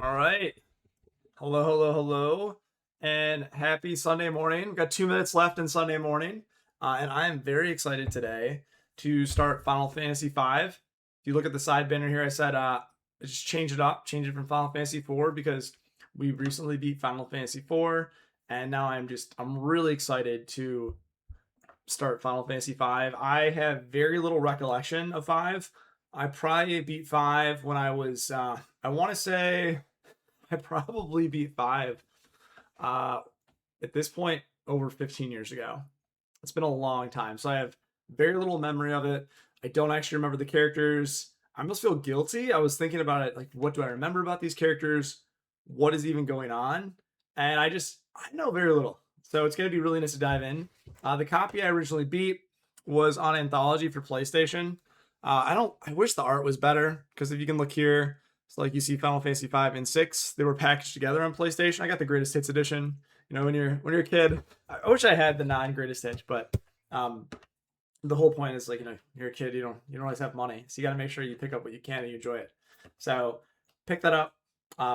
All right. Hello, hello, hello, and happy Sunday morning. We've got 2 minutes left in Sunday morning, and I am very excited today to start Final Fantasy V. If you look at the side banner here, I said just change it up, change it from Final Fantasy IV because we recently beat Final Fantasy IV, and now I'm really excited to start Final Fantasy V. I have very little recollection of five. I probably beat five when I was I want to say I probably beat five uh, at this point over 15 years ago. It's been a long time, so I have very little memory of it. I don't actually remember the characters. I almost feel guilty. I was thinking about it, like, what do I remember about these characters? What is even going on? And I know very little. So it's going to be really nice to dive in. The copy I originally beat was on Anthology for PlayStation. I wish the art was better because if you can look here, it's like you see Final Fantasy V and 6. They were packaged together on PlayStation. I got the Greatest Hits edition. You know, when you're a kid, I wish I had the non-Greatest Hits, but um, the whole point is like, you're a kid, you don't always have money, so you got to make sure you pick up what you can and you enjoy it. So pick that up,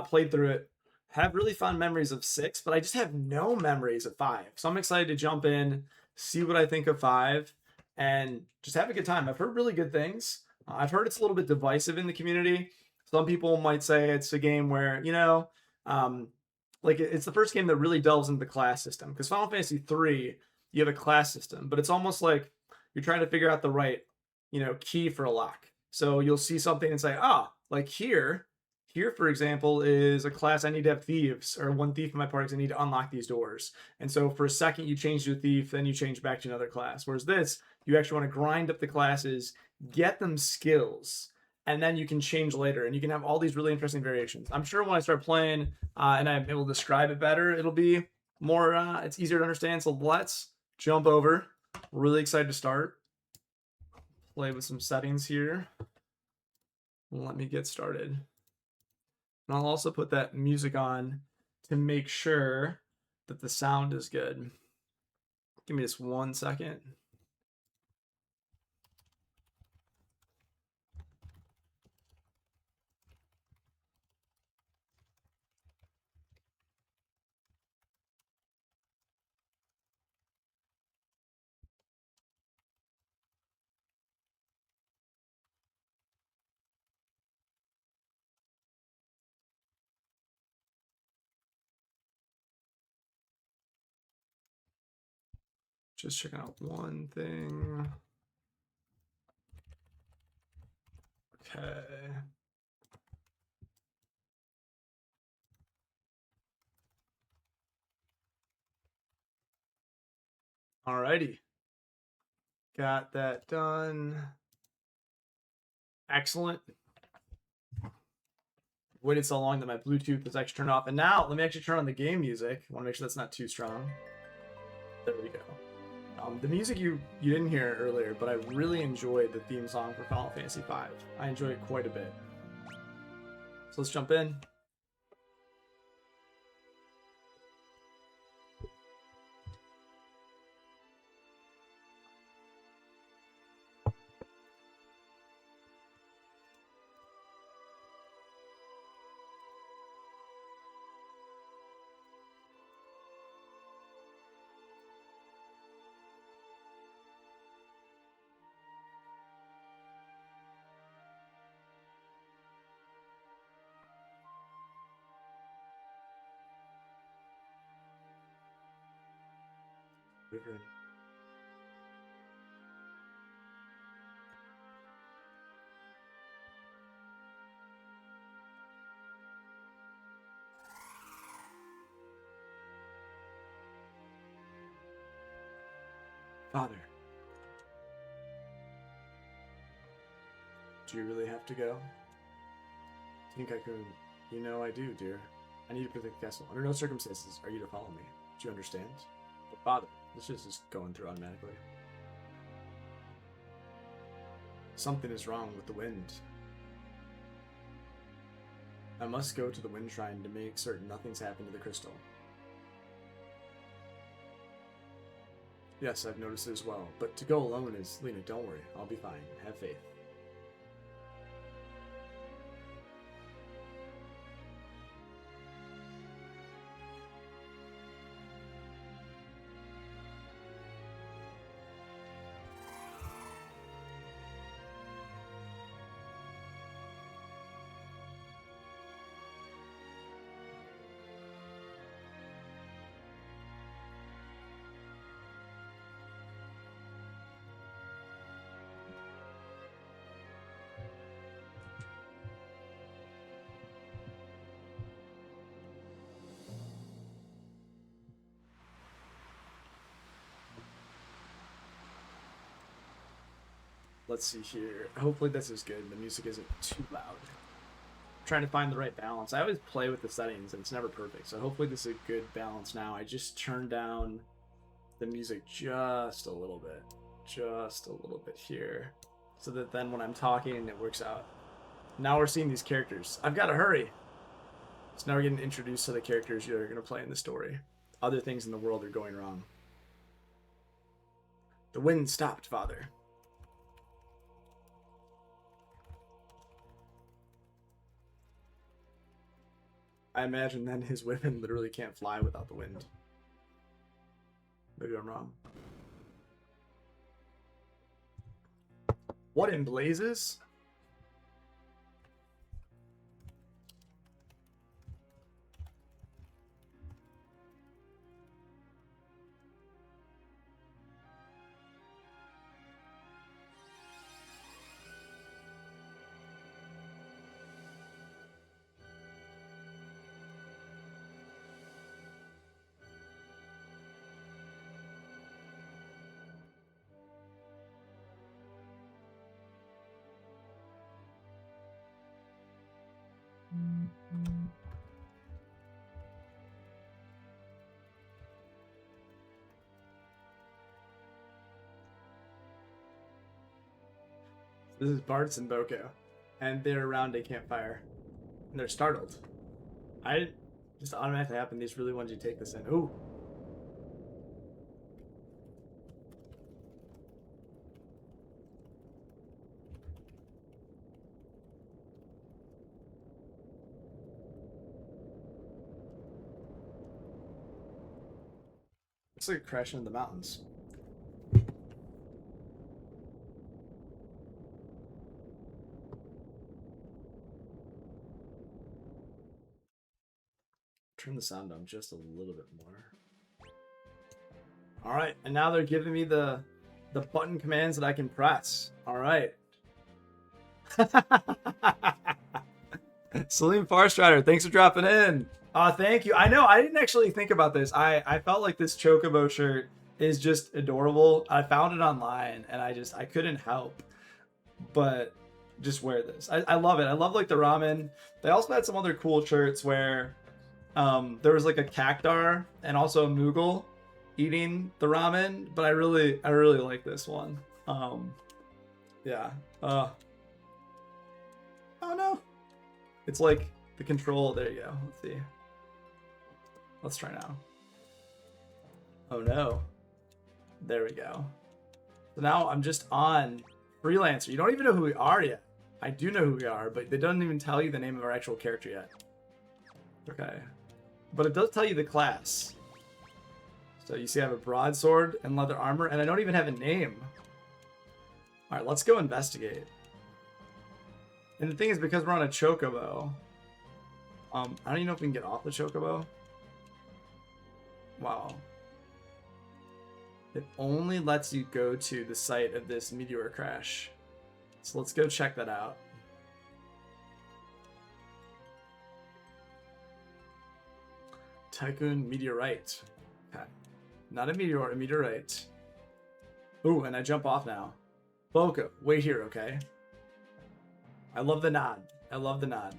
played through it, have really fun memories of 6, but I just have no memories of 5. So I'm excited to jump in, see what I think of 5, and just have a good time. I've heard really good things. I've heard it's a little bit divisive in the community. Some people might say it's a game where, um, like it's the first game that really delves into the class system. Because Final Fantasy 3, you have a class system, but it's almost like you're trying to figure out the right, key for a lock. So you'll see something and say, like here, for example, is a class I need to have thieves or one thief in my party because I need to unlock these doors. And so for a second you change to a thief, then you change back to another class. Whereas this, you actually want to grind up the classes, get them skills, and then you can change later. And you can have all these really interesting variations. I'm sure when I start playing and I'm able to describe it better, it'll be more, it's easier to understand. So let's jump over. Really excited to start. Play with some settings here. Let me get started. And I'll also put that music on to make sure that the sound is good. Give me just 1 second. Just checking out one thing. Okay. Alrighty. Got that done. Excellent. Waited so long that my Bluetooth was actually turned off. And now let me actually turn on the game music. I want to make sure that's not too strong. There we go. The music you didn't hear earlier, but I really enjoyed the theme song for Final Fantasy V. I enjoy it quite a bit. So let's jump in. Father, do you really have to go? Think I could? You know I do, dear. I need to protect the castle. Under no circumstances are you to follow me. Do you understand? But Father, this is just going through automatically. Something is wrong with the wind. I must go to the wind shrine to make certain nothing's happened to the crystal. Yes, I've noticed it as well. But to go alone is... Lena, don't worry. I'll be fine. Have faith. Let's see here. Hopefully this is good. The music isn't too loud. I'm trying to find the right balance. I always play with the settings and it's never perfect. So hopefully this is a good balance now. I just turned down the music just a little bit. Just a little bit here. So that then when I'm talking, it works out. Now we're seeing these characters. I've got to hurry. So now we're getting introduced to the characters you're going to play in the story. Other things in the world are going wrong. The wind stopped, Father. I imagine then his women literally can't fly without the wind. Maybe I'm wrong. What in blazes? This is Bartz and Boko, and they're around a campfire, and they're startled. I just automatically happen. These really wanted you to take this in. Ooh. It's like crashing in the mountains. Turn the sound down just a little bit more. All right, and now they're giving me the button commands that I can press. All right. Salim Farstrider, thanks for dropping in. Thank you. I know I didn't actually think about this. I felt like this Chocobo shirt is just adorable. I found it online and I couldn't help but just wear this. I love it. I love like the ramen. They also had some other cool shirts where there was like a cactar and also a Moogle eating the ramen, but I really like this one. Yeah. Oh no. It's like the control. There you go. Let's see. Let's try now. Oh no. There we go. So now I'm just on Freelancer. You don't even know who we are yet. I do know who we are, but they don't even tell you the name of our actual character yet. Okay. But it does tell you the class. So you see I have a broadsword and leather armor, and I don't even have a name. Alright, let's go investigate. And the thing is, because we're on a chocobo, I don't even know if we can get off the chocobo. Wow. It only lets you go to the site of this meteor crash. So let's go check that out. Tycoon meteorite. Okay. Not a meteor, a meteorite. Ooh, and I jump off now. Boko, wait here, okay? I love the nod. I love the nod.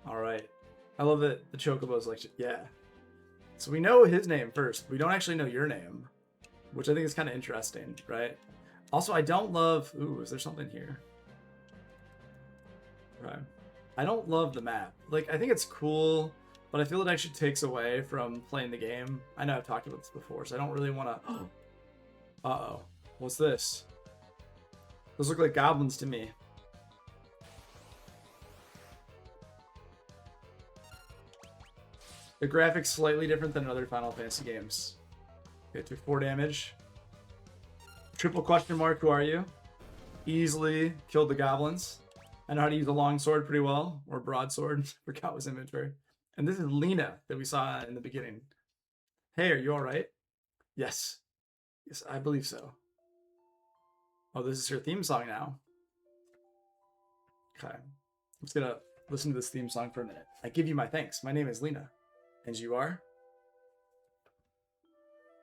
Alright. I love that the Chocobo's like, yeah. So we know his name first. We don't actually know your name, which I think is kind of interesting, right? Also, I don't love... Ooh, is there something here? Right. I don't love the map. Like, I think it's cool, but I feel it actually takes away from playing the game. I know I've talked about this before, so I don't really want to... Uh-oh. What's this? Those look like goblins to me. The graphics slightly different than other Final Fantasy games. Okay, took 4 damage. Triple question mark, who are you? Easily killed the goblins. I know how to use a long sword pretty well, or broadsword. Forgot was inventory. And this is Lena that we saw in the beginning. Hey, are you alright? Yes. Yes, I believe so. Oh, this is her theme song now. Okay. I'm just gonna listen to this theme song for a minute. I give you my thanks. My name is Lena. And you are?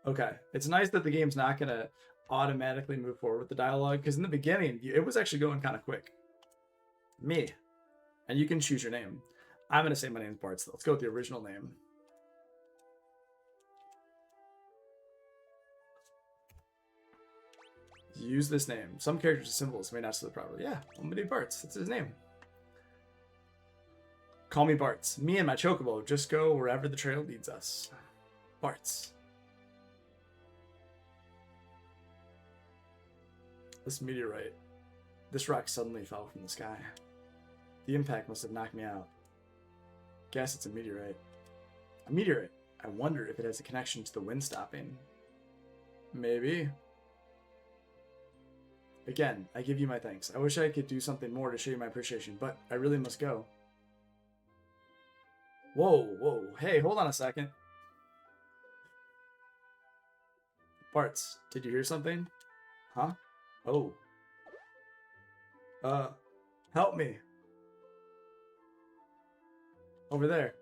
Okay. It's nice that the game's not going to automatically move forward with the dialogue, because in the beginning, it was actually going kind of quick. Me. And you can choose your name. I'm going to say my name's Bart, so let's go with the original name. Use this name. Some characters and symbols may not spell it properly. Yeah, I'm going to do Bart's. That's his name. Call me Bart's. Me and my chocobo just go wherever the trail leads us. Bart's. This meteorite. This rock suddenly fell from the sky. The impact must have knocked me out. Guess it's a meteorite. A meteorite. I wonder if it has a connection to the wind stopping. Maybe. Again, I give you my thanks. I wish I could do something more to show you my appreciation, but I really must go. Whoa, whoa. Hey, hold on a second. Bart's, did you hear something? Huh? Oh. Help me. Over there.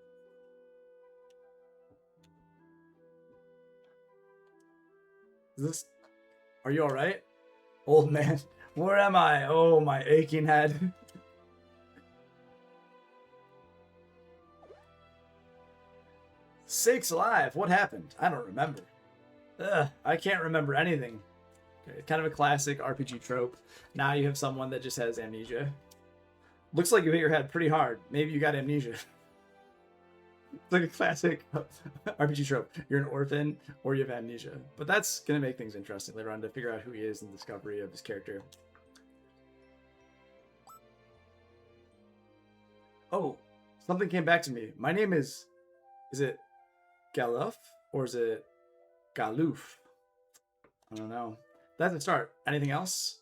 Is this... Are you alright? Old man. Where am I? Oh, my aching head. Sakes alive, what happened? I don't remember. Ugh, I can't remember anything. Okay, kind of a classic RPG trope. Now you have someone that just has amnesia. Looks like you hit your head pretty hard. Maybe you got amnesia. It's like a classic RPG trope. You're an orphan or you have amnesia. But that's going to make things interesting later on to figure out who he is and the discovery of his character. Oh, something came back to me. My name is it Galuf or is it Galoof? I don't know. That's a start. Anything else?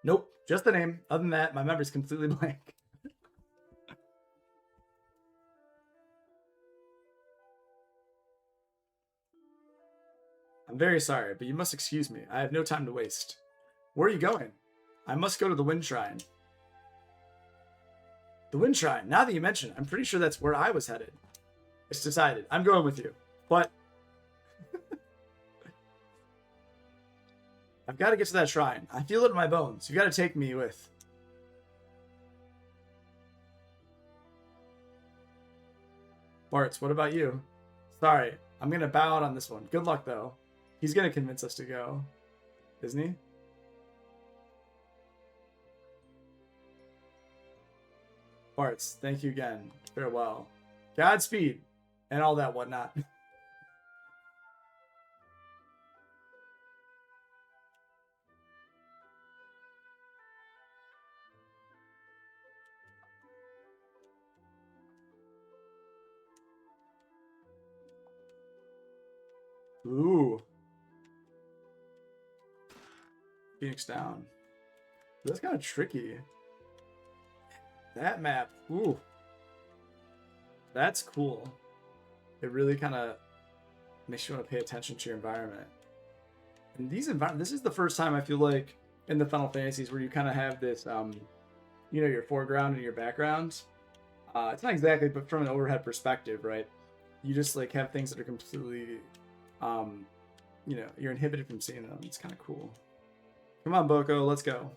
Nope. Just the name. Other than that, my memory's completely blank. I'm very sorry, but you must excuse me. I have no time to waste. Where are you going? I must go to the Wind Shrine. The Wind Shrine. Now that you mention it, I'm pretty sure that's where I was headed. It's decided. I'm going with you. But I've got to get to that shrine. I feel it in my bones. You've got to take me with. Bart's, what about you? Sorry, I'm going to bow out on this one. Good luck, though. He's going to convince us to go. Isn't he? Bart's, thank you again. Farewell. Godspeed. And all that whatnot. Ooh. Phoenix down. That's kind of tricky. That map. Ooh. That's cool. It really kind of makes you want to pay attention to your environment. And these this is the first time I feel like in the Final Fantasies where you kind of have this, you know, your foreground and your background. It's not exactly, but from an overhead perspective, right? You just like have things that are completely, you know, you're inhibited from seeing them. It's kind of cool. Come on, Boko, let's go.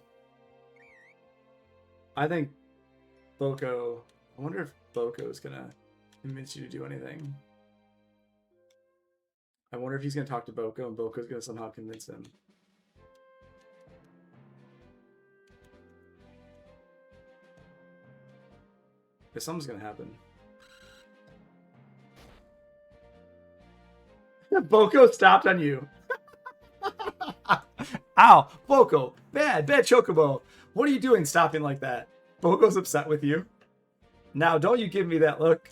I think Boko. I wonder if Boko is gonna convince you to do anything. I wonder if he's gonna talk to Boko and Boko's gonna somehow convince him. If something's gonna happen. Boko stopped on you. Ow, Boko, bad chocobo. What are you doing stopping like that? Boko's upset with you. Now, don't you give me that look.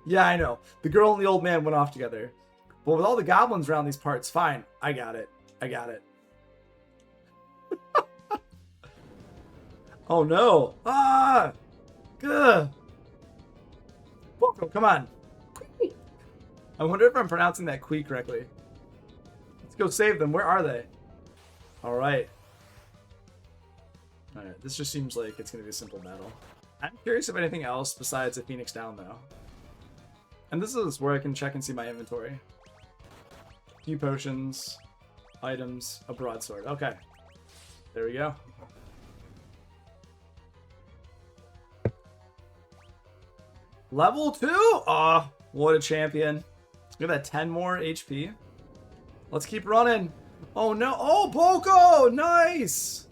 Yeah, I know. The girl and the old man went off together. But with all the goblins around these parts, fine. I got it. I got it. Oh no. Ah! Good. Boko, come on. I wonder if I'm pronouncing that Kui correctly. Let's go save them. Where are they? Alright. Alright, this just seems like it's going to be a simple battle. I'm curious if anything else besides a Phoenix Down, though. And this is where I can check and see my inventory. Few potions, items, a broadsword. Okay. There we go. Level 2? Oh, what a champion. We have that 10 more HP. Let's keep running. Oh no. Oh, Poco! Nice!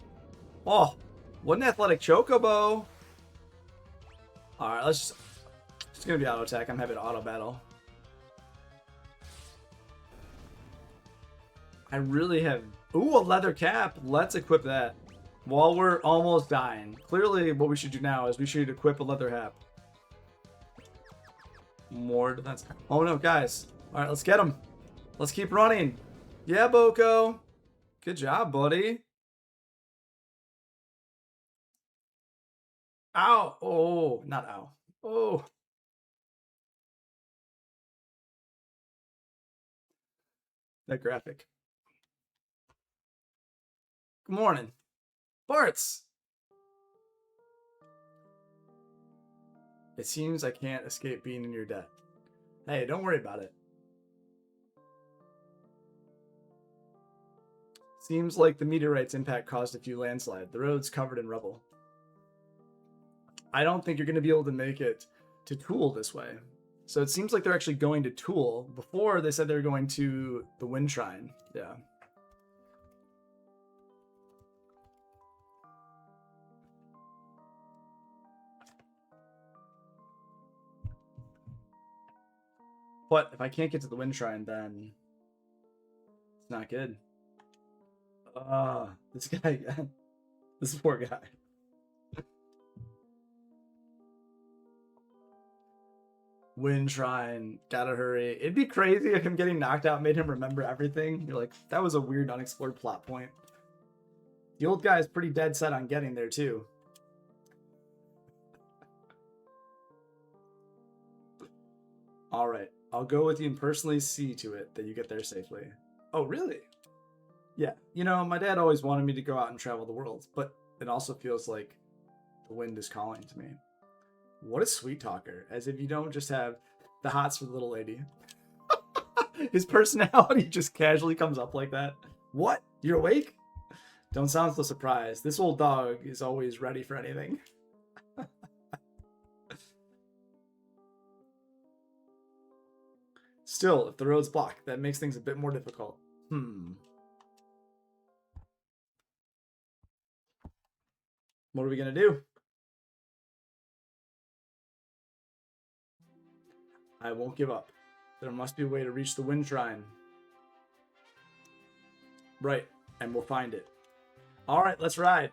Oh, what an athletic chocobo. Alright, let's just... It's gonna be auto attack. I'm having auto battle. I really have... Ooh, a leather cap. Let's equip that. While we're almost dying. Clearly, what we should do now is we should equip a leather hat. More defense. Oh no, guys. Alright, let's get him. Let's keep running. Yeah, Boko. Good job, buddy. Ow. Oh, not ow. Oh. That graphic. Good morning. Bartz. It seems I can't escape being in your debt. Hey, don't worry about it. Seems like the meteorite's impact caused a few landslides. The road's covered in rubble. I don't think you're going to be able to make it to Tool this way. So it seems like they're actually going to Tool. Before, they said they were going to the Wind Shrine. Yeah. But if I can't get to the Wind Shrine, then it's not good. This guy again. This poor guy. Wind Shrine, gotta hurry. It'd be crazy if him getting knocked out made him remember everything. You're like, that was a weird unexplored plot point. The old guy is pretty dead set on getting there too. Alright, I'll go with you and personally see to it that you get there safely. Oh, really? Yeah, you know, my dad always wanted me to go out and travel the world, but it also feels like the wind is calling to me. What a sweet talker, as if you don't just have the hots for the little lady. His personality just casually comes up like that. What? You're awake? Don't sound so surprised. This old dog is always ready for anything. Still, if the road's blocked, that makes things a bit more difficult. What are we gonna do? I won't give up. There must be a way to reach the Wind Shrine. Right, and we'll find it. Alright, let's ride.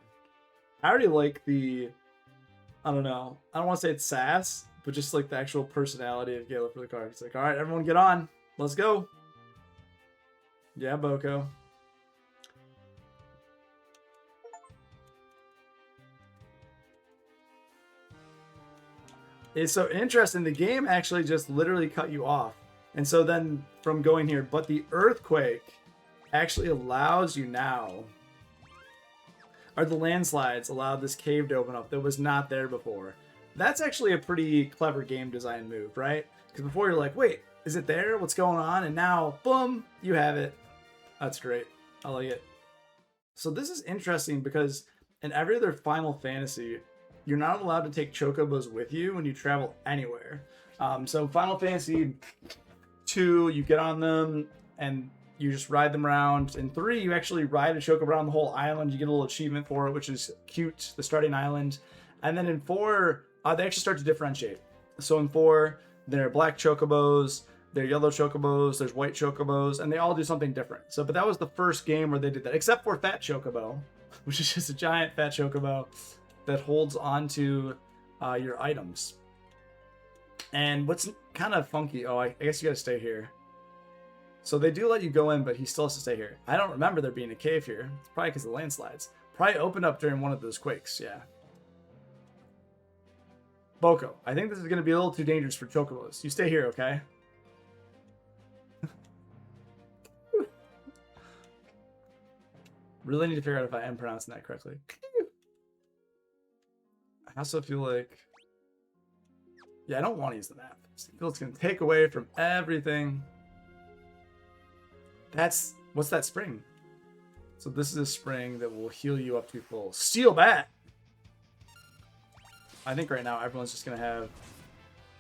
I already like the... I don't know. I don't want to say it's sass, but just like the actual personality of Gala for the car. It's like, alright, everyone get on. Let's go. Yeah, Boko. It's so interesting. The game actually just literally cut you off. And so then from going here, but the earthquake actually allows you now, or the landslides allowed this cave to open up that was not there before. That's actually a pretty clever game design move, right? Because before you're like, wait, is it there? What's going on? And now, boom, you have it. That's great. I like it. So this is interesting because in every other Final Fantasy, you're not allowed to take chocobos with you when you travel anywhere. So Final Fantasy 2, you get on them and you just ride them around. In 3, you actually ride a chocobo around the whole island. You get a little achievement for it, which is cute, the starting island. And then in 4, they actually start to differentiate. So in 4, there are black chocobos, there are yellow chocobos, there's white chocobos, and they all do something different. So, but that was the first game where they did that, except for Fat Chocobo, which is just a giant fat chocobo that holds onto your items. And what's kind of funky, I guess you gotta stay here. So they do let you go in, but he still has to stay here. I don't remember there being a cave here. It's probably because of the landslides. Probably opened up during one of those quakes, yeah. Boko, I think this is gonna be a little too dangerous for chocobos. You stay here, okay? Really need to figure out if I am pronouncing that correctly. I also feel like Yeah, I don't want to use the map. It's going to take away from everything. What's that spring? So this is a spring that will heal you up to full. Steel bat! I think right now everyone's just going to have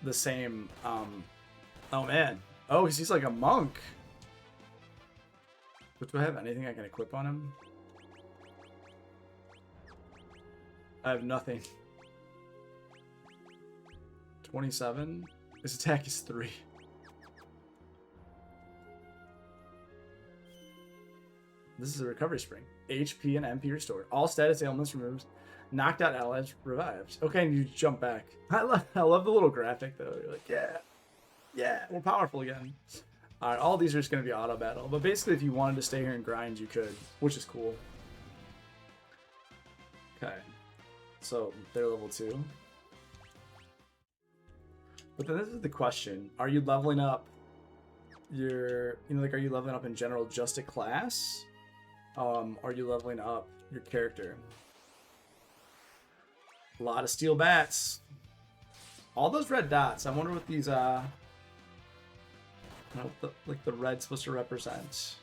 the same, oh man. Oh, he's like a monk. But do I have anything I can equip on him? I have nothing. 27? His attack is 3. This is a recovery spring. HP and MP restored. All status ailments removed. Knocked out allies revived. Okay, and you jump back. I love the little graphic though. You're like, yeah, we're powerful again. All right, all these are just going to be auto battle. But basically, if you wanted to stay here and grind, you could, which is cool. Okay, so they're level 2. But then this is the question: are you leveling up your, are you leveling up in general just a class? Are you leveling up your character? A lot of steel bats. All those red dots. I wonder what these like the red's supposed to represent.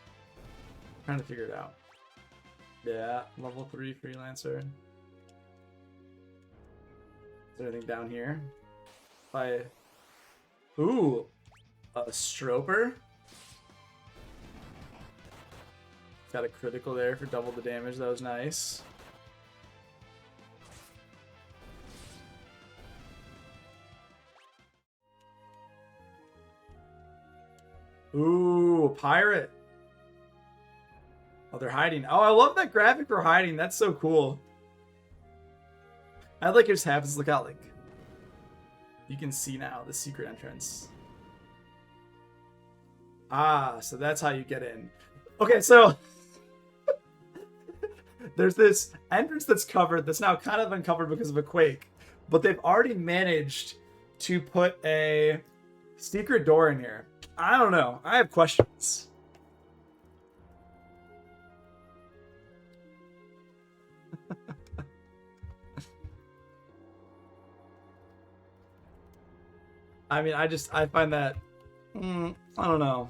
I'm trying to figure it out. Yeah, level 3 freelancer. Is there anything down here? Ooh, a Stroper. Got a critical there for double the damage. That was nice. Ooh, a pirate. Oh, they're hiding. Oh, I love that graphic for hiding. That's so cool. I like it just happens. Look out, like you can see now the secret entrance. Ah, so that's how you get in. Okay, so there's this entrance that's covered that's now kind of uncovered because of a quake, but they've already managed to put a secret door in here. I don't know. I have questions. I mean, I find that, I don't know.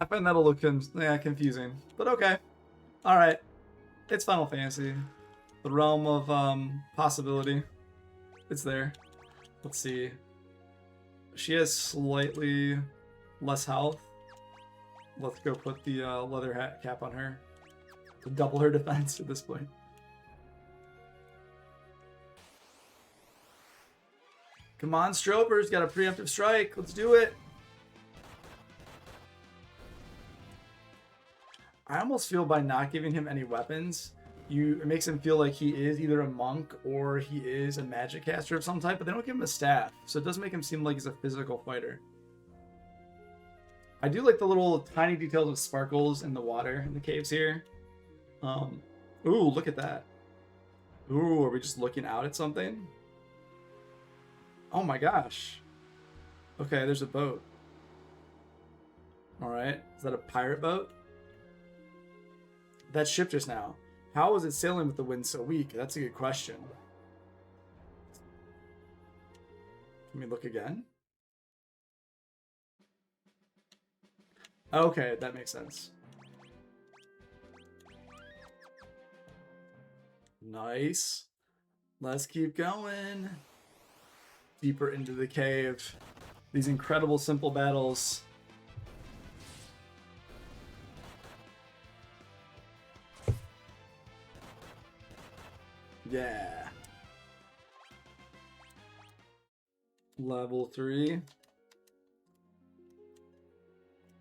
I find that a little confusing, but okay. All right. It's Final Fantasy. The realm of possibility. It's there. Let's see. She has slightly less health. Let's go put the leather hat cap on her. Double her defense at this point. Come on, Stroper's got a preemptive strike. Let's do it. I almost feel by not giving him any weapons, it makes him feel like he is either a monk or he is a magic caster of some type, but they don't give him a staff, so it does make him seem like he's a physical fighter. I do like the little tiny details of sparkles in the water in the caves here. Ooh, look at that. Ooh, are we just looking out at something? Oh my gosh. Okay, there's a boat. Alright, is that a pirate boat? That ship just now. How is it sailing with the wind so weak? That's a good question. Can we look again? Okay, that makes sense. Nice. Let's keep going. Deeper into the cave. These incredible simple battles. Yeah. Level 3.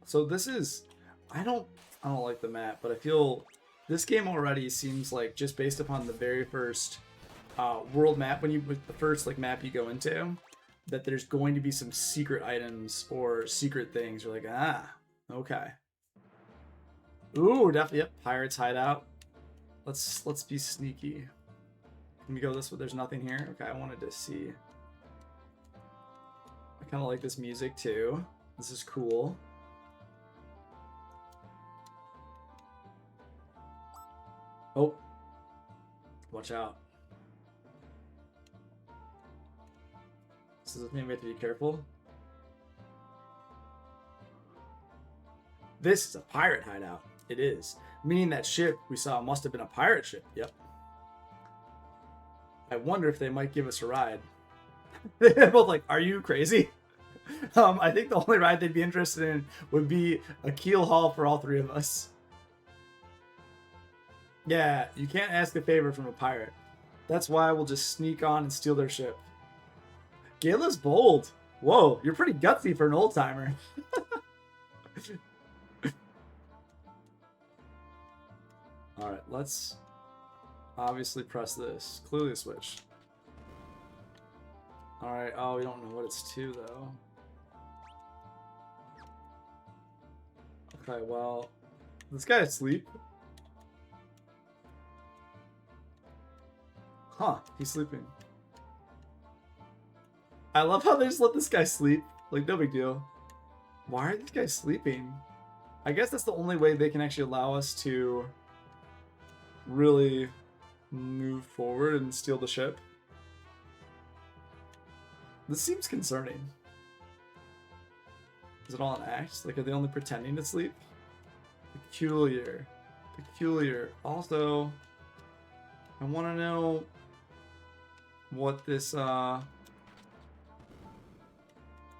So this is, I don't like the map, but I feel this game already seems like, just based upon the very first world map, with the first map you go into, that there's going to be some secret items or secret things. You're like, okay. Ooh, definitely, yep, pirates hideout. Let's be sneaky. Can we go this way? There's nothing here. Okay, I wanted to see. I kind of like this music too. This is cool. Oh, watch out. This Does this mean we have to be careful? This is a pirate hideout. It is. Meaning that ship we saw must have been a pirate ship. Yep. I wonder if they might give us a ride. They're both like, are you crazy? I think the only ride they'd be interested in would be a keel haul for all three of us. Yeah, you can't ask a favor from a pirate. That's why we'll just sneak on and steal their ship. Gayla's bold. Whoa, you're pretty gutsy for an old timer. Alright, let's obviously press this. Clearly a switch. Alright, oh, we don't know what it's to, though. Okay, well, this guy asleep? Huh, he's sleeping. I love how they just let this guy sleep. Like, no big deal. Why are these guys sleeping? I guess that's the only way they can actually allow us to really move forward and steal the ship. This seems concerning. Is it all an act? Like, are they only pretending to sleep? Peculiar. Peculiar. Also, I want to know what this, I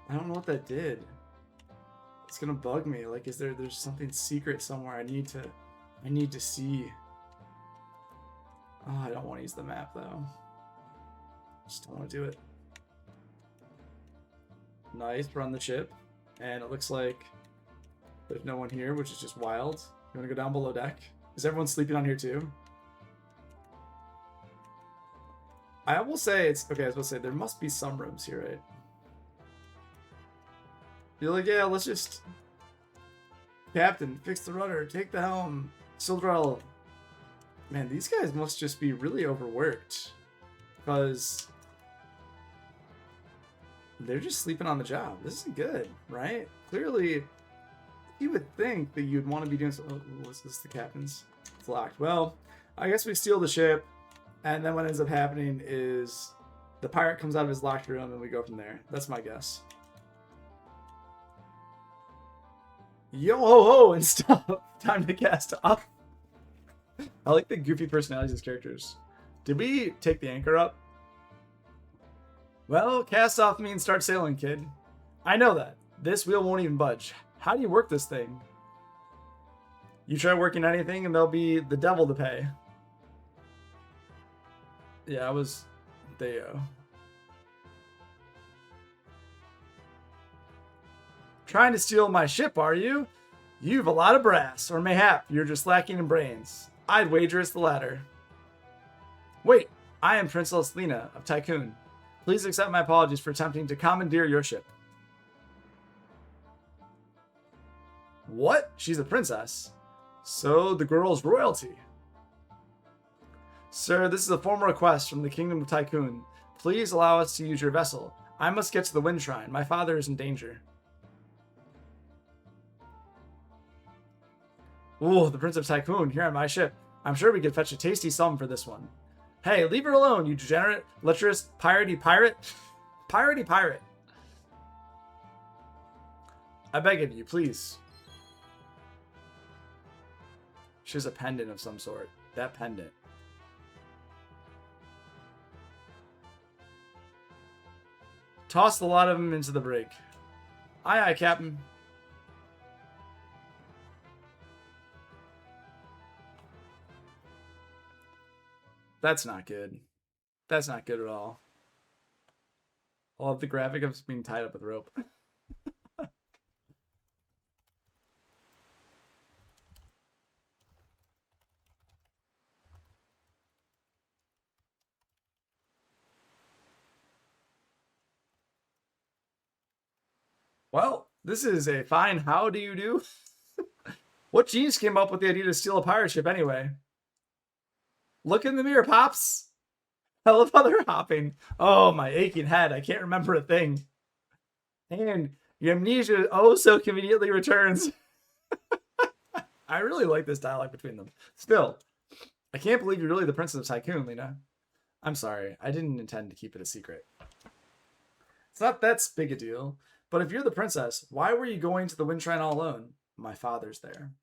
don't know what that did. It's gonna bug me. Like, there's something secret somewhere I need to see. Oh, I don't want to use the map, though. Just don't want to do it. Nice, run the ship. And it looks like there's no one here, which is just wild. You want to go down below deck? Is everyone sleeping on here, too? I will say it's... Okay, I was supposed to say, there must be some rooms here, right? You're like, yeah, let's just... Captain, fix the rudder, take the helm, Sildrell. Man, these guys must just be really overworked. Because... they're just sleeping on the job. This isn't good, right? Clearly, you would think that you'd want to be doing... Oh, was this the captain's? It's locked. Well, I guess we steal the ship. And then what ends up happening is the pirate comes out of his locked room and we go from there. That's my guess. Yo ho ho and stop. Time to cast off. I like the goofy personalities of characters. Did we take the anchor up? Well, cast off means start sailing, kid. I know that. This wheel won't even budge. How do you work this thing? You try working anything and there'll be the devil to pay. Yeah, I was Theo. Trying to steal my ship, are you? You've a lot of brass, or mayhap you're just lacking in brains. I'd wager it's the latter. Wait, I am Princess Lena of Tycoon. Please accept my apologies for attempting to commandeer your ship. What? She's a princess. So the girl's royalty. Sir, this is a formal request from the Kingdom of Tycoon. Please allow us to use your vessel. I must get to the Wind Shrine. My father is in danger. Ooh, the Prince of Tycoon, here on my ship. I'm sure we could fetch a tasty sum for this one. Hey, leave her alone, you degenerate, lecherous, piratey pirate. Piratey pirate. I beg of you, please. She has a pendant of some sort. That pendant. Toss the lot of them into the brig. Aye, aye, Captain. That's not good. That's not good at all. I love the graphic of being tied up with rope. Well, this is a fine how do you do? What genius came up with the idea to steal a pirate ship anyway? Look in the mirror, Pops. I love how they're hopping. Oh, my aching head. I can't remember a thing. And your amnesia oh so conveniently returns. I really like this dialogue between them. Still, I can't believe you're really the Princess of Tycoon, Lena. I'm sorry. I didn't intend to keep it a secret. It's not that big a deal. But if you're the princess, why were you going to the wind shrine all alone? My father's there.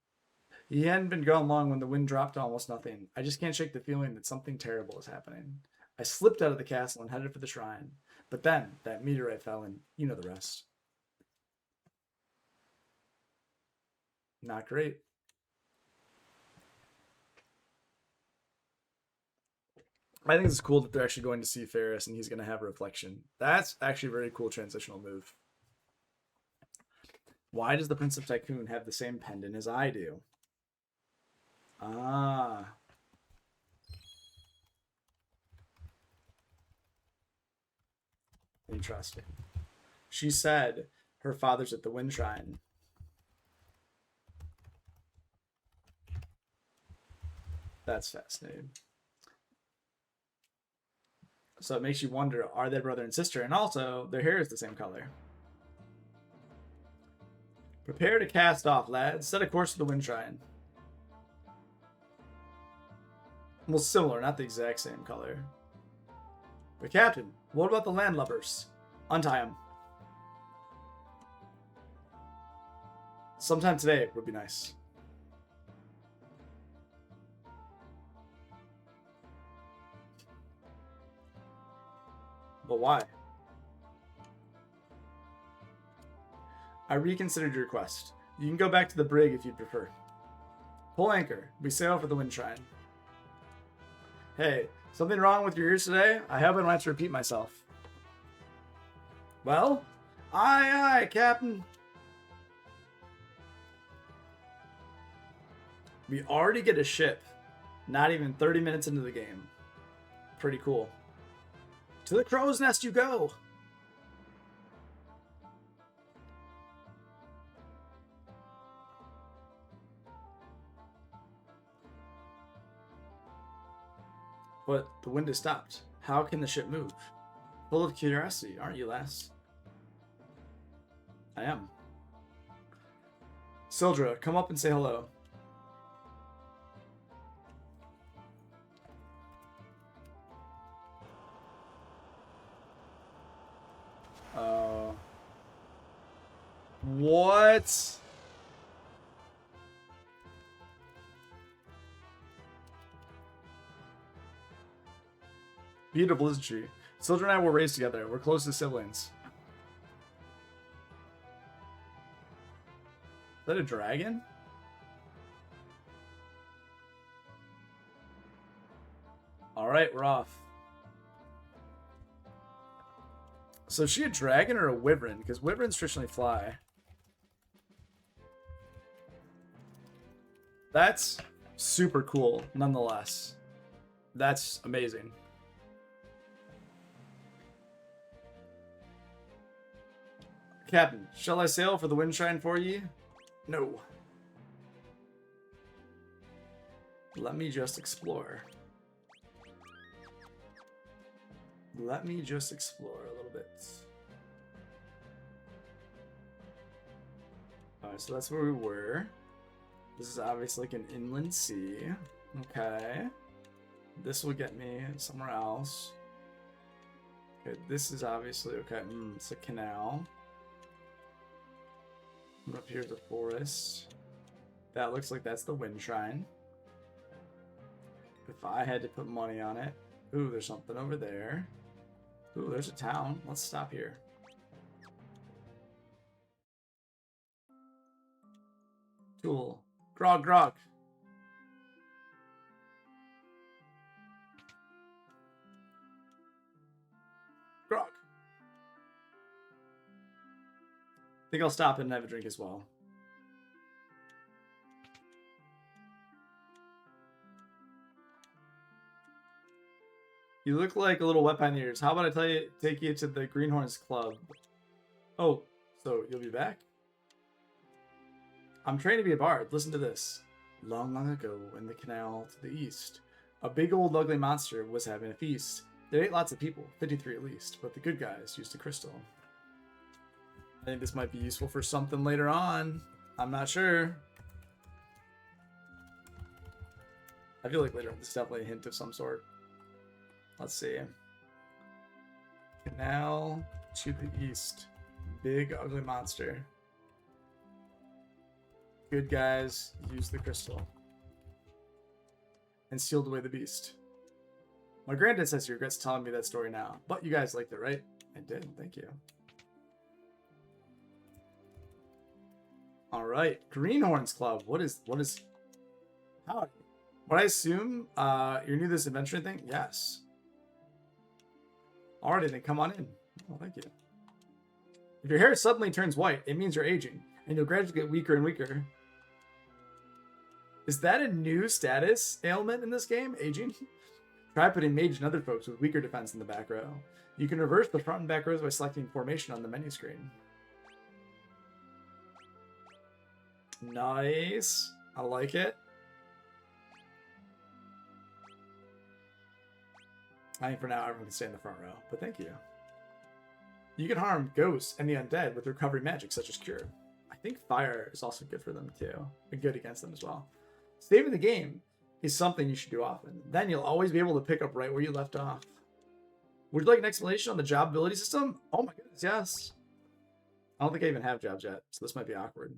He hadn't been gone long when the wind dropped to almost nothing. I just can't shake the feeling that something terrible is happening. I slipped out of the castle and headed for the shrine. But then that meteorite fell and you know the rest. Not great. I think it's cool that they're actually going to see Ferris and he's going to have a reflection. That's actually a very cool transitional move. Why does the Prince of Tycoon have the same pendant as I do? Ah. Interesting. She said her father's at the wind shrine. That's fascinating. So it makes you wonder, are they brother and sister? And also, their hair is the same color. Prepare to cast off, lads. Set a course to the wind shrine. Well, similar, not the exact same color. But Captain, what about the landlubbers? Untie them. Sometime today would be nice. But why? I reconsidered your request. You can go back to the brig if you'd prefer. Pull anchor. We sail for the wind shrine. Hey, something wrong with your ears today? I hope I don't have to repeat myself. Well? Aye, aye, Captain. We already get a ship. Not even 30 minutes into the game. Pretty cool. To the crow's nest you go! But the wind has stopped. How can the ship move? Full of curiosity, aren't you, lass? I am. Sildra, come up and say hello. What? Beat a blizzard tree. Sildra and I were raised together. We're close as siblings. Is that a dragon? Alright, we're off. So is she a dragon or a wyvern? Because wyverns traditionally fly. That's super cool, nonetheless. That's amazing. Captain, shall I sail for the wind shrine for ye? No. Let me just explore. Let me just explore a little bit. Alright, so that's where we were. This is obviously like an inland sea. Okay. This will get me somewhere else. Okay, this is obviously, okay, it's a canal. And up here's a forest. That looks like that's the wind shrine. If I had to put money on it. Ooh, there's something over there. Ooh, there's a town. Let's stop here. Tool. Grog, grog. Grog. I think I'll stop and have a drink as well. You look like a little wet pioneers. How about I take you to the Greenhorns Club? Oh, so you'll be back? I'm trained to be a bard. Listen to this. Long, long ago, in the canal to the east, a big old ugly monster was having a feast. It ate lots of people, 53 at least, but the good guys used a crystal. I think this might be useful for something later on. I'm not sure. I feel like later on this is definitely a hint of some sort. Let's see. Canal. To the east. Big ugly monster. Good guys use the crystal. And sealed away the beast. My granddad says he regrets telling me that story now. But you guys liked it, right? I did. Thank you. All right. Greenhorns Club. What is... Howdy. Would I assume you're new to this adventuring thing? Yes. Alrighty, then come on in. Oh, thank you. If your hair suddenly turns white, it means you're aging, and you'll gradually get weaker and weaker. Is that a new status ailment in this game? Aging? Try putting mage and other folks with weaker defense in the back row. You can reverse the front and back rows by selecting formation on the menu screen. Nice. I like it. I think for now everyone can stay in the front row, but thank you. You can harm ghosts and the undead with recovery magic such as Cure. I think fire is also good for them too. And good against them as well. Saving the game is something you should do often. Then you'll always be able to pick up right where you left off. Would you like an explanation on the job ability system? Oh my goodness, yes. I don't think I even have jobs yet, so this might be awkward.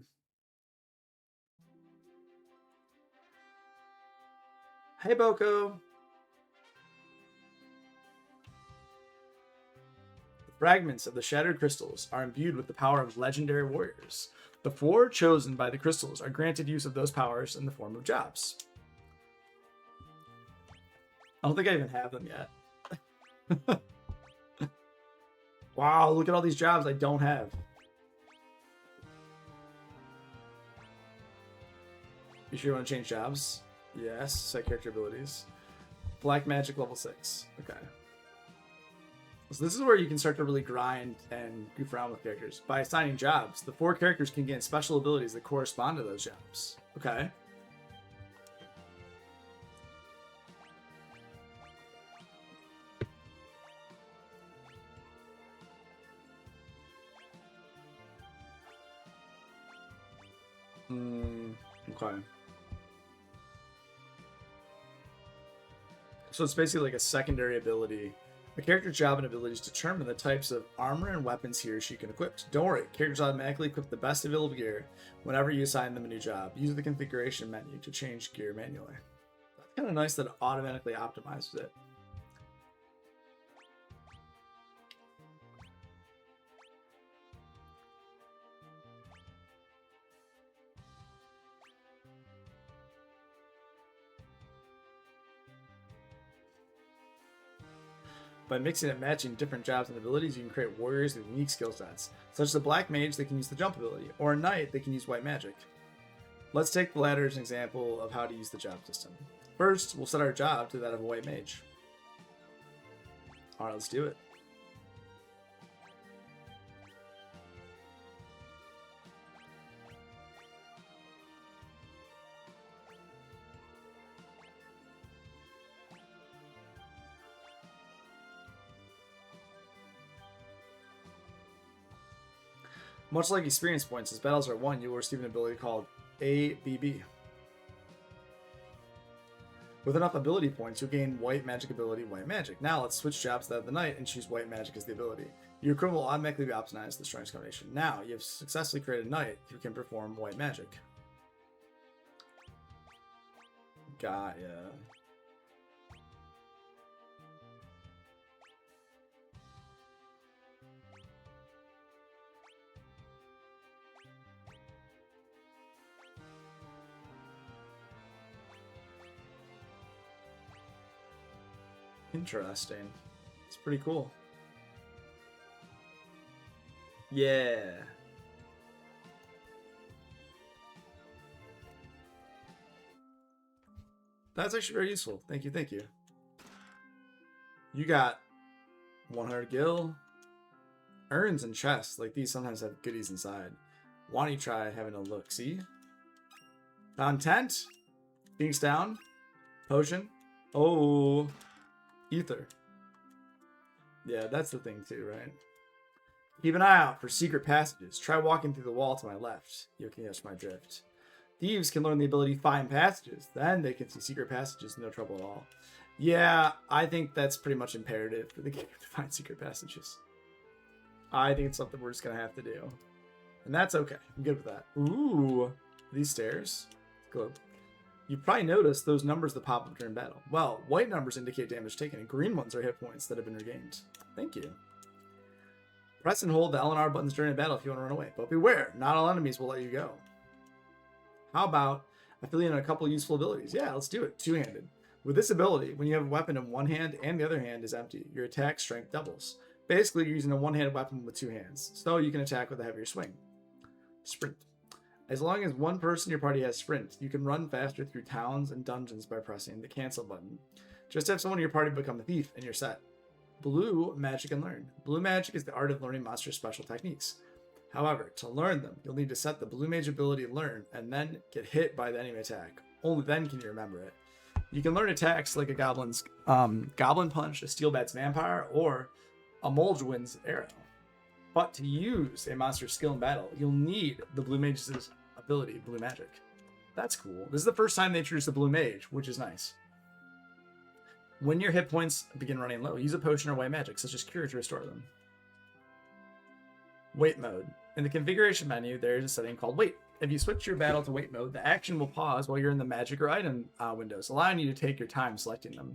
Hey, Boko. Fragments of the shattered crystals are imbued with the power of legendary warriors. The 4 chosen by the crystals are granted use of those powers in the form of jobs. I don't think I even have them yet. Wow, look at all these jobs I don't have. You sure you want to change jobs? Yes, set character abilities. Black magic level 6. Okay. So this is where you can start to really grind and goof around with characters. By assigning jobs, the 4 characters can gain special abilities that correspond to those jobs. Okay. Okay. So it's basically like a secondary ability. A character's job and abilities determine the types of armor and weapons he or she can equip. Don't worry, characters automatically equip the best available gear whenever you assign them a new job. Use the configuration menu to change gear manually. That's kind of nice that it automatically optimizes it. By mixing and matching different jobs and abilities, you can create warriors with unique skill sets, such as a black mage that can use the jump ability, or a knight that can use white magic. Let's take the latter as an example of how to use the job system. First, we'll set our job to that of a white mage. Alright, let's do it. Much like experience points, as battles are won, you will receive an ability called ABB. With enough ability points, you'll gain white magic ability, white magic. Now let's switch jobs to that of the knight and choose white magic as the ability. Your equipment will automatically be optimized to the strongest combination. Now you have successfully created a knight who can perform white magic. Got ya. Interesting. It's pretty cool. Yeah. That's actually very useful. Thank you, thank you. You got 100 gil. Urns and chests like these sometimes have goodies inside. Why don't you try having a look? See? Found tent. Phoenix down. Potion. Oh. Ether. Yeah, that's the thing too, right? Keep an eye out for secret passages. Try walking through the wall to my left. You can catch my drift. Thieves can learn the ability Find Passages. Then they can see secret passages, no trouble at all. Yeah, I think that's pretty much imperative for the game to find secret passages. I think it's something we're just gonna have to do. And that's okay. I'm good with that. Ooh, these stairs. Go. You probably noticed those numbers that pop up during battle. Well, white numbers indicate damage taken, and green ones are hit points that have been regained. Thank you. Press and hold the L and R buttons during a battle if you want to run away. But beware, not all enemies will let you go. How about affiliating a couple useful abilities? Yeah, let's do it. Two-handed. With this ability, when you have a weapon in one hand and the other hand is empty, your attack strength doubles. Basically, you're using a one-handed weapon with two hands, so you can attack with a heavier swing. Sprint. As long as one person in your party has sprint, you can run faster through towns and dungeons by pressing the cancel button. Just have someone in your party become a thief and you're set. Blue Magic and Learn. Blue Magic is the art of learning monster special techniques. However, to learn them, you'll need to set the Blue Mage ability Learn and then get hit by the enemy attack. Only then can you remember it. You can learn attacks like a Goblin's Goblin Punch, a Steelbat's Vampire, or a Moldwin's Arrow. But to use a monster's skill in battle, you'll need the Blue Mage's ability, Blue Magic. That's cool. This is the first time they introduced the Blue Mage, which is nice. When your hit points begin running low, use a potion or white magic, such as Cure, to restore them. Wait mode. In the configuration menu, there is a setting called Wait. If you switch your battle to wait mode, the action will pause while you're in the magic or item windows, allowing you to take your time selecting them.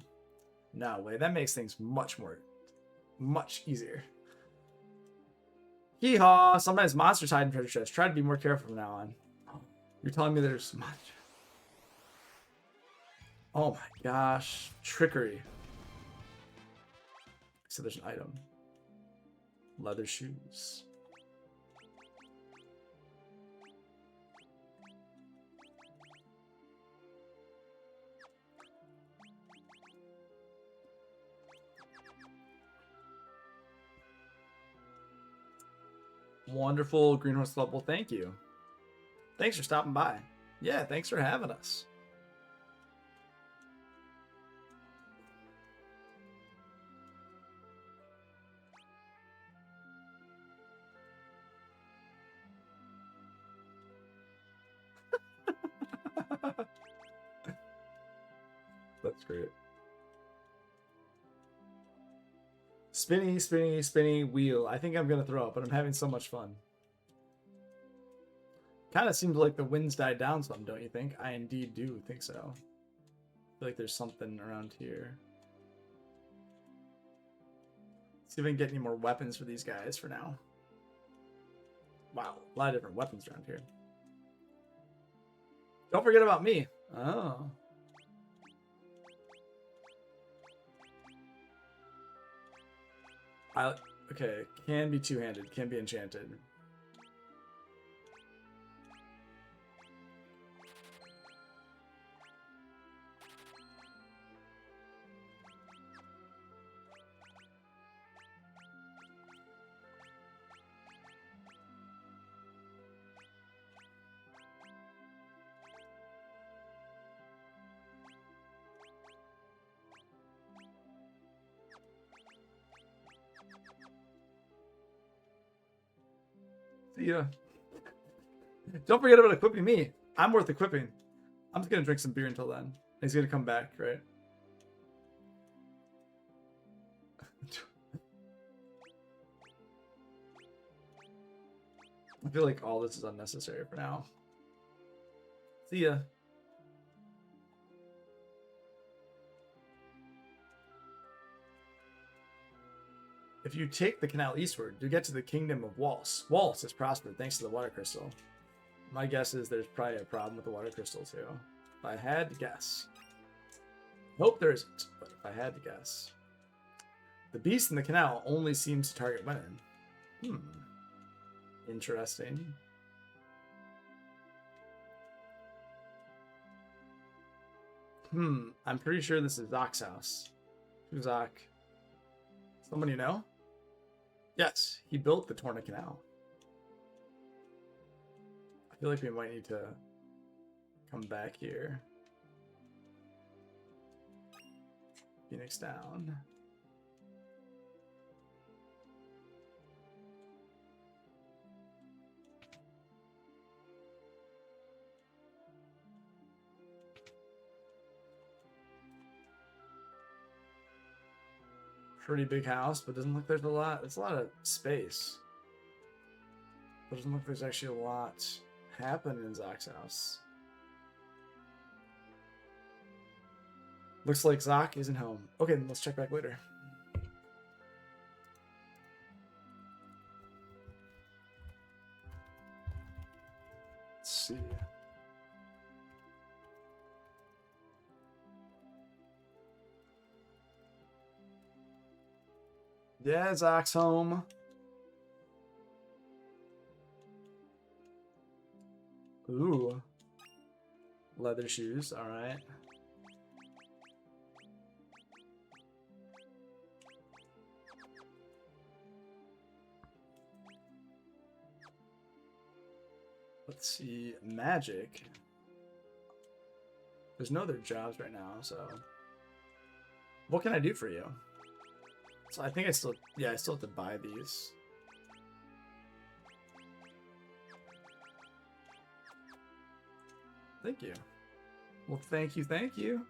No way, that makes things much easier. Hee-haw! Sometimes monsters hide in treasure chests. Try to be more careful from now on. You're telling me there's much. Oh my gosh. Trickery. So there's an item. Leather shoes. Wonderful, Greenhorse Club. Well, thank you. Thanks for stopping by. Yeah, thanks for having us. That's great. Spinny, spinny, spinny wheel. I think I'm going to throw up, but I'm having so much fun. Kind of seems like the winds died down some, don't you think? I indeed do think so. I feel like there's something around here. Let's see if I can get any more weapons for these guys for now. Wow, a lot of different weapons around here. Don't forget about me. Oh. Okay, can be two-handed, can be enchanted. See ya. Don't forget about equipping me. I'm worth equipping. I'm just gonna drink some beer until then. He's gonna come back, right? I feel like all this is unnecessary for now. See ya. If you take the canal eastward, you get to the kingdom of Waltz. Waltz has prospered thanks to the water crystal. My guess is there's probably a problem with the water crystal too. If I had to guess. Hope there isn't, but if I had to guess. The beast in the canal only seems to target women. Interesting. I'm pretty sure this is Zach's house. Who's Zach? Somebody know? Yes, he built the Torna Canal. I feel like we might need to come back here. Phoenix down. Pretty big house, but doesn't look there's a lot. It's a lot of space. But doesn't look there's actually a lot happening in Zach's house. Looks like Zach isn't home. Okay, then let's check back later. Let's see. Yeah, Zach's home. Ooh. Leather shoes, alright. Let's see, magic. There's no other jobs right now, so what can I do for you? So I think I still have to buy these. Thank you. Well, thank you, thank you.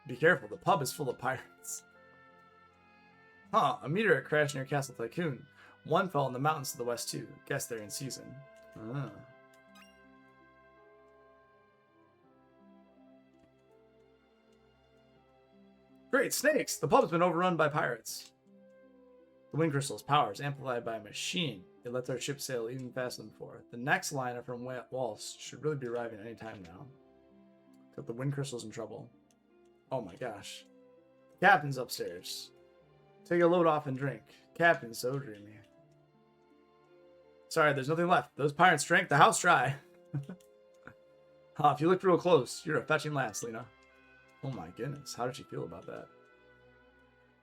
Be careful, the pub is full of pirates. Huh, a meteorite crashed near Castle Tycoon. One fell in the mountains to the west too. Guess they're in season. Ah. Great snakes! The pub's been overrun by pirates. The wind crystal's power is amplified by a machine. It lets our ship sail even faster than before. The next liner from Waltz should really be arriving any time now. Except the wind crystal's in trouble. Oh my gosh. Captain's upstairs. Take a load off and drink. Captain's so dreamy. Sorry, there's nothing left. Those pirates drank the house dry. If you look real close, you're a fetching lass, Lena. Oh my goodness, how did she feel about that?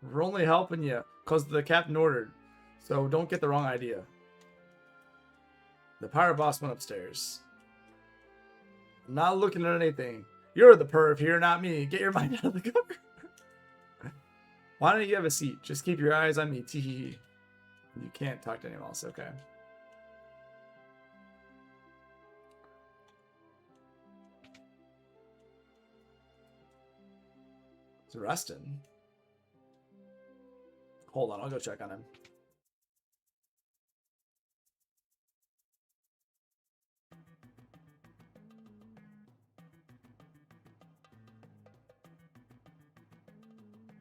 We're only helping you because the captain ordered, so don't get the wrong idea. The pirate boss went upstairs. I'm not looking at anything. You're the perv here, not me. Get your mind out of the cover. Why don't you have a seat? Just keep your eyes on me. Tee. You can't talk to anyone else, okay? It's Rustin. Hold on, I'll go check on him.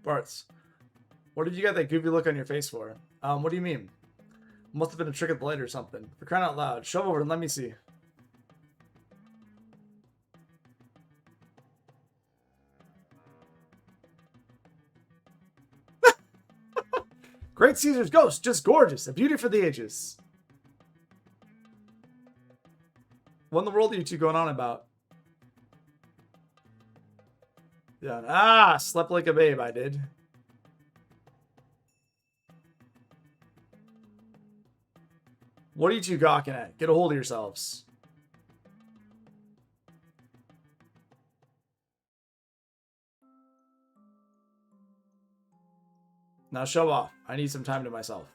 Bartz, what did you got that goofy look on your face for? What do you mean? Must have been a trick of the light or something. For crying out loud, shove over and let me see. Great Caesar's ghost, just gorgeous, a beauty for the ages. What in the world are you two going on about? Yeah, slept like a babe, I did. What are you two gawking at? Get a hold of yourselves. Now show off. I need some time to myself.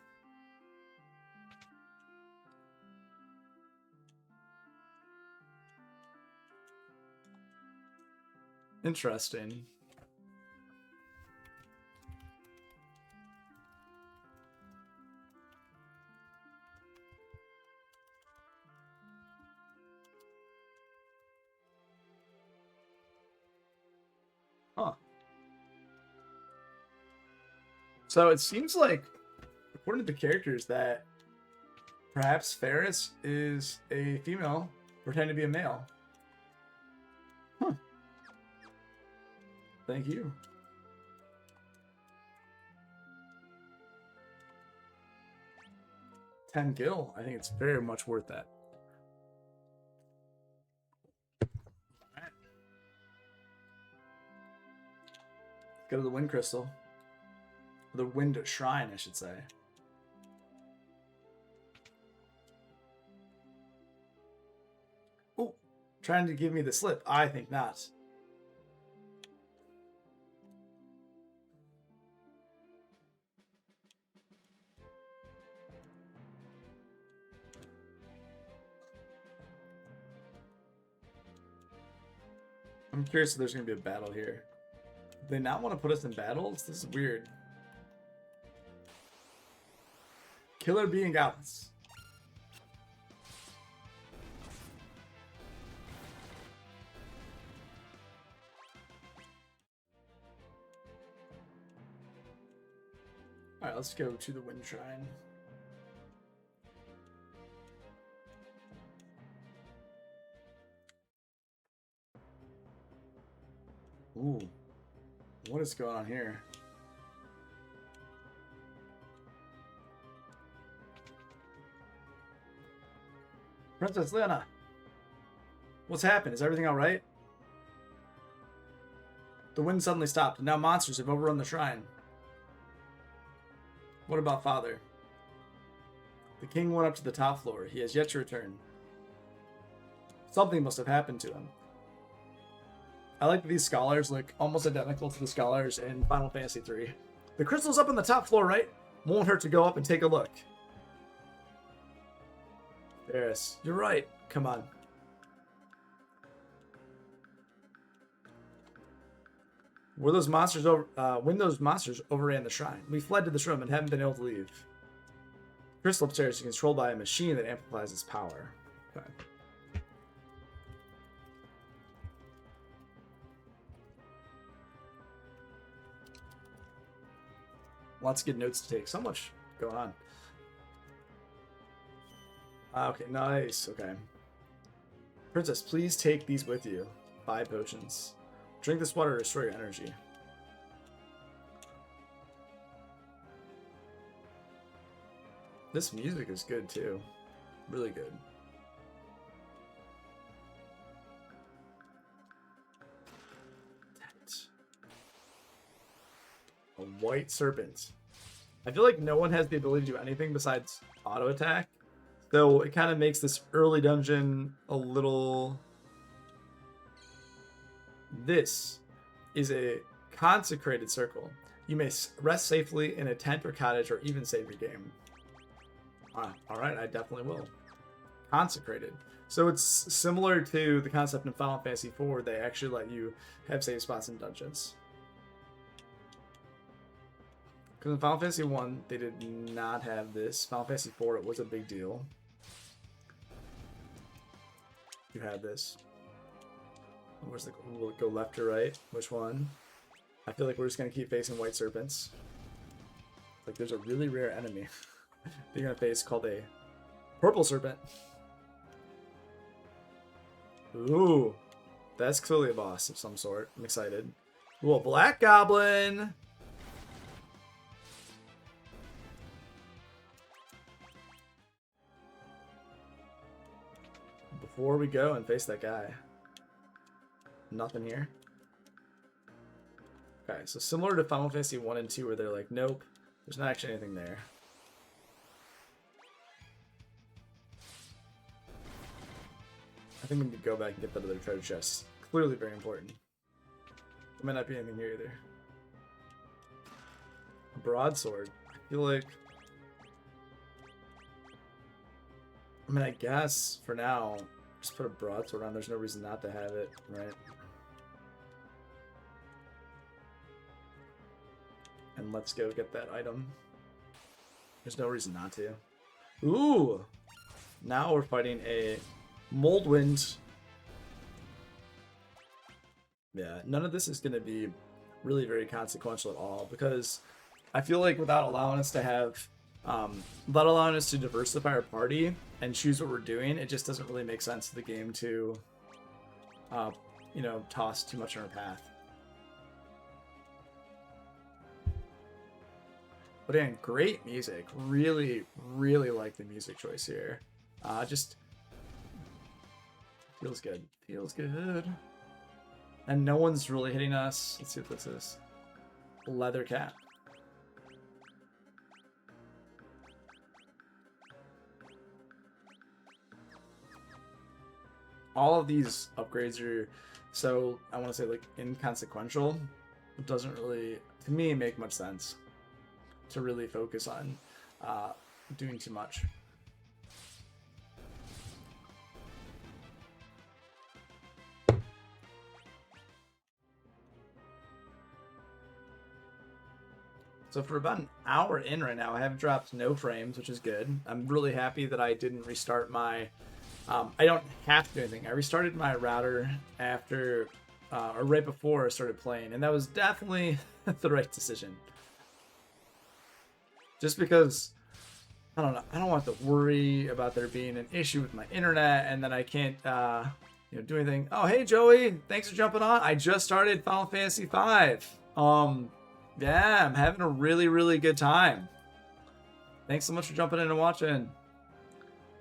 Interesting. Huh. So it seems like, according to the characters, that perhaps Ferris is a female pretending to be a male. Huh. Thank you. $10 gil. I think it's very much worth that. Right. Go to the wind crystal. The wind shrine, I should say. Oh, trying to give me the slip. I think not. I'm curious if there's going to be a battle here. Do they not want to put us in battles? This is weird. Killer Bee and Goblins. Alright, let's go to the Wind Shrine. Ooh. What is going on here? Princess Leona! What's happened? Is everything alright? The wind suddenly stopped, and now monsters have overrun the shrine. What about Father? The king went up to the top floor. He has yet to return. Something must have happened to him. I like that these scholars look almost identical to the scholars in Final Fantasy III. The crystal's up on the top floor, right? Won't hurt to go up and take a look. Yes, you're right. Come on. When those monsters overran the shrine, we fled to this room and haven't been able to leave. Crystal upstairs is controlled by a machine that amplifies its power. Okay. Lots of good notes to take. So much going on. Okay, nice. Okay. Princess, please take these with you. 5 potions. Drink this water to restore your energy. This music is good too. Really good. A white serpent. I feel like no one has the ability to do anything besides auto attack. So it kind of makes this early dungeon a little... This is a consecrated circle. You may rest safely in a tent or cottage or even save your game. Alright, I definitely will. Consecrated. So it's similar to the concept in Final Fantasy IV. They actually let you have save spots in dungeons. Because in Final Fantasy 1, they did not have this. Final Fantasy 4, it was a big deal. You had this. Where's the... Will it go left or right? Which one? I feel like we're just going to keep facing white serpents. Like, there's a really rare enemy that you're going to face called a purple serpent. Ooh. That's clearly a boss of some sort. I'm excited. Ooh, a black goblin! Before we go and face that guy. Nothing here. Okay, so similar to Final Fantasy 1 and 2 where they're like, nope, there's not actually anything there. I think we need to go back and get that other treasure chest. Clearly very important. There might not be anything here either. A broadsword. I feel like... I mean, I guess for now, just put a broadsword on. There's no reason not to have it, right? And let's go get that item. There's no reason not to. Ooh! Now we're fighting a Moldwind. Yeah, none of this is going to be really very consequential at all, because I feel like without allowing us to have... without allowing us to diversify our party and choose what we're doing, it just doesn't really make sense to the game to, you know, toss too much on our path. But again, great music. Really, really like the music choice here. Just feels good. Feels good. And no one's really hitting us. Let's see what this is. Leather cap. All of these upgrades are so, I want to say, like, inconsequential. It doesn't really, to me, make much sense to really focus on doing too much. So for about an hour in right now, I have dropped no frames, which is good. I'm really happy that I didn't restart my... I don't have to do anything. I restarted my router after, or right before I started playing, and that was definitely the right decision. Just because, I don't know, I don't want to worry about there being an issue with my internet, and then I can't, do anything. Oh, hey, Joey, thanks for jumping on. I just started Final Fantasy V. Yeah, I'm having a really, really good time. Thanks so much for jumping in and watching.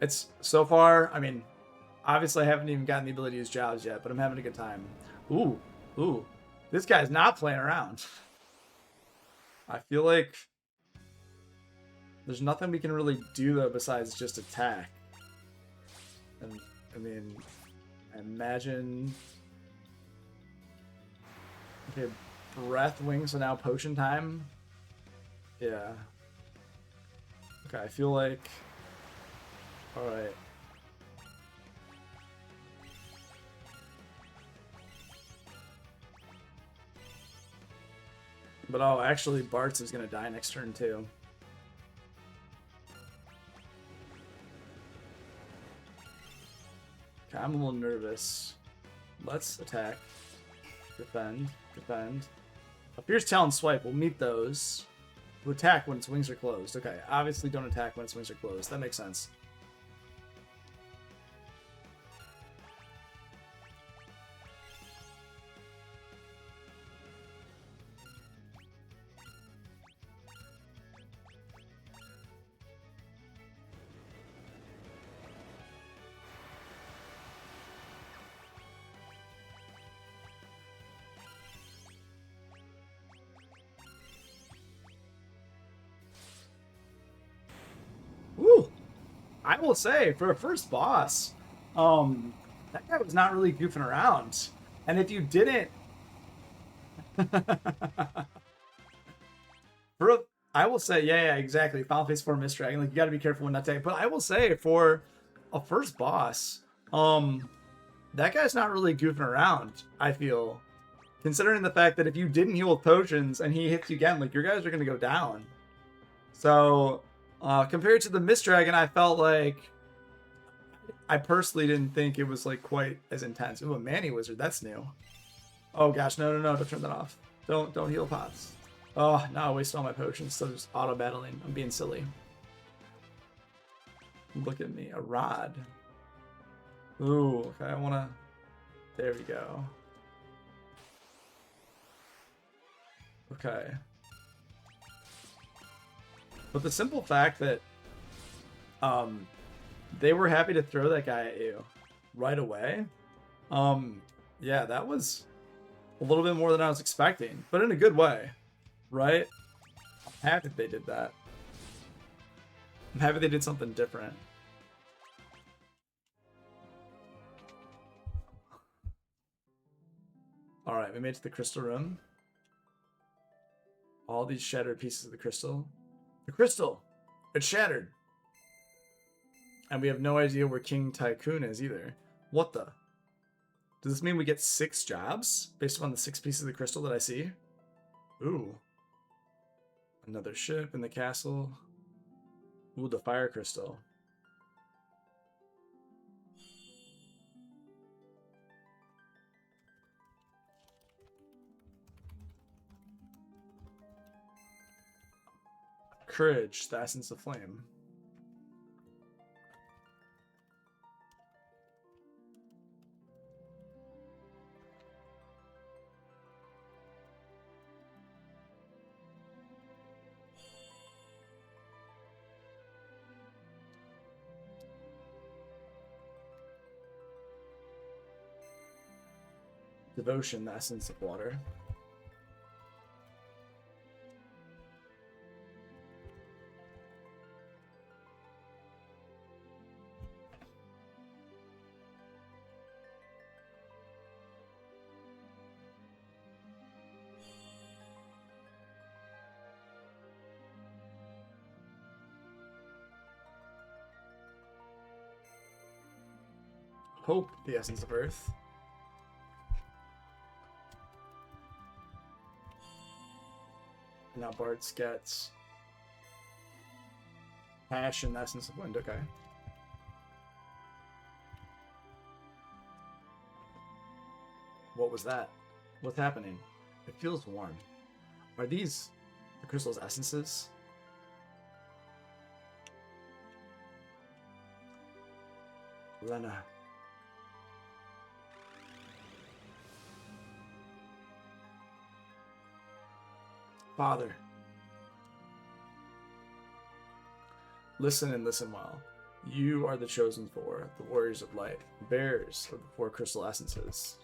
It's so far, I mean, obviously I haven't even gotten the ability to use jobs yet, but I'm having a good time. Ooh, this guy's not playing around. I feel like there's nothing we can really do though besides just attack. And I mean, I imagine. Okay, breath wings, so now potion time. Yeah. Okay, I feel like. Alright. But oh, actually, Bartz is gonna die next turn too. Okay, I'm a little nervous. Let's attack. Defend. Defend. A Fierce Talon Swipe will meet those who attack when its wings are closed. Okay, obviously don't attack when its wings are closed. That makes sense. Woo! I will say, for a first boss, that guy was not really goofing around. And if you didn't... I will say, yeah, exactly. Final Phase 4 Mist Dragon. Like, you gotta be careful when not taking. But I will say, for a first boss, that guy's not really goofing around, I feel. Considering the fact that if you didn't heal with potions and he hits you again, like, your guys are gonna go down. So, compared to the Mist Dragon, I felt like I personally didn't think it was like quite as intense. Ooh, a Manny Wizard, that's new. Oh gosh, no, don't turn that off. Don't heal pots. Oh, now I wasted all my potions, so just auto battling. I'm being silly. Look at me, a rod. Ooh, okay, I wanna. There we go. Okay. But the simple fact that they were happy to throw that guy at you right away. Yeah, that was a little bit more than I was expecting, but in a good way, right? I'm happy they did that. I'm happy they did something different. Alright, we made it to the crystal room. All these shattered pieces of the crystal. The crystal! It's shattered! And we have no idea where King Tycoon is either. What the? Does this mean we get 6 jobs based on the 6 pieces of the crystal that I see? Ooh. Another ship in the castle. Ooh, the fire crystal. Courage, the essence of flame. Devotion, the essence of water. Hope, the essence of earth. Now Bartz gets Passion, Essence of Wind. Okay. What was that? What's happening? It feels warm. Are these the crystal's essences? Lena. Father. Listen and listen well. You are the chosen four, the warriors of light, bearers of the four crystal essences.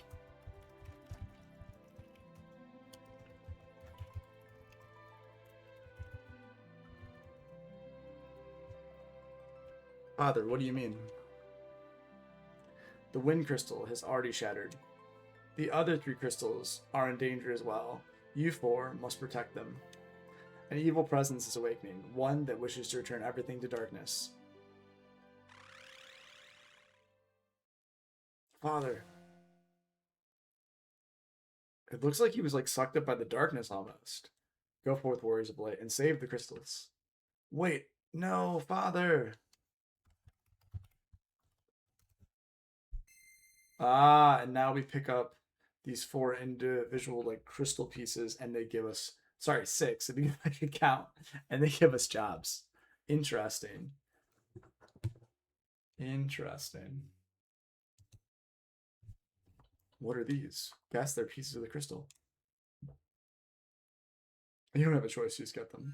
Father, what do you mean? The wind crystal has already shattered. The other three crystals are in danger as well. You four must protect them. An evil presence is awakening, one that wishes to return everything to darkness. Father. It looks like he was like sucked up by the darkness almost. Go forth, warriors of light, and save the crystals. Wait, no, Father. Ah, and now we pick up these four individual like crystal pieces, and they give us, sorry, 6 if you can count, and they give us jobs. Interesting. Interesting. What are these? Guess they're pieces of the crystal. You don't have a choice, you just get them.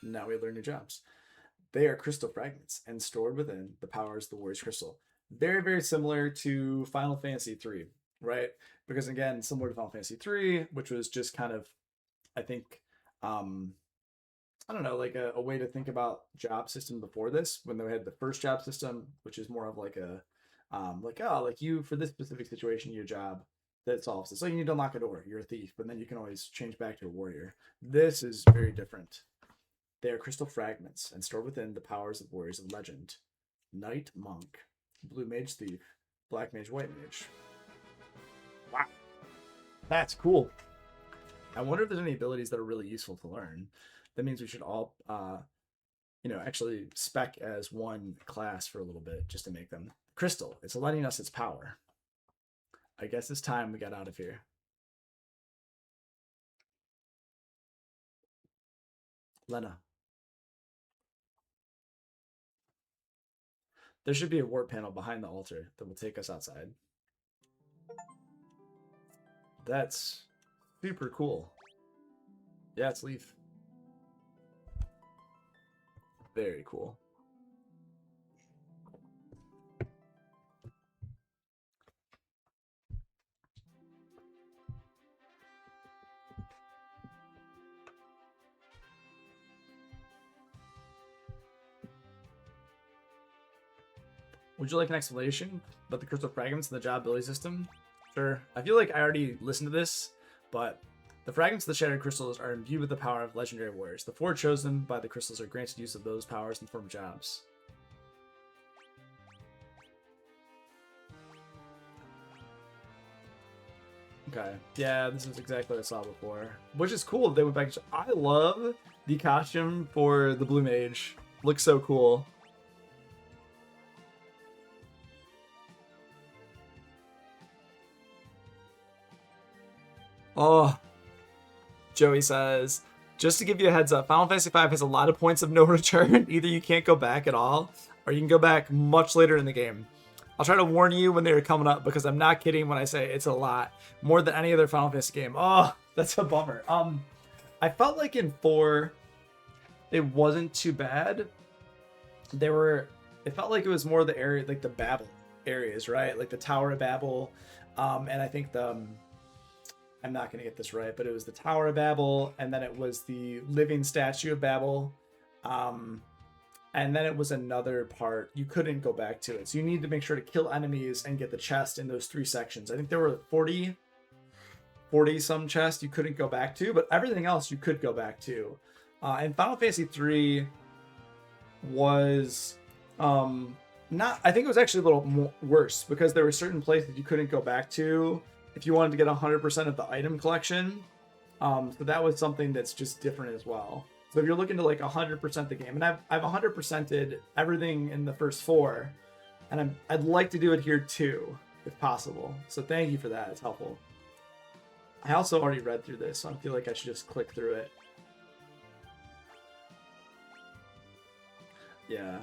Now we learn new jobs. They are crystal fragments, and stored within the powers of the warrior's crystal. Very, very similar to Final Fantasy 3, right? Because again, similar to Final Fantasy 3, which was just kind of, I think, I don't know, like a way to think about job system before this, when they had the first job system, which is more of like a, like you, for this specific situation, your job that solves it. So you need to unlock a door, you're a thief, but then you can always change back to a warrior. This is very different. They are crystal fragments and stored within the powers of warriors of legend. Knight Monk. Blue Mage Thief, Black Mage, White Mage. Wow. That's cool. I wonder if there's any abilities that are really useful to learn. That means we should all, actually spec as one class for a little bit just to make them. Crystal, it's letting us its power. I guess it's time we got out of here. Lena. There should be a warp panel behind the altar that will take us outside. That's super cool. Yeah, let's leave. Very cool. Would you like an explanation about the crystal fragments and the job ability system? Sure. I feel like I already listened to this, but the fragments of the shattered crystals are imbued with the power of legendary warriors. The four chosen by the crystals are granted use of those powers in the form of jobs. Okay. Yeah, this is exactly what I saw before. Which is cool. They went back. I love the costume for the Blue Mage. Looks so cool. Oh, Joey says, just to give you a heads up, Final Fantasy V has a lot of points of no return. Either you can't go back at all, or you can go back much later in the game. I'll try to warn you when they're coming up, because I'm not kidding when I say it's a lot. More than any other Final Fantasy game. Oh, that's a bummer. I felt like in 4, it wasn't too bad. It felt like it was more the area, like the Babel areas, right? Like the Tower of Babel. And I think I'm not going to get this right, but it was the Tower of Babel, and then it was the Living Statue of Babel, and then it was another part you couldn't go back to it. So you need to make sure to kill enemies and get the chest in those 3 sections. I think there were 40 some chests you couldn't go back to, but everything else you could go back to. And Final Fantasy 3 was not. I think it was actually a little worse, because there were certain places you couldn't go back to if you wanted to get 100% of the item collection. So that was something that's just different as well. So if you're looking to like 100% the game, and I've 100%ed everything in the first 4, and I'd like to do it here too, if possible. So thank you for that. It's helpful. I also already read through this, so I feel like I should just click through it. Yeah.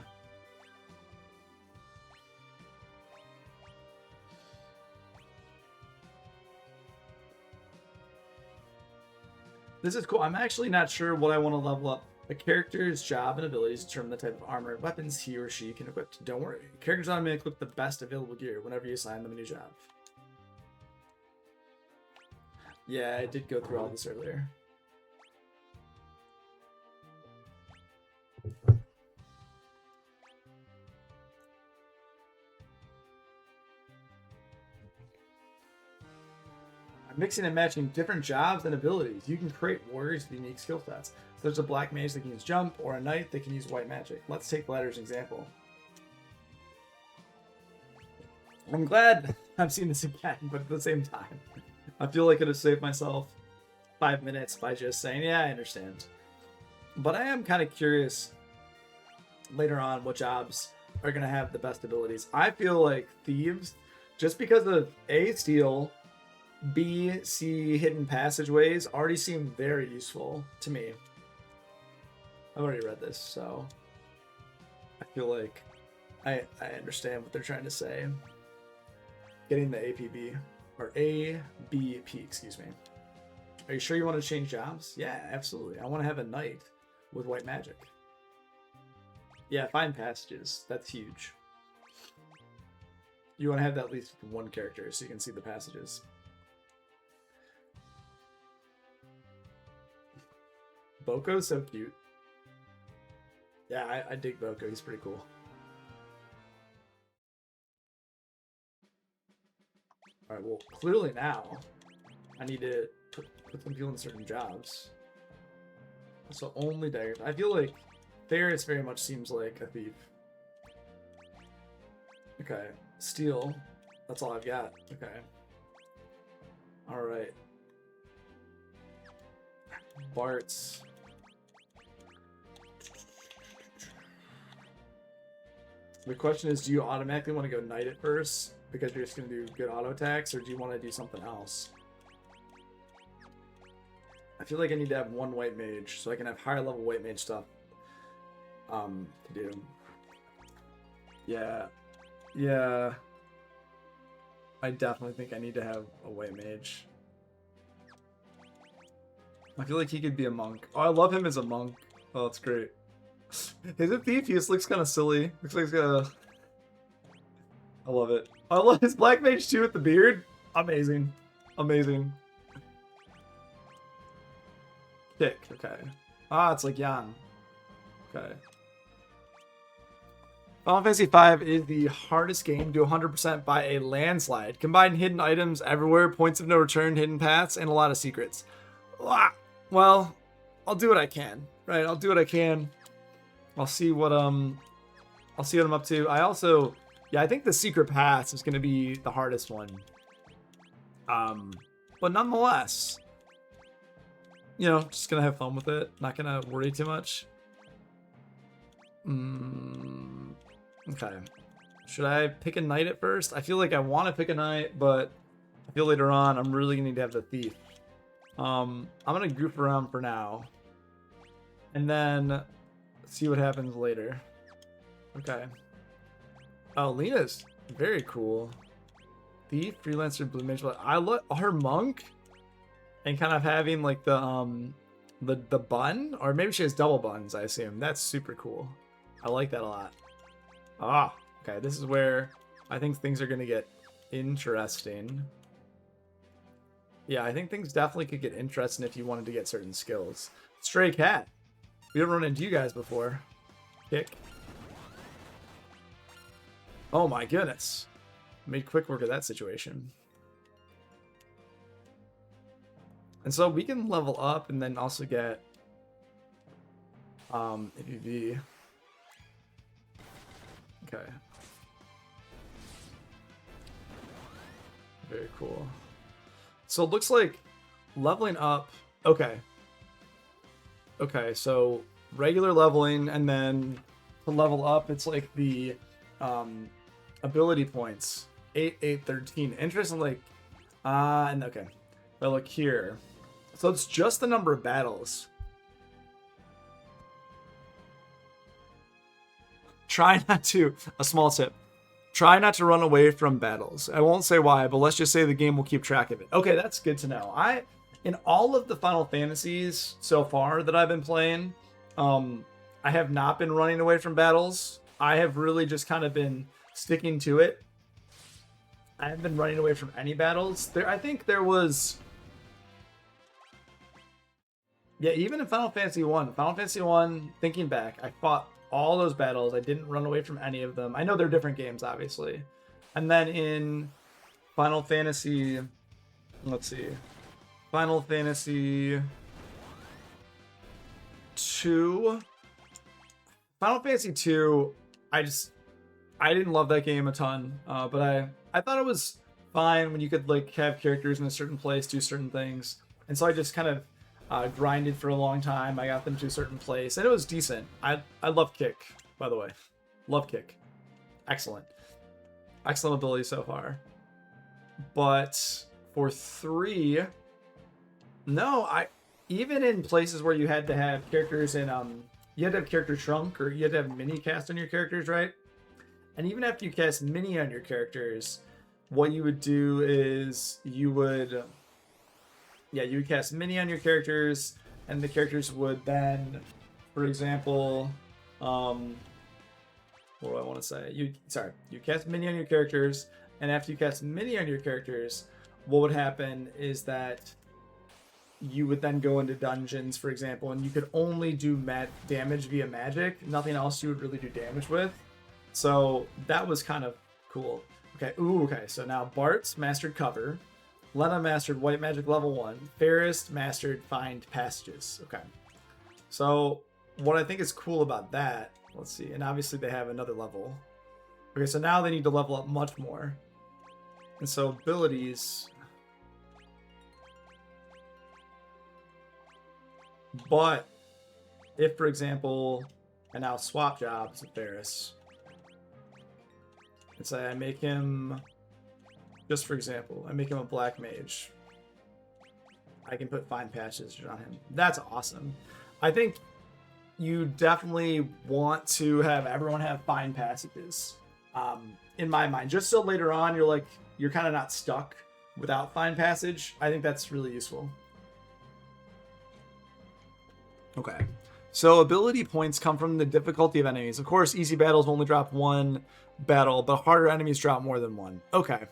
This is cool. I'm actually not sure what I want to level up. A character's job and abilities determine the type of armor and weapons he or she can equip. Don't worry. Characters automatically equip the best available gear whenever you assign them a new job. Yeah, I did go through all this earlier. Mixing and matching different jobs and abilities. You can create warriors with unique skill sets. So there's a black mage that can use jump, or a knight that can use white magic. Let's take Ladder as an example. I'm glad I'm seeing this again, but at the same time, I feel like I could have saved myself 5 minutes by just saying, yeah, I understand. But I am kind of curious later on what jobs are going to have the best abilities. I feel like Thieves, just because of A, steal, B, C, hidden passageways, already seem very useful to me. I've already read this, so I feel like I understand what they're trying to say. Getting the APB, or ABP, excuse me. Are you sure you want to change jobs? Yeah, absolutely. I want to have a knight with white magic. Yeah, find passages. That's huge. You want to have that at least with one character so you can see the passages. Boko's so cute. Yeah, I dig Boko. He's pretty cool. Alright, well, clearly now I need to put some people in certain jobs. So only daggers. I feel like Ferris very much seems like a thief. Okay. Steel. That's all I've got. Okay. Alright. Bart's. The question is, do you automatically want to go knight at first because you're just going to do good auto attacks, or do you want to do something else? I feel like I need to have one white mage so I can have higher level white mage stuff to do. Yeah. Yeah. I definitely think I need to have a white mage. I feel like he could be a monk. Oh, I love him as a monk. Oh, that's great. His thief, he just looks kind of silly. Looks like he's got a... I love it. I love his black mage too with the beard. Amazing. Amazing. Kick, okay. Ah, it's like Yan. Okay. Final Fantasy V is the hardest game to 100% by a landslide. Combine hidden items everywhere, points of no return, hidden paths, and a lot of secrets. Well, I'll do what I can, right? I'll do what I can. I'll see what I'm up to. I also, yeah, I think the secret paths is going to be the hardest one. But nonetheless, you know, just gonna have fun with it. Not gonna worry too much. Okay. Should I pick a knight at first? I feel like I want to pick a knight, but I feel later on I'm really gonna need to have the thief. I'm gonna goof around for now, and then see what happens later. Okay. Oh, Lena's very cool. Thief, freelancer, blue mage. I love her monk, and kind of having like the bun, or maybe she has double buns. I assume that's super cool. I like that a lot. Ah, okay. This is where I think things are gonna get interesting. Yeah, I think things definitely could get interesting if you wanted to get certain skills. Stray cat. We haven't run into you guys before. Kick. Oh my goodness. Made quick work of that situation. And so we can level up and then also get ABV. Okay. Very cool. So it looks like leveling up Okay. Okay, so regular leveling, and then to level up, it's like the ability points. 8, 8, 13. Interesting, like, and okay. But look here. So it's just the number of battles. Try not to, a small tip. Try not to run away from battles. I won't say why, but let's just say the game will keep track of it. Okay, that's good to know. In all of the Final Fantasies so far that I've been playing, I have not been running away from battles. I have really just kind of been sticking to it. I haven't been running away from any battles. I think there was, yeah, even in Final Fantasy 1. Final Fantasy 1, thinking back, I fought all those battles. I didn't run away from any of them. I know they're different games, obviously. And then in Final Fantasy, let's see, Final Fantasy 2. Final Fantasy 2, I didn't love that game a ton, but I thought it was fine when you could like have characters in a certain place do certain things, and so I just kind of grinded for a long time. I got them to a certain place, and it was decent. I love Kick, by the way, love Kick, excellent ability so far. But for 3, no, even in places where you had to have characters in you had to have character trunk, or you had to have mini cast on your characters, right? And even after you cast mini on your characters, what you would do is you would cast mini on your characters, and the characters would then, for example, what do I want to say? You cast mini on your characters, and after you cast mini on your characters, what would happen is that you would then go into dungeons, for example, and you could only do damage via magic. Nothing else you would really do damage with. So that was kind of cool. Okay, so now Bart's mastered cover. Lena mastered white magic level 1. Faris mastered find passages. Okay. So what I think is cool about that, let's see, and obviously they have another level. Okay, so now they need to level up much more. And so abilities. But if, for example, I now swap jobs with Faris, and say I make him, just for example, I make him a black mage, I can put fine patches on him. That's awesome. I think you definitely want to have everyone have fine passages, in my mind, just so later on you're kind of not stuck without fine passage. I think that's really useful. Okay, so ability points come from the difficulty of enemies. Of course, easy battles only drop 1 battle, but harder enemies drop more than 1. Okay,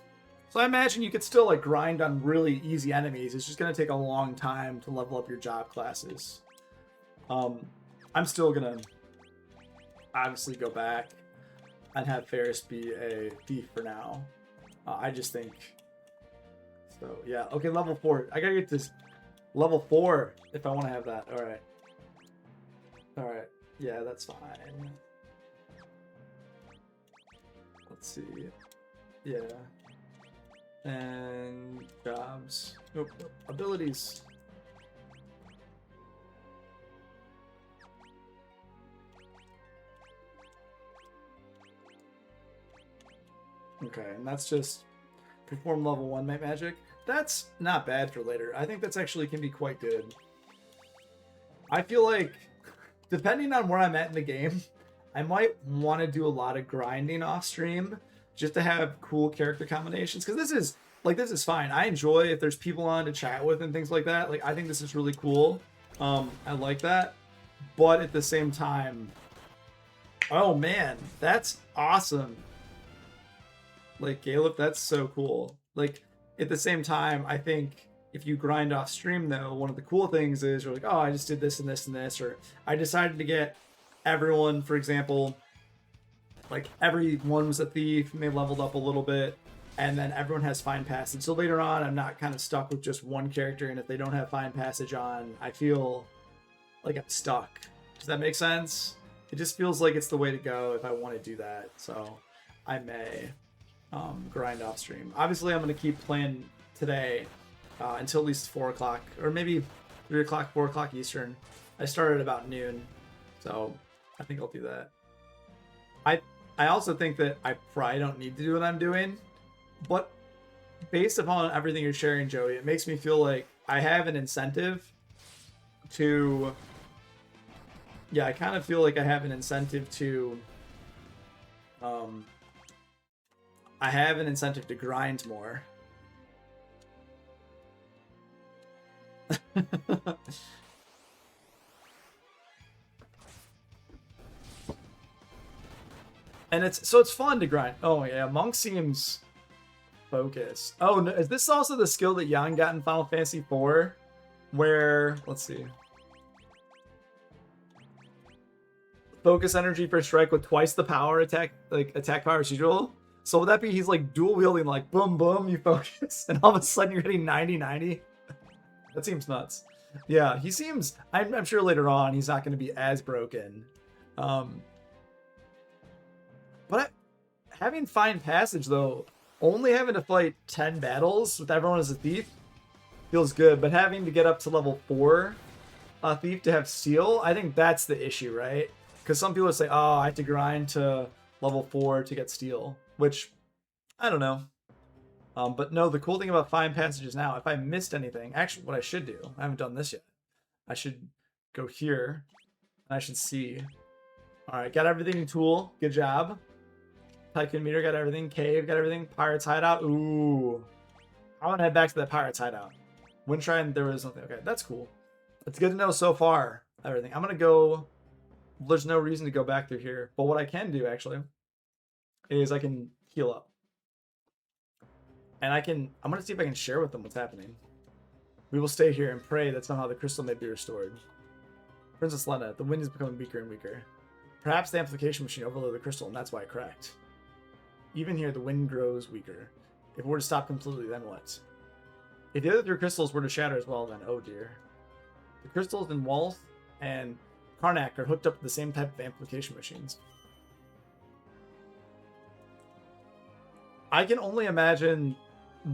so I imagine you could still like grind on really easy enemies. It's just going to take a long time to level up your job classes. I'm still going to obviously go back and have Faris be a thief for now. I just think so. Yeah, okay, level 4. I gotta get this level 4 if I want to have that. All right, yeah, that's fine. Let's see. Yeah. And jobs. Nope. Abilities. Okay, and that's just perform level 1 night magic. That's not bad for later. I think that's actually can be quite good. I feel like, depending on where I'm at in the game, I might want to do a lot of grinding off stream just to have cool character combinations. Because this is fine. I enjoy if there's people on to chat with and things like that. Like, I think this is really cool. I like that. But at the same time, oh man, that's awesome. Like, Galeb, that's so cool. Like, at the same time, I think if you grind off stream, though, one of the cool things is you're like, oh, I just did this and this and this, or I decided to get everyone, for example, like everyone was a thief and they leveled up a little bit, and then everyone has fine passage. So later on, I'm not kind of stuck with just one character, and if they don't have fine passage on, I feel like I'm stuck. Does that make sense? It just feels like it's the way to go if I want to do that. So I may grind off stream. Obviously, I'm going to keep playing today until at least 4 o'clock, or maybe 3 o'clock, 4 o'clock Eastern. I started about noon, so I think I'll do that. I also think that I probably don't need to do what I'm doing, but based upon everything you're sharing, Joey, it makes me feel like I have an incentive to... Yeah, I kind of feel like I have an incentive to... I have an incentive to grind more. And it's fun to grind. Oh yeah, Monk seems focused. Oh, no, is this also the skill that Yang got in Final Fantasy IV? Where, let's see. Focus energy per strike with twice the power attack power as usual. So would that be he's like dual wielding, like boom boom, you focus, and all of a sudden you're hitting 90-90? That seems nuts. Yeah, he seems, I'm sure later on he's not going to be as broken. But having Fine Passage, though, only having to fight 10 battles with everyone as a thief feels good. But having to get up to level 4 thief to have Steel, I think that's the issue, right? Because some people say, oh, I have to grind to level 4 to get Steel, which, I don't know. But no, the cool thing about Fine Passage is now, if I missed anything, actually what I should do, I haven't done this yet. I should go here, and I should see. All right, got everything in Tool. Good job. Tycoon Meter, got everything. Cave, got everything. Pirate's Hideout. Ooh. I want to head back to that Pirate's Hideout. Windshine, there was nothing. Okay, that's cool. It's good to know so far, everything. I'm going to go... There's no reason to go back through here. But what I can do, actually, is I can heal up. And I'm going to see if I can share with them what's happening. We will stay here and pray that somehow the crystal may be restored. Princess Lena, the wind is becoming weaker and weaker. Perhaps the amplification machine overloaded the crystal, and that's why it cracked. Even here, the wind grows weaker. If it were to stop completely, then what? If the other 3 crystals were to shatter as well, then oh dear. The crystals in Walth and Karnak are hooked up to the same type of amplification machines. I can only imagine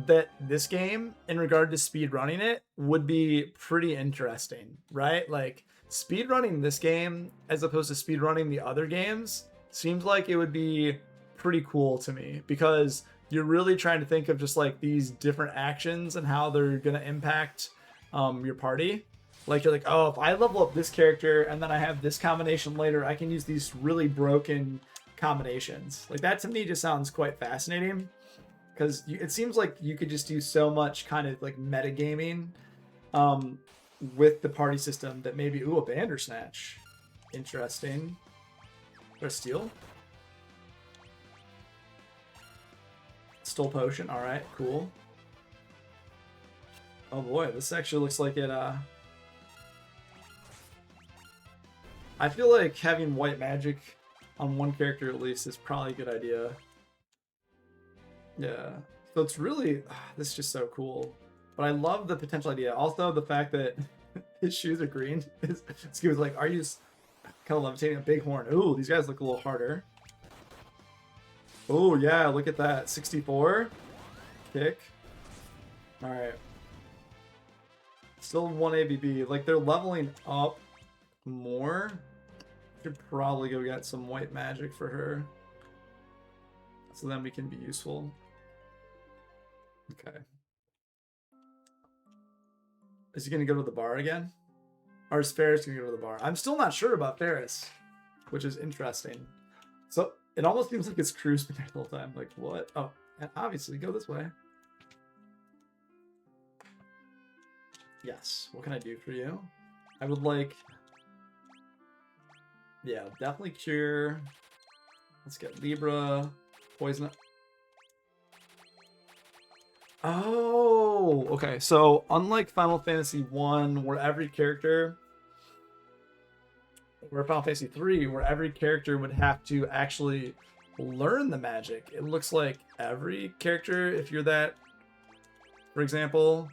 that this game, in regard to speed running it, would be pretty interesting, right? Like, speed running this game as opposed to speed running the other games seems like it would be pretty cool to me, because you're really trying to think of just like these different actions and how they're gonna impact your party. Like, you're like, oh, if I level up this character and then I have this combination later, I can use these really broken combinations. Like, that to me just sounds quite fascinating, because it seems like you could just do so much kind of like metagaming with the party system that maybe, ooh, a Bandersnatch. Interesting. Or a Steel? Stole Potion, alright, cool. Oh boy, this actually looks like it, I feel like having white magic on one character at least is probably a good idea. Yeah, so it's really, this is just so cool. But I love the potential idea. Also, the fact that his shoes are green. Ski was like, are you kind of levitating a bighorn? Ooh, these guys look a little harder. Oh, yeah, look at that. 64. Kick. Alright. Still 1 ABB. Like, they're leveling up more. Should probably go get some white magic for her, so then we can be useful. Okay. Is he going to go to the bar again? Or is Ferris going to go to the bar? I'm still not sure about Ferris, which is interesting. So it almost seems like it's Crew's been there the whole time. Like, what? Oh, and obviously, go this way. Yes. What can I do for you? I would like... Yeah, definitely Cure. Let's get Libra. Poison. Oh, okay. So unlike Final Fantasy 1, where every character, or Final Fantasy 3, where every character would have to actually learn the magic, it looks like every character, if you're that, for example,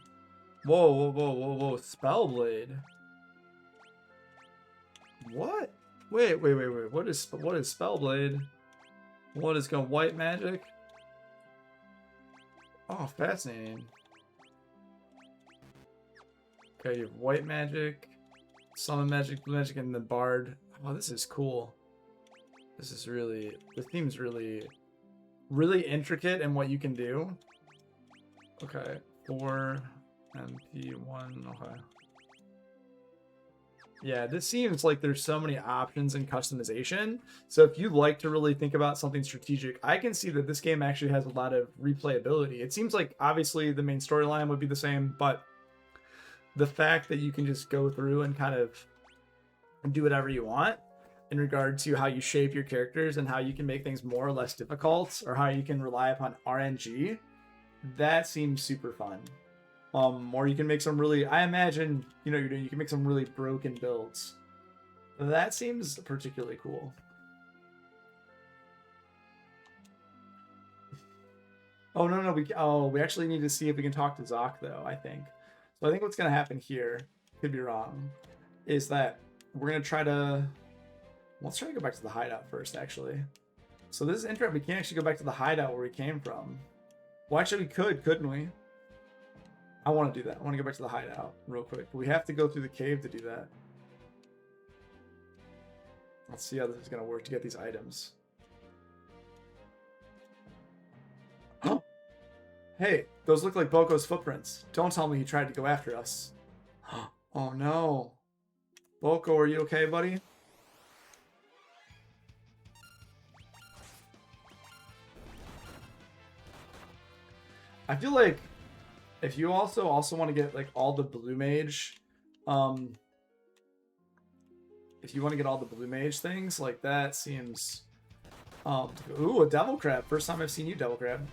whoa, Spellblade. What? Wait. What is Spellblade? What is called white magic? Oh, fascinating. Okay, you have white magic, summon magic, blue magic, and the bard. Oh, this is cool. This is really, the theme's really intricate in what you can do. Okay, 4 MP1. Okay. Yeah, this seems like there's so many options in customization. So if you like to really think about something strategic, I can see that this game actually has a lot of replayability. It seems like obviously the main storyline would be the same, but the fact that you can just go through and kind of do whatever you want in regard to how you shape your characters and how you can make things more or less difficult, or how you can rely upon RNG, that seems super fun. Or you can make some really, I imagine, you know, you can make some really broken builds. That seems particularly cool. Oh, no, we actually need to see if we can talk to Zoc, though, I think. So I think what's going to happen here, could be wrong, is that we're going to try to, let's try to go back to the hideout first, actually. So this is interesting. We can't actually go back to the hideout where we came from. Well, actually, we could, couldn't we? I want to do that. I want to go back to the hideout real quick. But we have to go through the cave to do that. Let's see how this is going to work to get these items. Oh! Hey, those look like Boko's footprints. Don't tell me he tried to go after us. Oh no. Boko, are you okay, buddy? I feel like if you also want to get like all the blue mage, if you want to get all the blue mage things, like that seems, ooh, a devil crab. First time I've seen you, devil crab.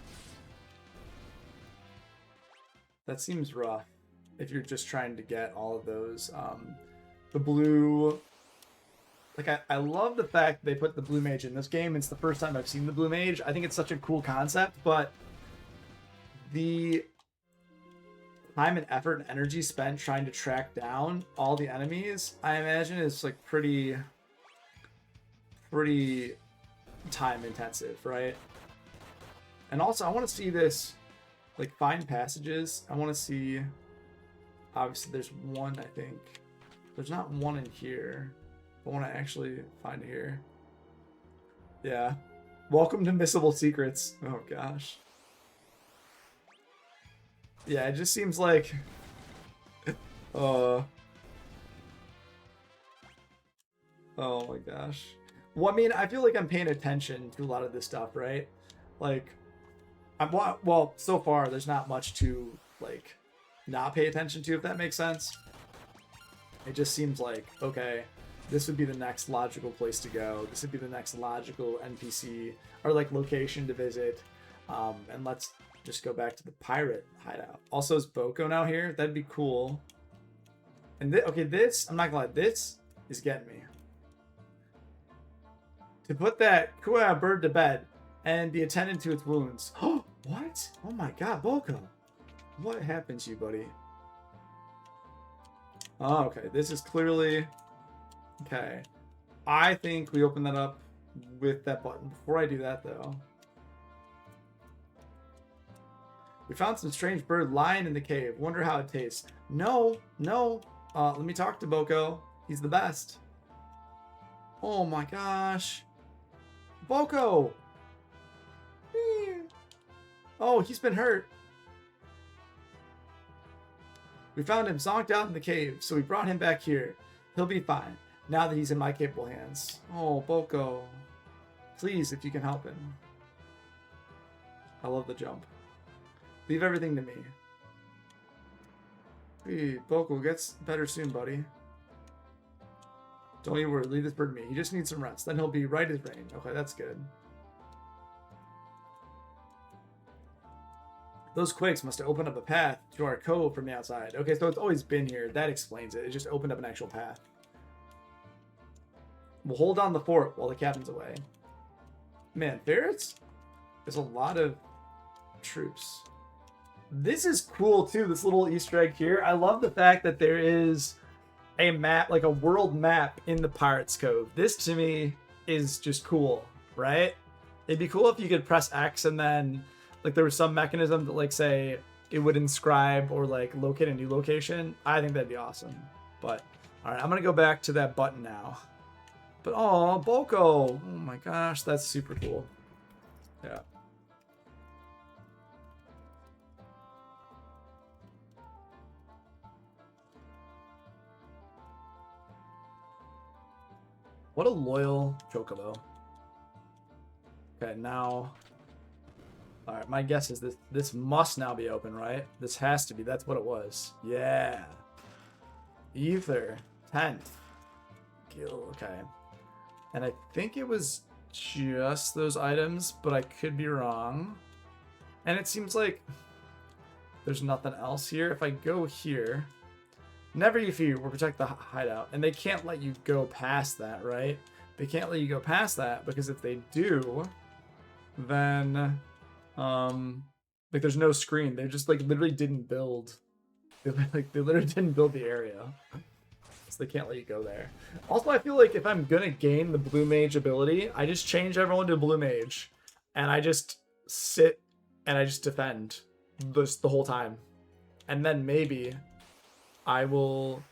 That seems rough if you're just trying to get all of those, the blue. Like, I love the fact they put the blue mage in this game. It's the first time I've seen the blue mage. I think it's such a cool concept, but the time and effort and energy spent trying to track down all the enemies, I imagine, is like pretty time intensive, right? And also I want to see this, like, find passages. I want to see, obviously there's one, I think there's not one in here. I want to actually find it here. Yeah, welcome to Missable Secrets. Oh gosh. Yeah, it just seems like, oh my gosh. Well, I mean, I feel like I'm paying attention to a lot of this stuff, right? Like, well, so far there's not much to like not pay attention to, if that makes sense. It just seems like, okay, this would be the next logical place to go. This would be the next logical NPC or like location to visit. And let's just go back to the pirate hideout. Also, is Boko now here? That'd be cool. And okay, this, I'm not gonna lie, this is getting me. To put that Kuya bird to bed and be attendant to its wounds. Oh, what? Oh my god, Boko. What happened to you, buddy? Oh, okay, this is clearly... Okay. I think we open that up with that button. Before I do that, though... We found some strange bird lying in the cave. Wonder how it tastes. No. Let me talk to Boko. He's the best. Oh my gosh. Boko! Oh, he's been hurt. We found him zonked out in the cave, so we brought him back here. He'll be fine, now that he's in my capable hands. Oh, Boko. Please, if you can help him. I love the jump. Leave everything to me. Hey, Boko, gets better soon, buddy. Don't you worry, leave this bird to me. He just needs some rest. Then he'll be right as rain. Okay, that's good. Those quakes must have opened up a path to our cove from the outside. Okay, so it's always been here. That explains it. It just opened up an actual path. We'll hold down the fort while the captain's away. Man, ferrets? There's a lot of troops. This is cool, too, this little Easter egg here. I love the fact that there is a map, like a world map in the Pirates Cove. This, to me, is just cool, right? It'd be cool if you could press X and then, like, there was some mechanism that, like, say, it would inscribe or like locate a new location, I think that'd be awesome. But all right, I'm gonna go back to that button now. But oh, Boko! Oh my gosh, that's super cool. Yeah. What a loyal Chocobo. Okay, now. All right, my guess is this must now be open, right? This has to be. That's what it was. Yeah. Ether. 10th. Gil. Okay. And I think it was just those items, but I could be wrong. And it seems like there's nothing else here. If I go here, never you fear, we'll protect the hideout. And they can't let you go past that, right? They can't let you go past that because if they do, then like there's no screen. They just like literally didn't build. They literally didn't build the area. So they can't let you go there. Also, I feel like if I'm gonna gain the blue mage ability, I just change everyone to blue mage, and I just sit and I just defend the whole time, and then maybe I will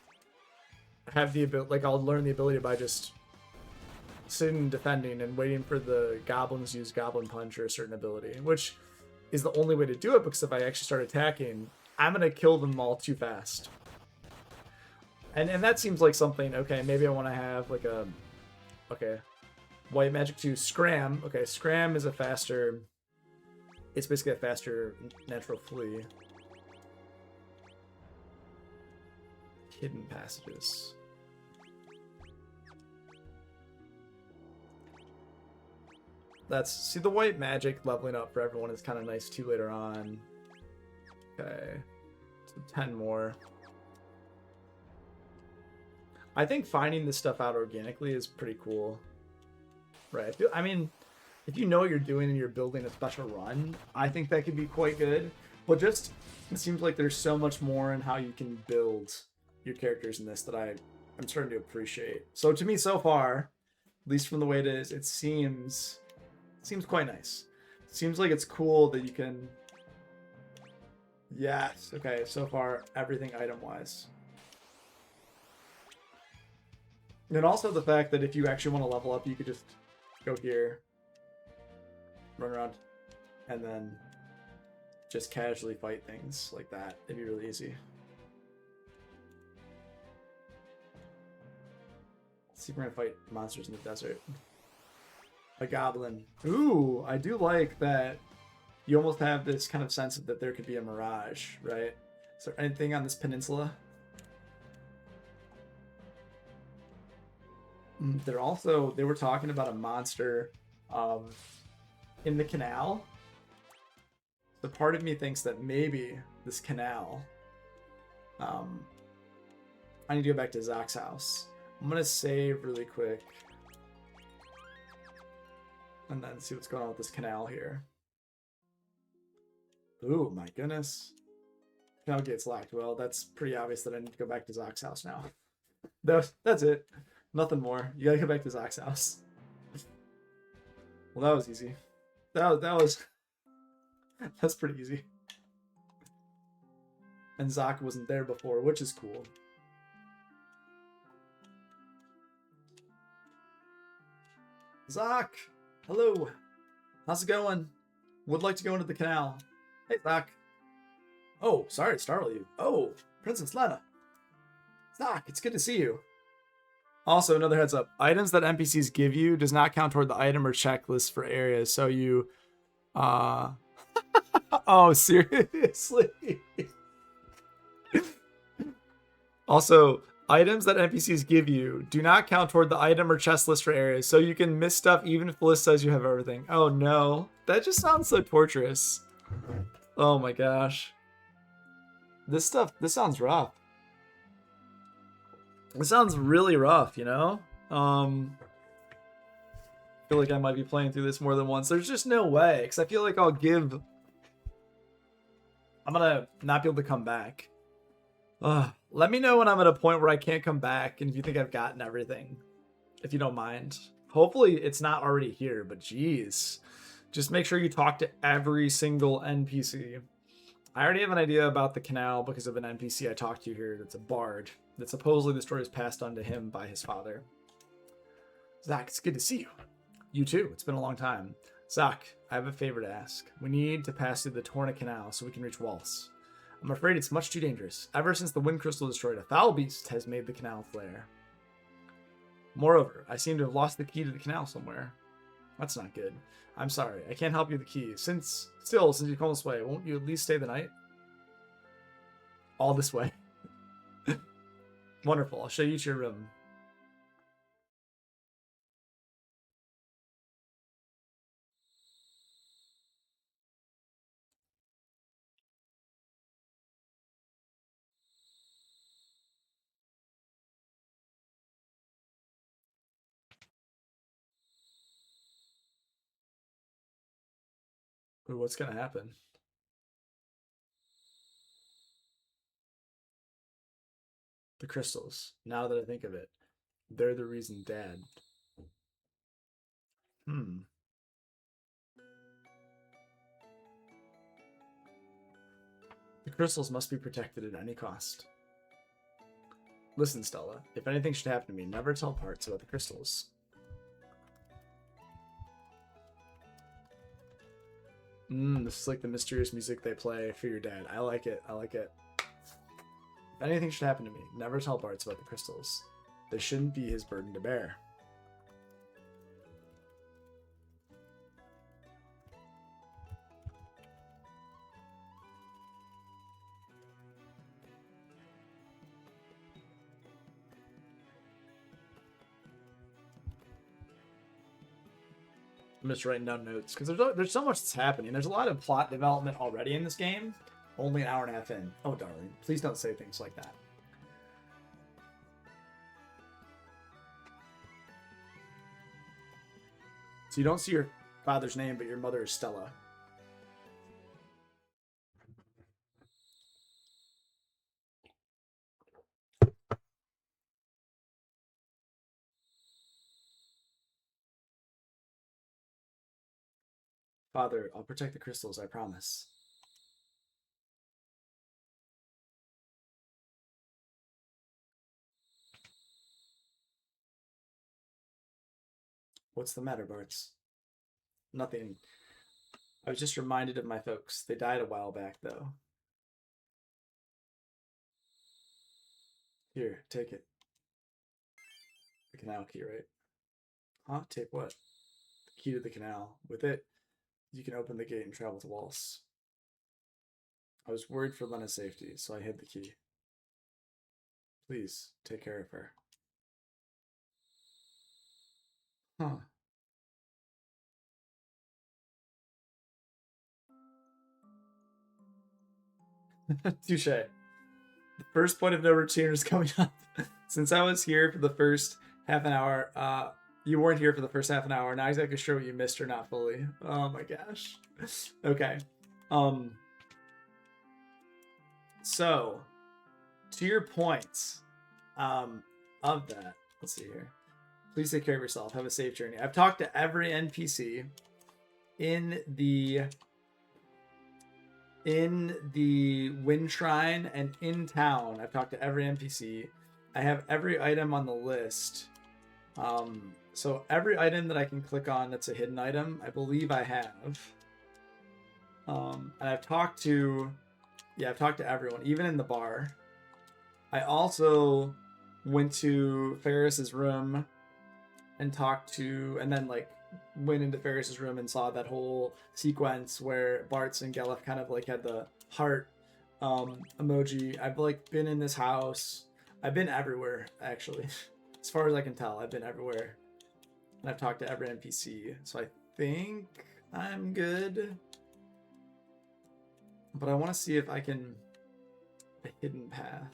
have the ability. Like I'll learn the ability by just sitting and defending and waiting for the goblins to use Goblin Punch or a certain ability, which is the only way to do it because if I actually start attacking, I'm gonna kill them all too fast. And that seems like something, okay, maybe I want to have like a, okay, White Magic 2, Scram. Okay, Scram is a faster, it's basically a faster natural flee. Hidden passages. See, the White Magic leveling up for everyone is kind of nice too later on. Okay, so 10 more. I think finding this stuff out organically is pretty cool. Right. I mean, if you know what you're doing and you're building a special run, I think that could be quite good. But just, it seems like there's so much more in how you can build your characters in this that I'm starting to appreciate. So to me so far, at least from the way it is, it seems quite nice. It seems like it's cool that you can... Yes. Okay, so far, everything item-wise. And also the fact that if you actually want to level up, you could just go here, run around, and then just casually fight things like that. It'd be really easy. Let's see if we're gonna fight monsters in the desert. A goblin. Ooh, I do like that you almost have this kind of sense that there could be a mirage, right? Is there anything on this peninsula? They were talking about a monster in the canal. The part of me thinks that maybe this canal, I need to go back to Zach's house. I'm gonna save really quick and then see what's going on with this canal here. Ooh, my goodness. Canal gate's locked. Well, that's pretty obvious that I need to go back to Zach's house now. That's it. Nothing more. You gotta go back to Zach's house. Well, that was easy. That's pretty easy. And Zach wasn't there before, which is cool. Zach! Hello! How's it going? Would like to go into the canal. Hey, Zach. Oh, sorry to startle you. Oh, Princess Lena. Zach, it's good to see you. Also, another heads up. Items that NPCs give you does not count toward the item or checklist for areas. So you... Oh, seriously? Also, items that NPCs give you do not count toward the item or chest list for areas. So you can miss stuff even if the list says you have everything. Oh, no. That just sounds so torturous. Oh, my gosh. This sounds rough. It sounds really rough, you know? I feel like I might be playing through this more than once. There's just no way, because I feel like I'm gonna not be able to come back. Let me know when I'm at a point where I can't come back, and if you think I've gotten everything, if you don't mind. Hopefully it's not already here, but geez. Just make sure you talk to every single NPC. I already have an idea about the canal because of an NPC I talked to here that's a bard that supposedly the story is passed on to him by his father. Zach, it's good to see you. You too. It's been a long time. Zach, I have a favor to ask. We need to pass through the Torna Canal so we can reach Waltz. I'm afraid it's much too dangerous. Ever since the Wind Crystal destroyed, a foul beast has made the canal flare. Moreover, I seem to have lost the key to the canal somewhere. That's not good. I'm sorry. I can't help you with the key. Since you've come this way, won't you at least stay the night? All this way. Wonderful. I'll show you to your room. Ooh, what's gonna happen? The crystals. Now that I think of it, they're the reason Dad. Hmm. The crystals must be protected at any cost. Listen, Stella, if anything should happen to me, never tell parts about the crystals. This is like the mysterious music they play for your dad. I like it. I like it. If anything should happen to me, never tell parts about the crystals. They shouldn't be his burden to bear. I'm just writing down notes because there's so much that's happening. There's a lot of plot development already in this game. Only an hour and a half in. Oh, darling, please don't say things like that. So you don't see your father's name, but your mother is Stella. Father, I'll protect the crystals, I promise. What's the matter, Bartz? Nothing. I was just reminded of my folks. They died a while back, though. Here, take it. The canal key, right? Huh? Take what? The key to the canal. With it, you can open the gate and travel to Waltz. I was worried for Lena's safety, so I hid the key. Please, take care of her. Huh. Touche. The first point of no return is coming up. Since I was here for the first half an hour, you weren't here for the first half an hour. Not exactly sure what you missed or not fully. Oh my gosh. Okay. So, to your points, of that, let's see here. Please take care of yourself. Have a safe journey. I've talked to every NPC in the Wind Shrine and in town. I've talked to every NPC. I have every item on the list. So every item that I can click on that's a hidden item, I believe I have. And I've talked to everyone, even in the bar. I also went to Ferris's room and then went into Ferris's room and saw that whole sequence where Bartz and Gelef kind of like had the heart emoji. I've been in this house. I've been everywhere, actually. As far as I can tell, I've been everywhere. And I've talked to every NPC. So I think I'm good. But I want to see if I can... a hidden path.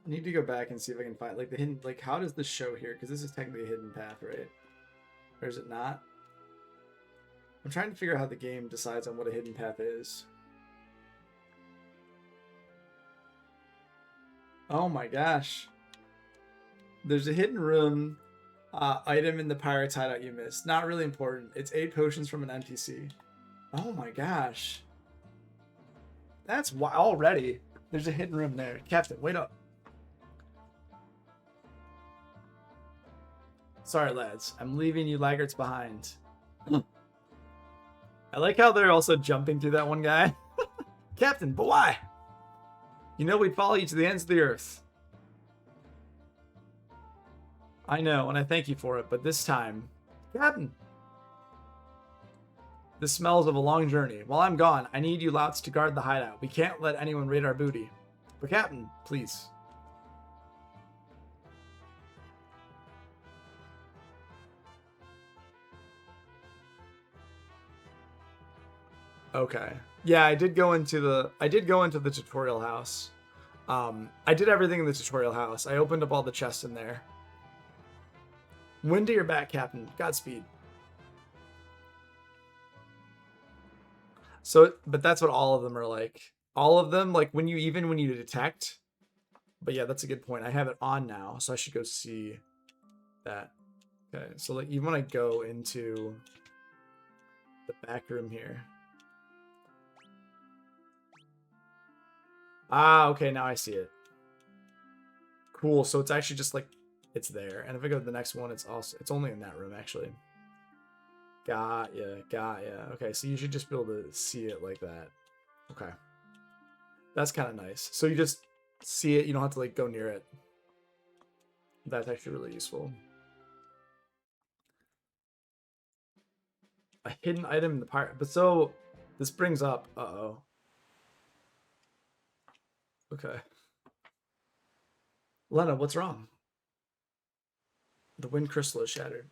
I need to go back and see if I can find the hidden, how does this show here? Because this is technically a hidden path, right? Or is it not? I'm trying to figure out how the game decides on what a hidden path is. Oh my gosh. There's a hidden room Item in the pirate's hideout you missed. Not really important. It's 8 potions from an NPC. Oh my gosh. That's already. There's a hidden room there. Captain, wait up. Sorry, lads. I'm leaving you laggards behind. I like how they're also jumping through that one guy. Captain, but why? You know we'd follow you to the ends of the earth. I know, and I thank you for it, but this time... Captain! The smells of a long journey. While I'm gone, I need you louts to guard the hideout. We can't let anyone raid our booty. But Captain, please. Okay. Yeah, I did go into the tutorial house. I did everything in the tutorial house. I opened up all the chests in there. Wind to your back, Captain. Godspeed. So, but that's what all of them are like. All of them, like when you detect. But yeah, that's a good point. I have it on now, so I should go see that. Okay, so like even when I go into the back room here. Ah, okay, now I see it. Cool, so it's actually just like, it's there. And if I go to the next one, it's only in that room, actually. Got ya. Okay, so you should just be able to see it like that. Okay. That's kind of nice. So you just see it, you don't have to like go near it. That's actually really useful. A hidden item in the pirate. But so, this brings up, uh-oh. Okay. Lena, what's wrong? The wind crystal is shattered.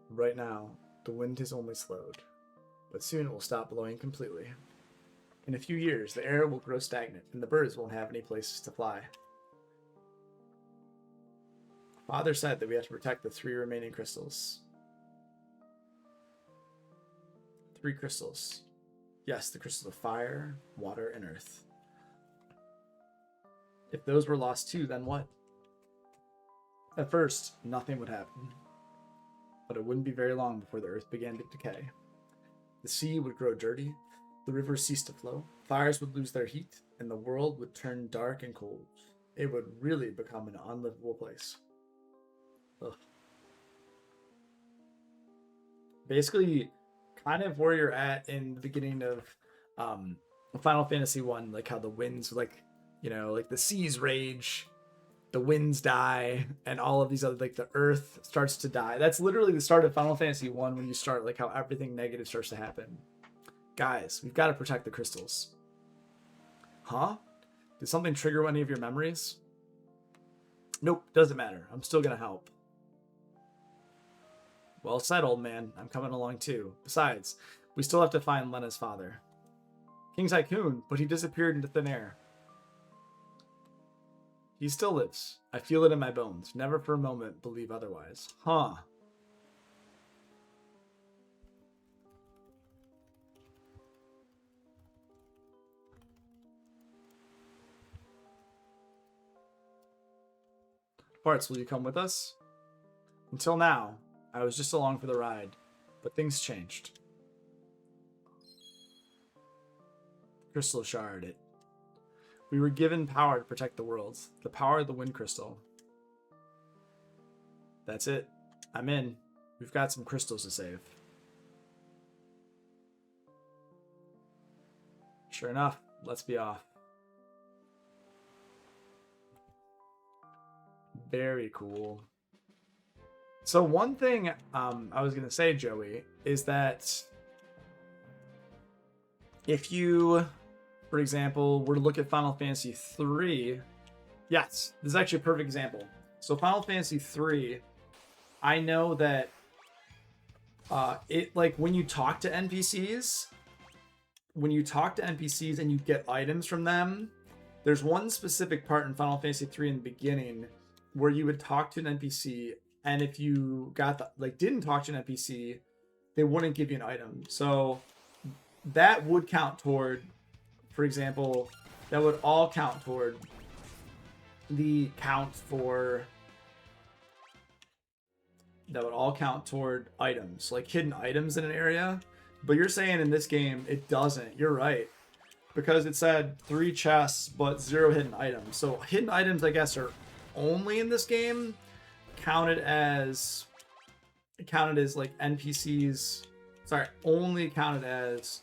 Right now, the wind has only slowed, but soon it will stop blowing completely. In a few years, the air will grow stagnant, and the birds won't have any places to fly. Father said that we have to protect the 3 remaining crystals. 3 crystals. Yes, the crystals of fire, water, and earth. If those were lost too, then what? At first, nothing would happen. But it wouldn't be very long before the earth began to decay. The sea would grow dirty, the rivers cease to flow, fires would lose their heat, and the world would turn dark and cold. It would really become an unlivable place. Ugh. Basically, kind of where you're at in the beginning of Final Fantasy 1, like how the winds, like, you know, like the seas rage, the winds die, and all of these other, like the earth starts to die. That's literally the start of Final Fantasy 1 when you start, like how everything negative starts to happen. Guys, we've got to protect the crystals. Huh? Did something trigger any of your memories? Nope, doesn't matter. I'm still gonna help. Well said, old man. I'm coming along too. Besides, we still have to find Lena's father. King Tycoon, but he disappeared into thin air. He still lives. I feel it in my bones. Never for a moment believe otherwise. Huh. Parts, will you come with us? Until now, I was just along for the ride, but things changed. Crystal Shard. We were given power to protect the world. The power of the Wind Crystal. That's it. I'm in. We've got some crystals to save. Sure enough, let's be off. Very cool. So one thing I was going to say, Joey, is that if you, for example, were to look at Final Fantasy 3, yes, this is actually a perfect example. So Final Fantasy 3, I know that it, like, when you talk to NPCs, and you get items from them, there's one specific part in Final Fantasy 3 in the beginning where you would talk to an NPC, and if you didn't talk to an NPC, they wouldn't give you an item. So that would count toward, for example, that would all count toward the count for that would all count toward items, like hidden items in an area. But you're saying in this game it doesn't. You're right. Because it said 3 chests but 0 hidden items. So hidden items, I guess, are only in this game counted as like NPCs. Sorry, only counted as,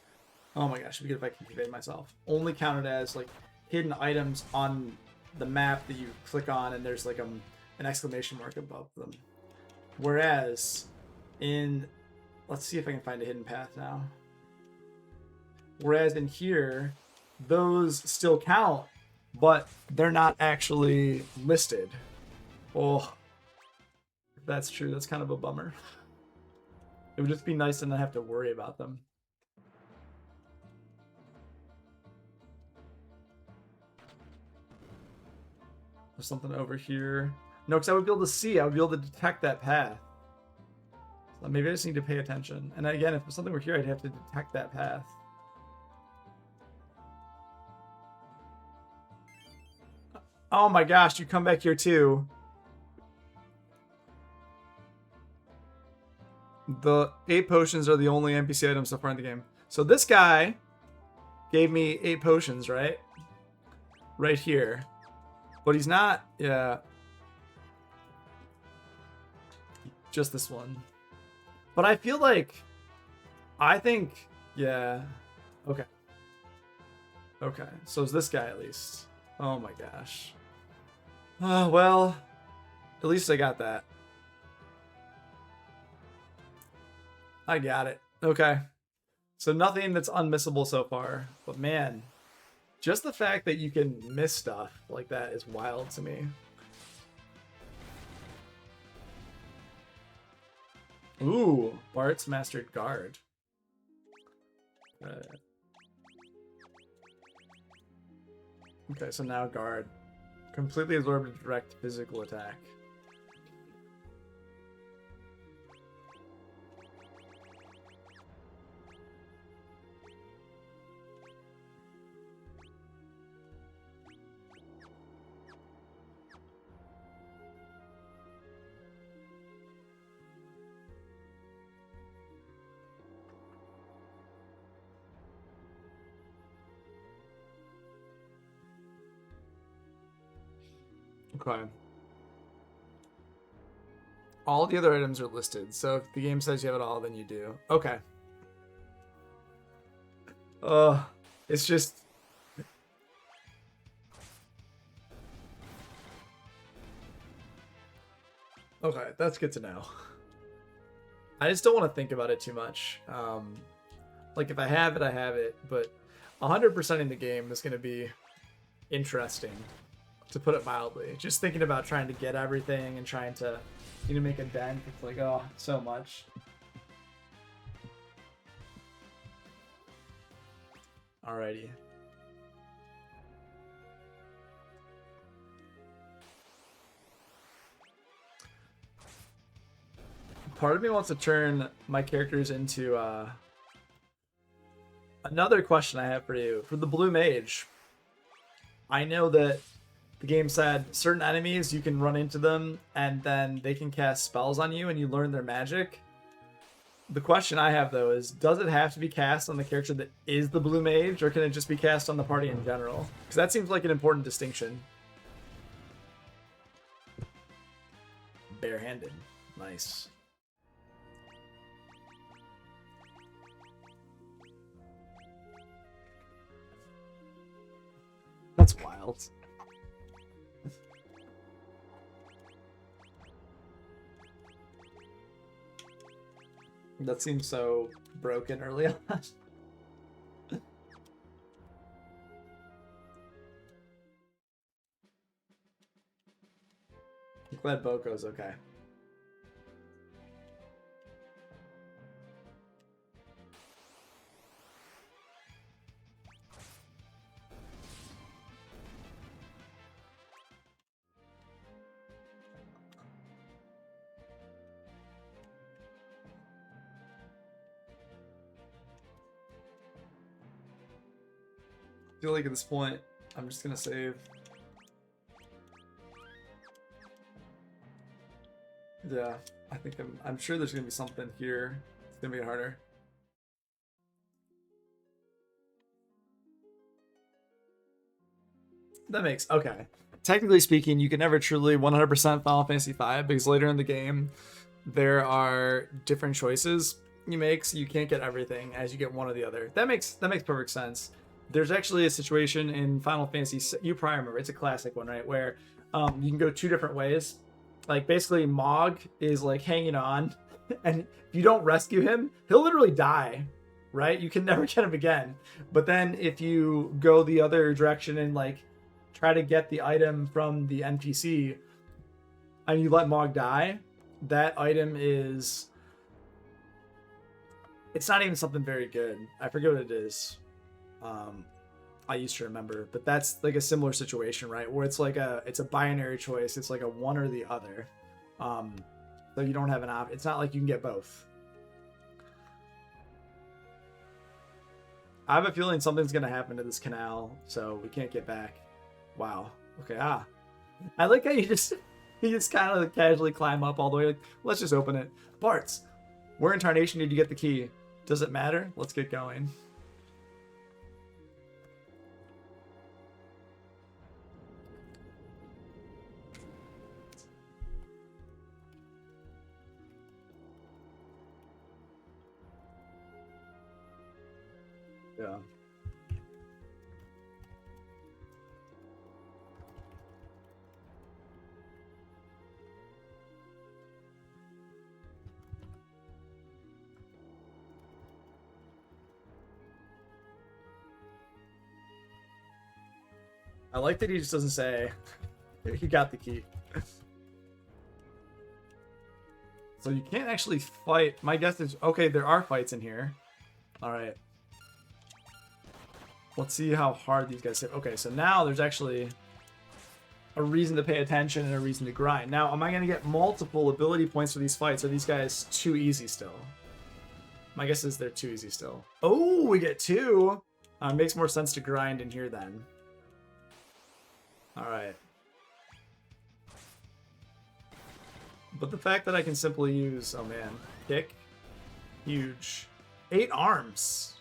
oh my gosh, it'd be good if I can convey myself. Only counted as like hidden items on the map that you click on, and there's like an exclamation mark above them. Whereas in, let's see if I can find a hidden path now. Whereas in here, those still count, but they're not actually listed. Oh, if that's true, that's kind of a bummer. It would just be nice to not have to worry about them. There's something over here. No, because I would be able to see. I would be able to detect that path. So maybe I just need to pay attention. And again, if something were here, I'd have to detect that path. Oh my gosh, you come back here too. The 8 potions are the only NPC items so far in the game. So this guy gave me 8 potions, right? Right here. But he's not, yeah. Just this one. But I feel like, I think, yeah. Okay. Okay, so it's this guy at least. Oh my gosh. Well, at least I got that. I got it. Okay. So nothing that's unmissable so far. But man, just the fact that you can miss stuff like that is wild to me. Ooh, Bart's Mastered Guard. Okay, so now Guard. Completely absorbed direct physical attack. Okay. All the other items are listed, so if the game says you have it all, then you do. Okay. It's just... Okay, that's good to know. I just don't want to think about it too much. Like, if I have it, I have it, but 100% in the game is going to be interesting, to put it mildly. Just thinking about trying to get everything and trying to, make a dent. It's like, oh, so much. Alrighty. Part of me wants to turn my characters into another question I have for you. For the Blue Mage, I know that the game said certain enemies, you can run into them and then they can cast spells on you and you learn their magic. The question I have, though, is does it have to be cast on the character that is the Blue Mage, or can it just be cast on the party in general? Because that seems like an important distinction. Barehanded. Nice. That's wild. That seems so broken early on. I'm glad Boko's okay. I feel like at this point, I'm just gonna save. Yeah, I think I'm sure there's gonna be something here. It's gonna be harder. That makes okay. Technically speaking, you can never truly 100% Final Fantasy V because later in the game there are different choices you make, so you can't get everything as you get one or the other. That makes perfect sense. There's actually a situation in Final Fantasy, you probably remember, it's a classic one, right, where you can go two different ways. Like basically Mog is like hanging on, and if you don't rescue him, he'll literally die, right? You can never get him again. But then if you go the other direction and like try to get the item from the NPC and you let Mog die, that item is, it's not even something very good. I forget what it is. I used to remember, but that's like a similar situation, right? Where it's like it's a binary choice. It's like a one or the other. So you don't have an option. It's not like you can get both. I have a feeling something's gonna happen to this canal, so we can't get back. Wow. Okay. I like how you just kind of casually climb up all the way. Like, let's just open it. Bartz, where in Tarnation did you get the key? Does it matter? Let's get going. Yeah. I like that he just doesn't say he got the key. So you can't actually fight. My guess is, okay, there are fights in here. All right. Let's see how hard these guys hit. Okay, so now there's actually a reason to pay attention and a reason to grind. Now, am I going to get multiple ability points for these fights? Are these guys too easy still? My guess is they're too easy still. Oh, we get two. Makes more sense to grind in here then. All right. But the fact that I can simply use, oh man, kick, huge. 8 arms.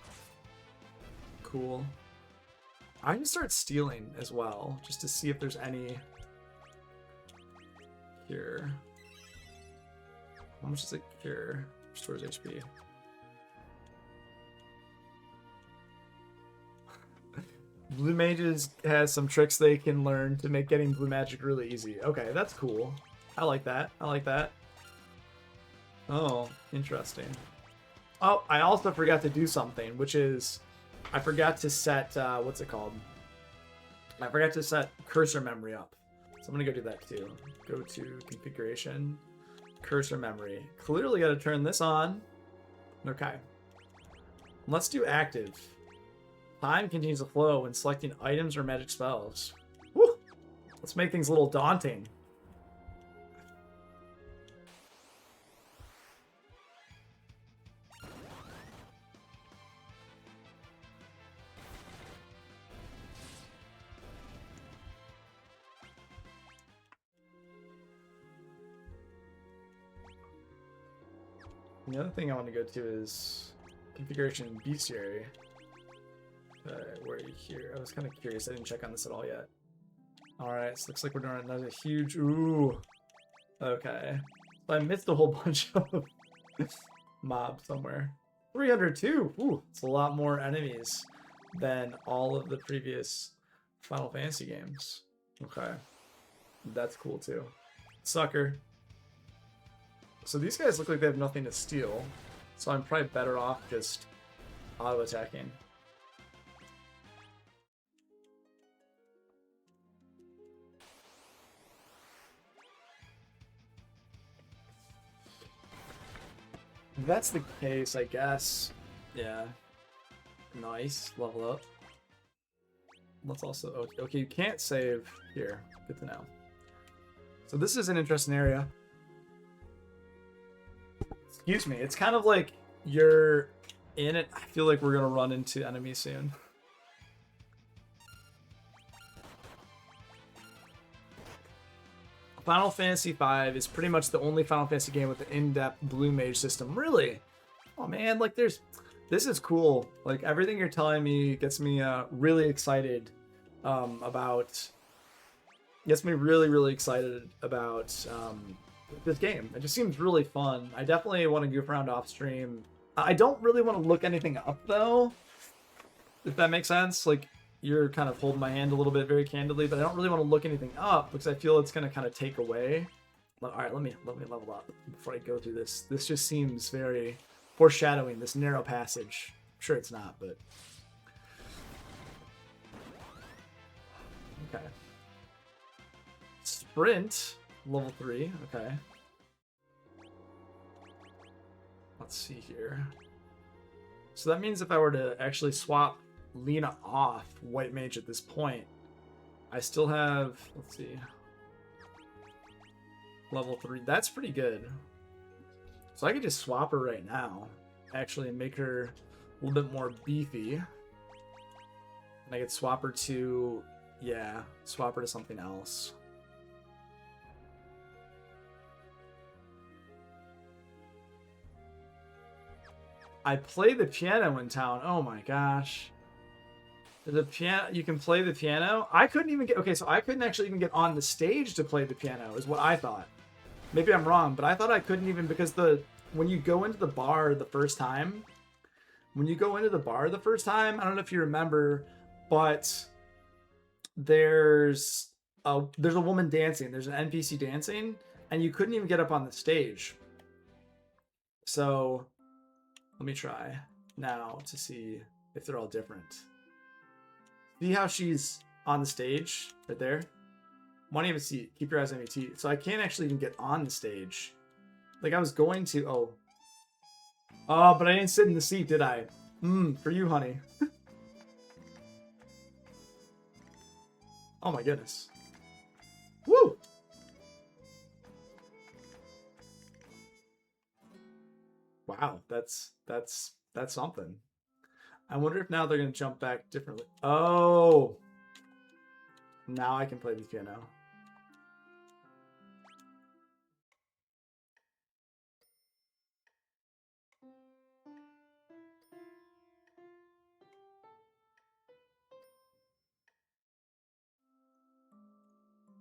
Cool. I can start stealing as well, just to see if there's any cure. How much does it cure? Restores HP. Blue Mages has some tricks they can learn to make getting blue magic really easy. Okay, that's cool. I like that. I like that. Oh, interesting. Oh, I also forgot to do something, which is I forgot to set, what's it called? I forgot to set cursor memory up. So I'm going to go do that too. Go to configuration, cursor memory. Clearly got to turn this on. Okay. Let's do active. Time continues to flow when selecting items or magic spells. Woo! Let's make things a little daunting. The other thing I want to go to is configuration bestiary. Where are you here? I was kind of curious. I didn't check on this at all yet. Alright, so looks like we're doing another huge... Ooh. Okay. So I missed a whole bunch of mobs somewhere. 302! Ooh, it's a lot more enemies than all of the previous Final Fantasy games. Okay. That's cool too. Sucker. So these guys look like they have nothing to steal. So I'm probably better off just auto-attacking. If that's the case, I guess. Yeah. Nice. Level up. Let's also... Okay, you can't save here. Good to know. So this is an interesting area. Excuse me. It's kind of like you're in it. I feel like we're going to run into enemies soon. Final Fantasy V is pretty much the only Final Fantasy game with an in-depth blue mage system. Really? Oh man, like this is cool. Like everything you're telling me gets me really excited gets me really excited about this game. It just seems really fun. I definitely want to goof around off stream. I don't really want to look anything up though, if that makes sense. Like you're kind of holding my hand a little bit very candidly, but I don't really want to look anything up because I feel it's going to kind of take away. All right, let me level up before I go through this. This just seems very foreshadowing, this narrow passage. I'm sure it's not, but okay. Sprint, level 3, okay. Let's see here. So that means if I were to actually swap Lina off White Mage at this point, I still have, let's see, level 3. That's pretty good. So I could just swap her right now, actually, and make her a little bit more beefy. And I could swap her to, yeah, swap her to something else. I play the piano in town. Oh my gosh. The piano, you can play the piano? I couldn't even get, okay, so I couldn't actually even get on the stage to play the piano, is what I thought. Maybe I'm wrong, but I thought I couldn't even, because when you go into the bar the first time, I don't know if you remember, but there's a woman dancing, there's an NPC dancing, and you couldn't even get up on the stage. So let me try now to see if they're all different. See how she's on the stage right there? Want to even see, keep your eyes on me. So I can't actually even get on the stage. Like I was going to, oh, but I didn't sit in the seat, did I? For you, honey. Oh my goodness. Woo! Wow, that's something. I wonder if now they're gonna jump back differently. Oh, now I can play the piano.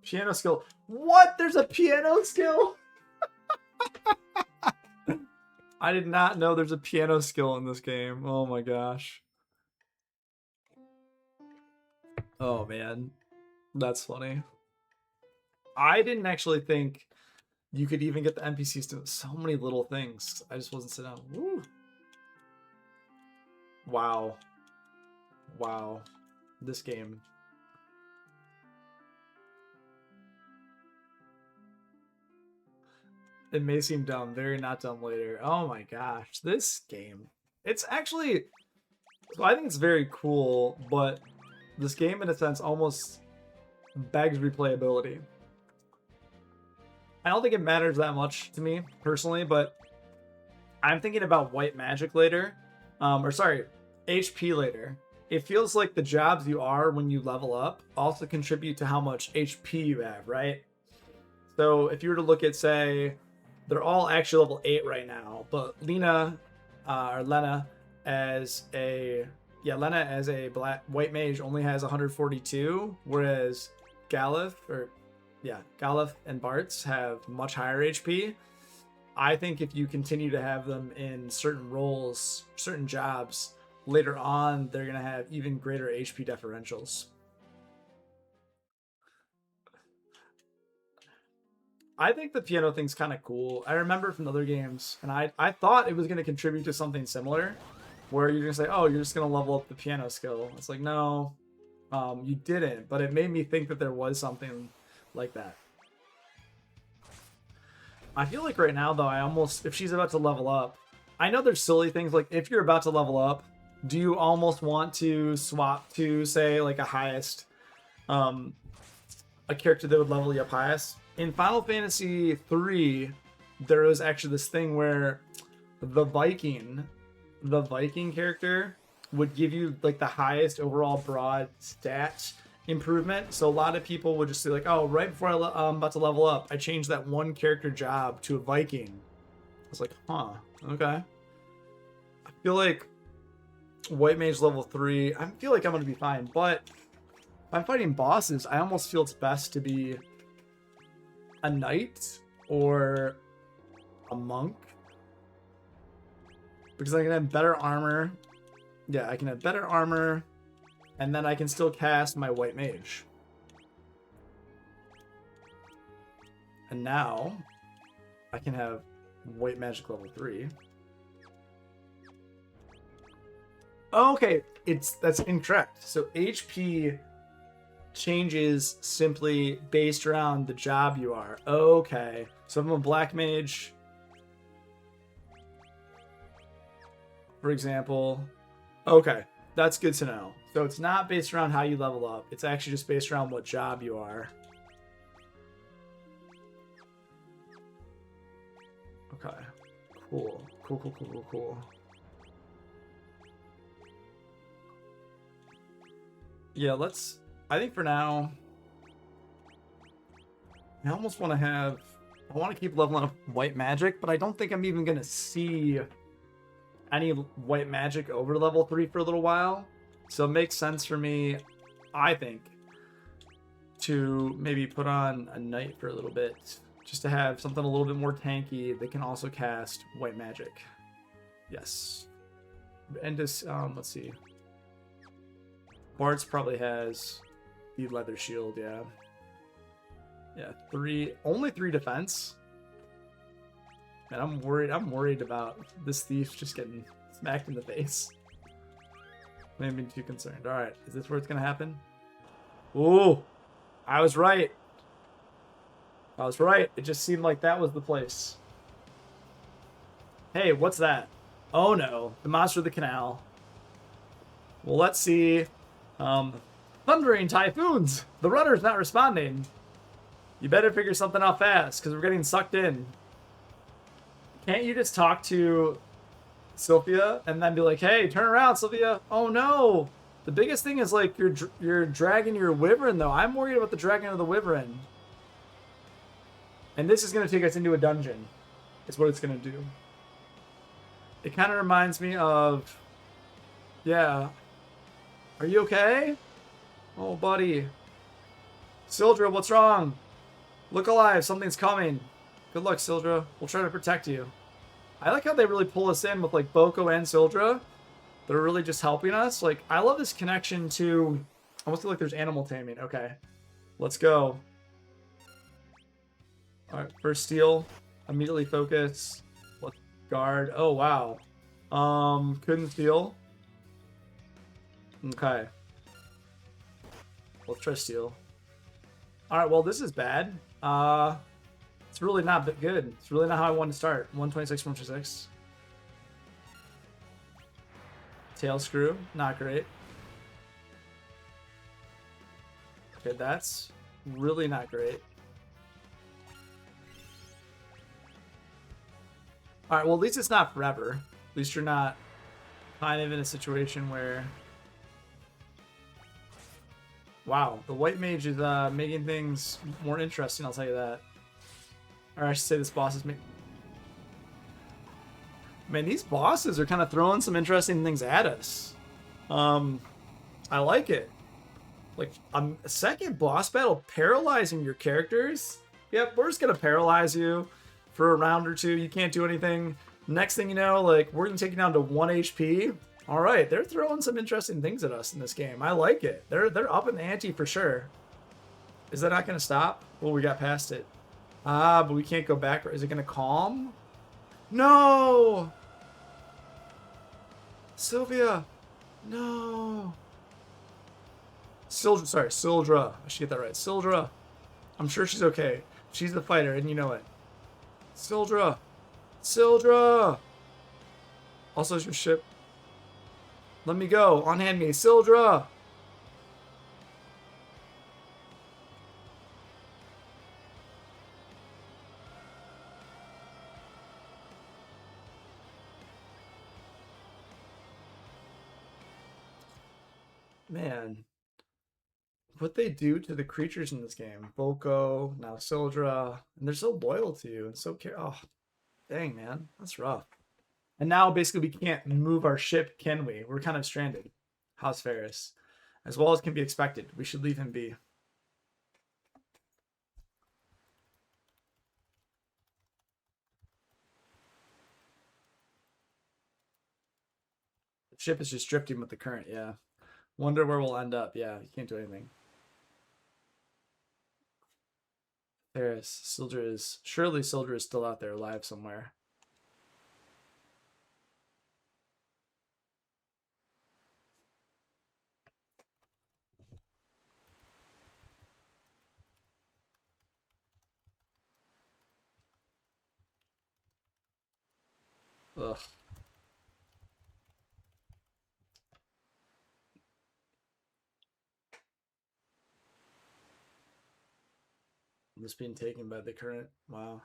Piano skill. What? There's a piano skill? I did not know there's a piano skill in this game. Oh my gosh. Oh man. That's funny. I didn't actually think you could even get the NPCs to so many little things. I just wasn't sitting down. Woo. Wow. Wow. This game. It may seem dumb, very not dumb later. Oh my gosh, this game. It's actually, so I think it's very cool, but this game in a sense almost begs replayability. I don't think it matters that much to me personally, but I'm thinking about white magic later, or sorry, HP later. It feels like the jobs you are when you level up also contribute to how much HP you have, right? So if you were to look at, say, they're all actually level 8 right now, but Lena as a white mage only has 142, whereas Galuf and Bartz have much higher HP. I think if you continue to have them in certain roles, certain jobs, later on they're gonna have even greater HP differentials. I think the piano thing's kind of cool. I remember from other games, and I thought it was going to contribute to something similar, where you're going to say, oh, you're just going to level up the piano skill. It's like, no, you didn't, but it made me think that there was something like that. I feel like right now, though, if she's about to level up, I know there's silly things, like if you're about to level up, do you almost want to swap to, say, like a highest, a character that would level you up highest? In Final Fantasy 3, there was actually this thing where the Viking character would give you like the highest overall broad stats improvement. So a lot of people would just say like, oh, right before I'm about to level up, I changed that one character job to a Viking. I was like, huh, okay. I feel like White Mage level 3, I feel like I'm going to be fine. But if I'm fighting bosses, I almost feel it's best to be a knight or a monk. Because I can have better armor. Yeah, I can have better armor. And then I can still cast my White Mage. And now I can have White Magic level 3. Oh, okay, that's incorrect. So HP changes simply based around the job you are. Okay, so if I'm a Black Mage, for example. Okay, that's good to know. So it's not based around how you level up. It's actually just based around what job you are. Okay, cool. Cool. Yeah, I think for now, I almost want to I want to keep leveling up White Magic, but I don't think I'm even going to see any White Magic over level 3 for a little while. So it makes sense for me, I think, to maybe put on a Knight for a little bit, just to have something a little bit more tanky that can also cast White Magic. Yes. And just, let's see. Bart's probably has the Leather Shield, yeah. Yeah, only 3 defense. Man, I'm worried about this thief just getting smacked in the face. I'm not being too concerned. Alright, is this where it's gonna happen? Ooh! I was right. It just seemed like that was the place. Hey, what's that? Oh no, the monster of the canal. Well, let's see. Thundering typhoons! The rudder's not responding. You better figure something out fast, because we're getting sucked in. Can't you just talk to Sylphia and then be like, hey, turn around, Sylphia. Oh no! The biggest thing is like you're dragging your wyvern though. I'm worried about the dragging of the wyvern. And this is going to take us into a dungeon. Is what it's going to do. It kind of reminds me of... Yeah. Are you okay? Oh, buddy. Sildra, what's wrong? Look alive, something's coming. Good luck, Sildra. We'll try to protect you. I like how they really pull us in with like Boko and Sildra. They're really just helping us. Like, I love this connection to... I almost feel like there's animal taming. Okay. Let's go. Alright, first steal. Immediately focus. Let's guard. Oh, wow. Couldn't steal. Okay. Let's try steal. Alright, well, this is bad. It's really not good. It's really not how I want to start. 126, 126. Tail screw. Not great. Okay, that's really not great. Alright, well, at least it's not forever. At least you're not kind of in a situation where... Wow, the White Mage is making things more interesting, I'll tell you that. Or I should say this boss is making... Man, these bosses are kind of throwing some interesting things at us. I like it. Like, a second boss battle paralyzing your characters? Yep, we're just gonna paralyze you for a round or two. You can't do anything. Next thing you know, like, we're gonna take you down to 1 HP. All right, they're throwing some interesting things at us in this game. I like it. They're up in the ante for sure. Is that not gonna stop? Well, we got past it. Ah, but we can't go back. Is it gonna calm? No! Sylvia! No! Sildra, sorry, Sildra. I should get that right. Sildra. I'm sure she's okay. She's the fighter, and you know it. Sildra! Sildra! Also, your ship. Let me go. Unhand me. Sildra! Man. what they do to the creatures in this game. Volko, now Sildra, and they're so loyal to you and so care. Oh, dang, man. That's rough. And now basically we can't move our ship, can we? We're kind of stranded. House Ferris. As well as can be expected. We should leave him be. The ship is just drifting with the current, yeah. Wonder where we'll end up. Yeah, you can't do anything. Ferris, Sildra is... Surely Sildra is still out there alive somewhere. Ugh. Just being taken by the current. Wow.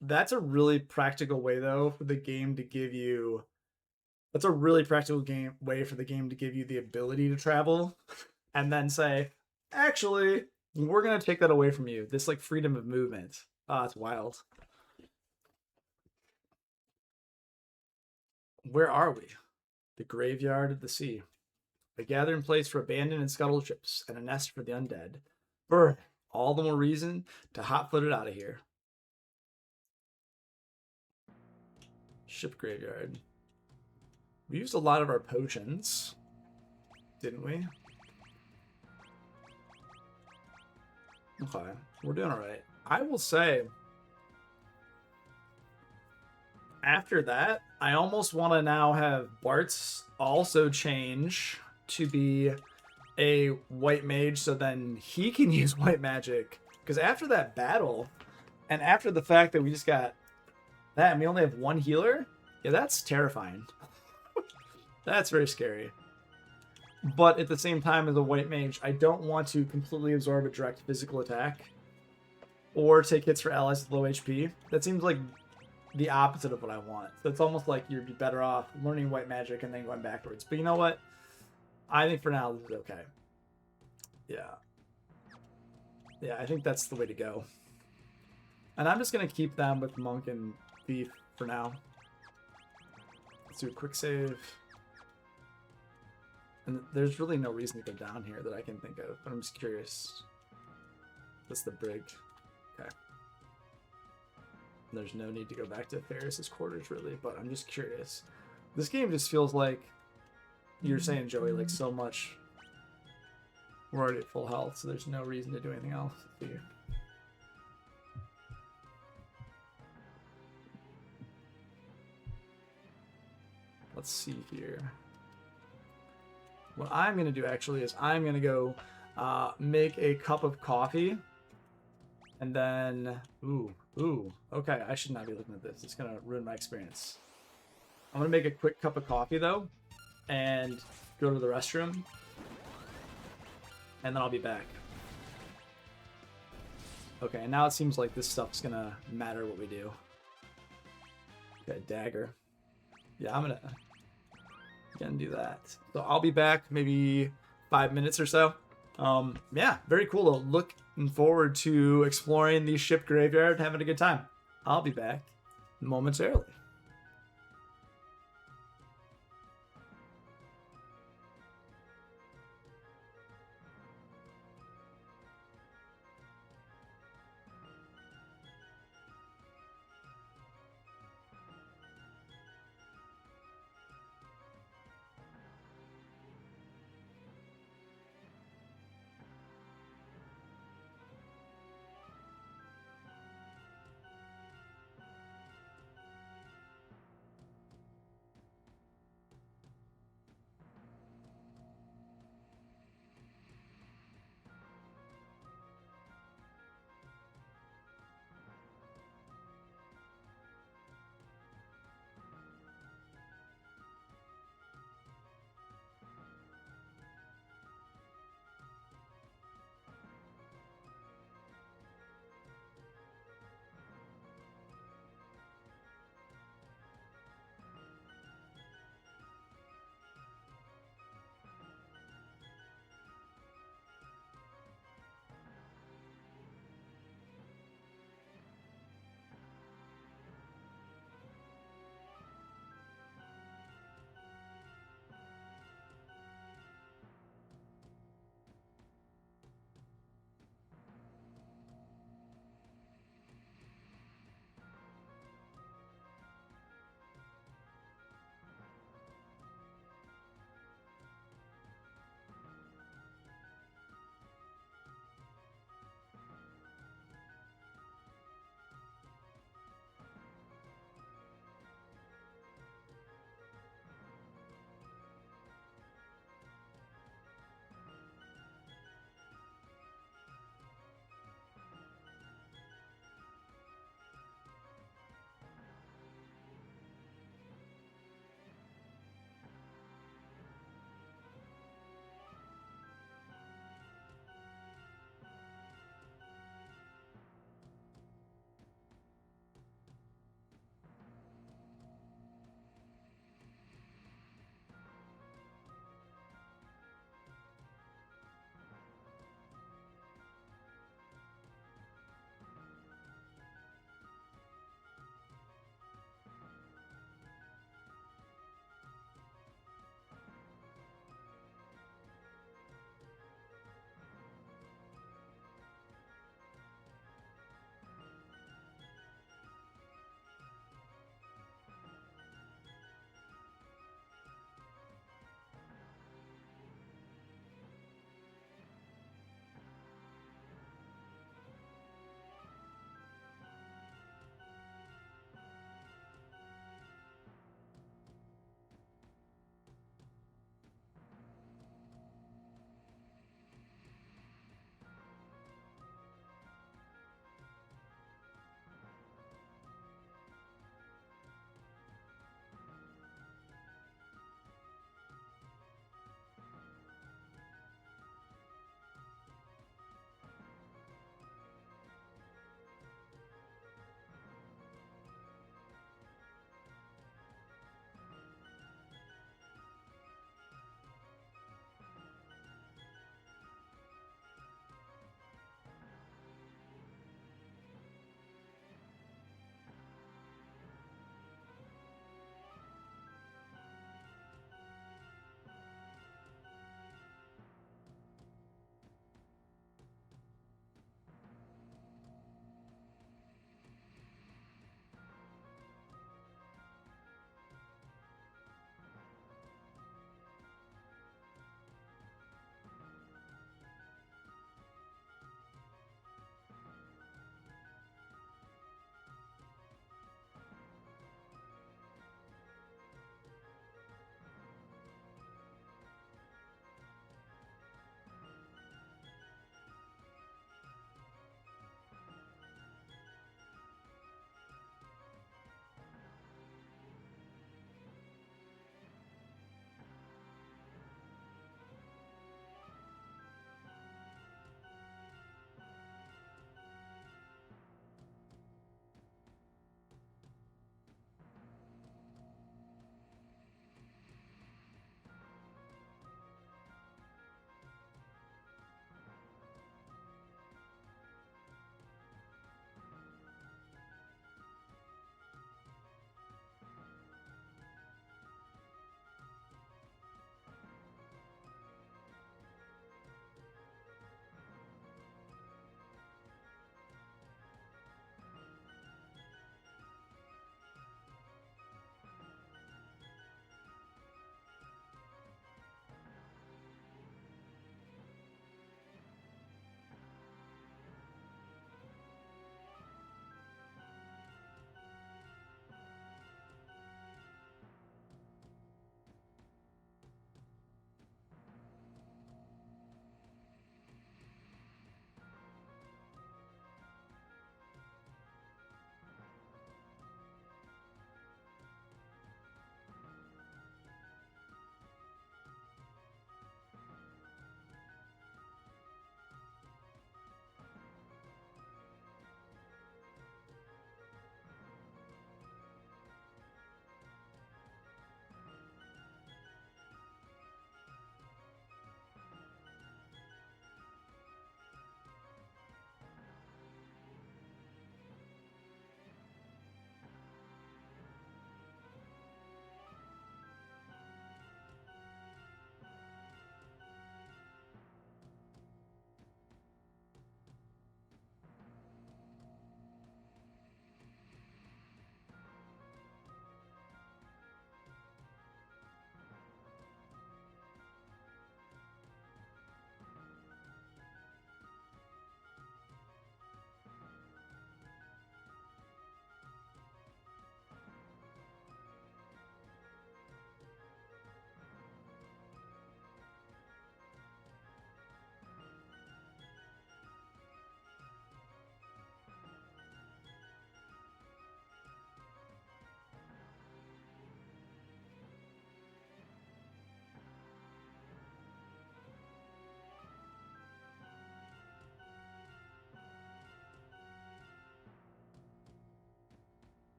That's a really practical way, though, for the game to give you. That's a really practical way for the game to give you the ability to travel, and then say, actually, we're gonna take that away from you. This like freedom of movement. Ah, it's wild. Where are we? The graveyard of the sea. A gathering place for abandoned and scuttled ships, and a nest for the undead. Brr, all the more reason to hot-foot it out of here. Ship graveyard. We used a lot of our potions, didn't we? Okay, we're doing all right. I will say, after that, I almost want to now have Bart's also change to be a white mage so then he can use white magic. Because after that battle, and after the fact that we just got that and we only have one healer, yeah, that's terrifying. That's very scary. But at the same time, as a white mage, I don't want to completely absorb a direct physical attack or take hits for allies with low HP. That seems like the opposite of what I want. So it's almost like you'd be better off learning white magic and then going backwards. But you know what? I think for now, this is okay. Yeah. Yeah, I think that's the way to go. And I'm just going to keep them with Monk and Thief for now. Let's do a quick save. And there's really no reason to go down here that I can think of, but I'm just curious. That's the brig. Okay. There's no need to go back to Ferris's quarters, really, but I'm just curious. This game just feels like, you're saying, Joey, like so much. We're already at full health, so there's no reason to do anything else. Let's see here. What I'm going to do, actually, is I'm going to go make a cup of coffee. And then... Ooh. Okay, I should not be looking at this. It's going to ruin my experience. I'm going to make a quick cup of coffee, though. And go to the restroom. And then I'll be back. Okay, and now it seems like this stuff's going to matter what we do. Okay, dagger. Yeah, I'm going to... Again, do that. So I'll be back maybe 5 minutes or so. Yeah, very cool. Looking forward to exploring the ship graveyard, having a good time. I'll be back momentarily.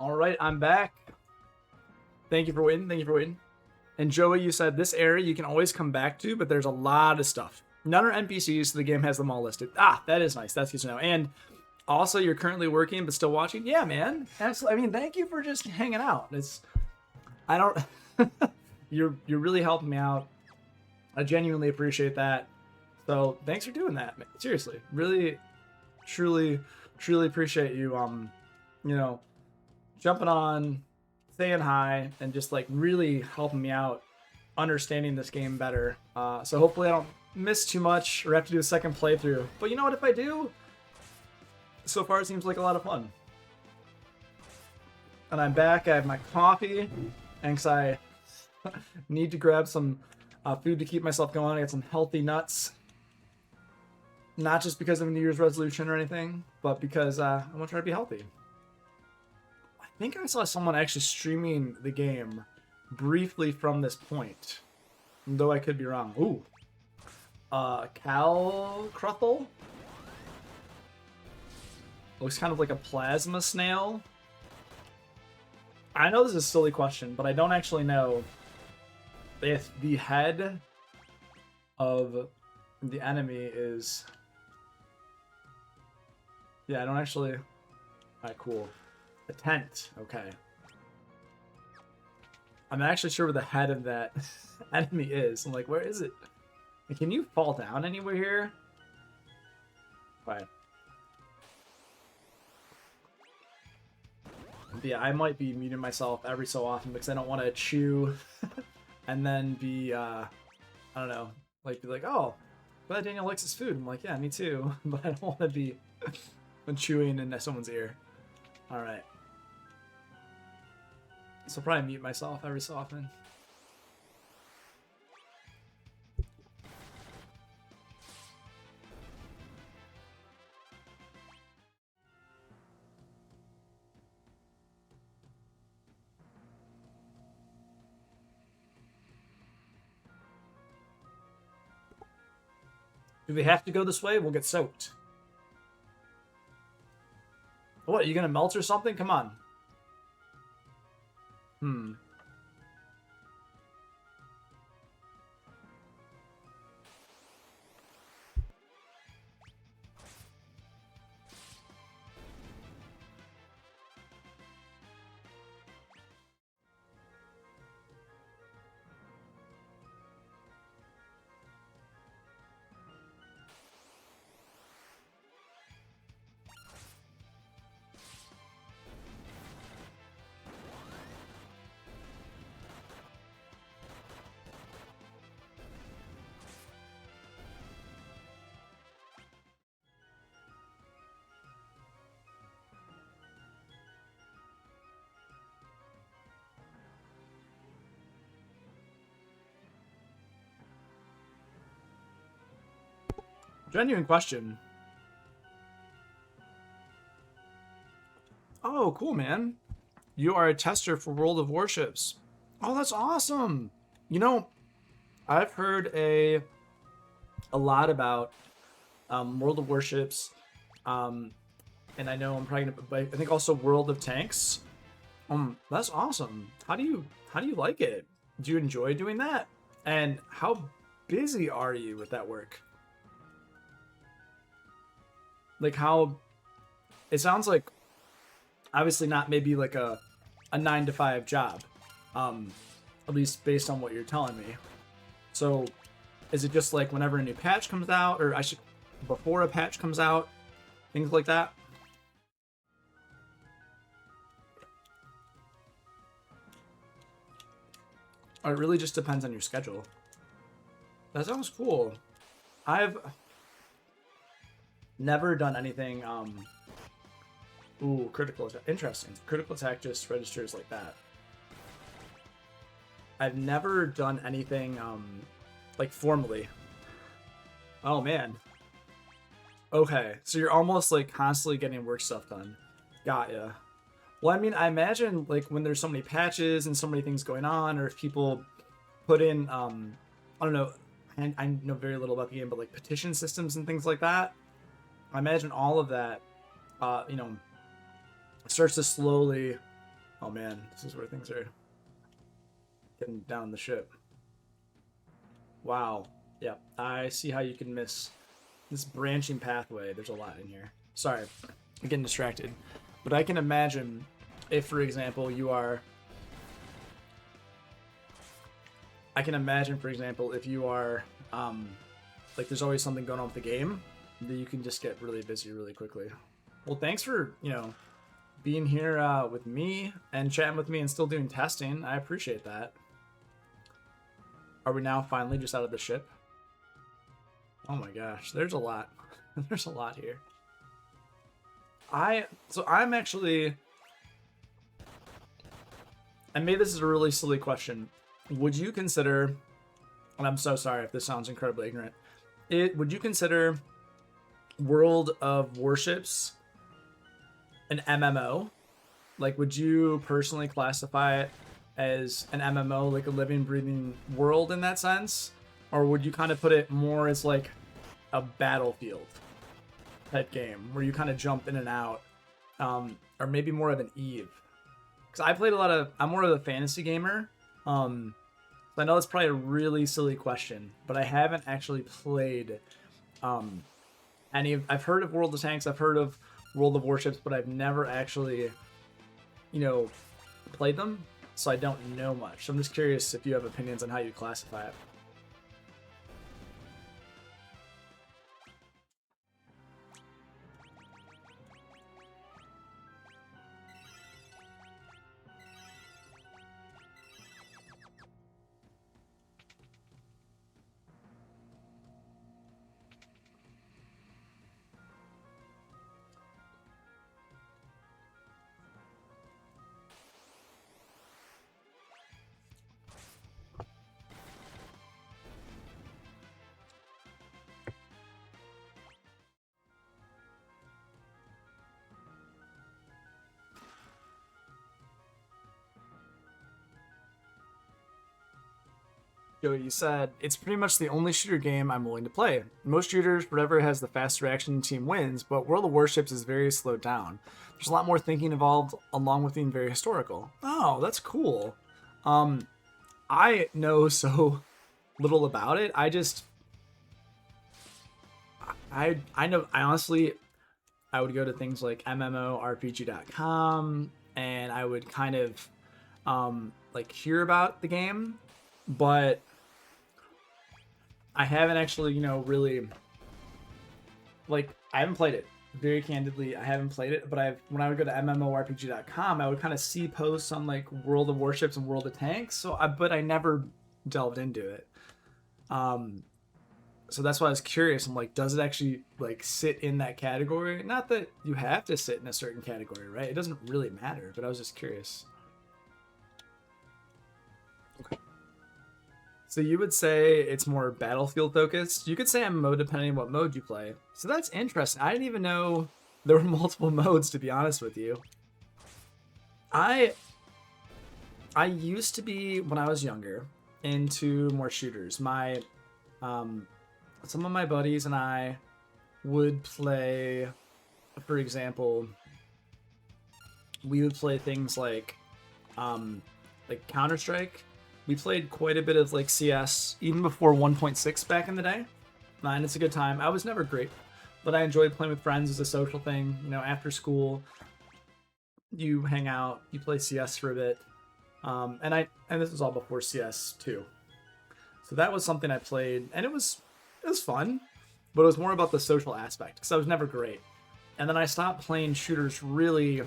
All right, I'm back. Thank you for waiting. Thank you for waiting. And Joey, you said this area you can always come back to, but there's a lot of stuff. None are NPCs, so the game has them all listed. Ah, that is nice. That's good to know. And also, you're currently working but still watching. Yeah, man. Absolutely. I mean, thank you for just hanging out. I don't. you're really helping me out. I genuinely appreciate that. So thanks for doing that. Man. Seriously, really, truly appreciate you. You know, jumping on, saying hi, and just like really helping me out understanding this game better. So hopefully I don't miss too much or have to do a second playthrough. But you know what? If I do, so far it seems like a lot of fun. And I'm back. I have my coffee, and 'cause I need to grab some food to keep myself going. I got some healthy nuts. Not just because of a New Year's resolution or anything, but because I want to try to be healthy. I think I saw someone actually streaming the game briefly from this point, though I could be wrong. Ooh. Cal Cruthel? Looks kind of like a plasma snail. I know this is a silly question, but I don't actually know if the head of the enemy is... Yeah, I don't actually... Alright, cool. A tent. Okay. I'm not actually sure where the head of that enemy is. I'm like, where is it? Can you fall down anywhere here? Fine. But yeah, I might be muting myself every so often because I don't want to chew and then be, I don't know, like, be like, oh, glad Daniel likes his food. I'm like, yeah, me too. But I don't want to be chewing in someone's ear. All right. So I'll probably mute myself every so often. Do we have to go this way? We'll get soaked. What, are you gonna melt or something? Come on. Genuine question. Oh, cool, man. You are a tester for World of Warships. Oh, that's awesome. You know, I've heard a lot about World of Warships, and I know I'm probably gonna, but I think also World of Tanks. That's awesome. How do you like it? Do you enjoy doing that? And how busy are you with that work? Like how it sounds like obviously not maybe like a 9 to 5 job, at least based on what you're telling me. So is it just like whenever a new patch comes out, or before a patch comes out, things like that? Or it really just depends on your schedule. That sounds cool. I've never done anything, ooh, critical attack. Interesting. Critical attack just registers like that. I've never done anything, like formally. Oh, man. Okay, so you're almost like constantly getting work stuff done. Got ya. Well, I mean, I imagine like when there's so many patches and so many things going on, or if people put in, I don't know, I know very little about the game, but like petition systems and things like that. I imagine all of that, you know, starts to slowly Oh man, this is where things are getting down the ship. Wow. Yep, I see how you can miss this branching pathway. There's a lot in here. Sorry, I'm getting distracted. But I can imagine if, for example, you are... I can imagine, for example, if you are, like, there's always something going on with the game, that you can just get really busy really quickly. Well, thanks for, being here with me and chatting with me and still doing testing. I appreciate that. Are we now finally just out of the ship? Oh my gosh, there's a lot. There's a lot here. I'm actually... And maybe this is a really silly question. Would you consider... And I'm so sorry if this sounds incredibly ignorant. Would you consider World of Warships an MMO? Like, would you personally classify it as an MMO, like a living, breathing world in that sense? Or would you kind of put it more as like a Battlefield type game where you kind of jump in and out? Or maybe more of an Eve? Because I played I'm more of a fantasy gamer. So I know it's probably a really silly question, but I haven't actually played I've heard of World of Tanks, I've heard of World of Warships, but I've never actually, played them, so I don't know much. So I'm just curious if you have opinions on how you classify it. Joey, you said, it's pretty much the only shooter game I'm willing to play. Most shooters, whatever has the faster action team wins, but World of Warships is very slowed down. There's a lot more thinking involved, along with being very historical. Oh, that's cool. I know so little about it. I know, I honestly, I would go to things like MMORPG.com, and I would kind of, like, hear about the game, but I haven't actually, really, like, I haven't played it. Very candidly, I haven't played it, but when I would go to MMORPG.com, I would kind of see posts on, like, World of Warships and World of Tanks, but I never delved into it. So that's why I was curious. I'm like, does it actually, like, sit in that category? Not that you have to sit in a certain category, right? It doesn't really matter, but I was just curious. Okay. So you would say it's more Battlefield focused. You could say MMO depending on what mode you play. So that's interesting. I didn't even know there were multiple modes, to be honest with you. I used to be, when I was younger, into more shooters. Some of my buddies and I would play, for example, we would play things like Counter-Strike. We played quite a bit of, like, CS, even before 1.6 back in the day. And it's a good time. I was never great, but I enjoyed playing with friends as a social thing. After school, you hang out, you play CS for a bit. And this was all before CS too. So that was something I played, and it was fun, but it was more about the social aspect, because I was never great. And then I stopped playing shooters really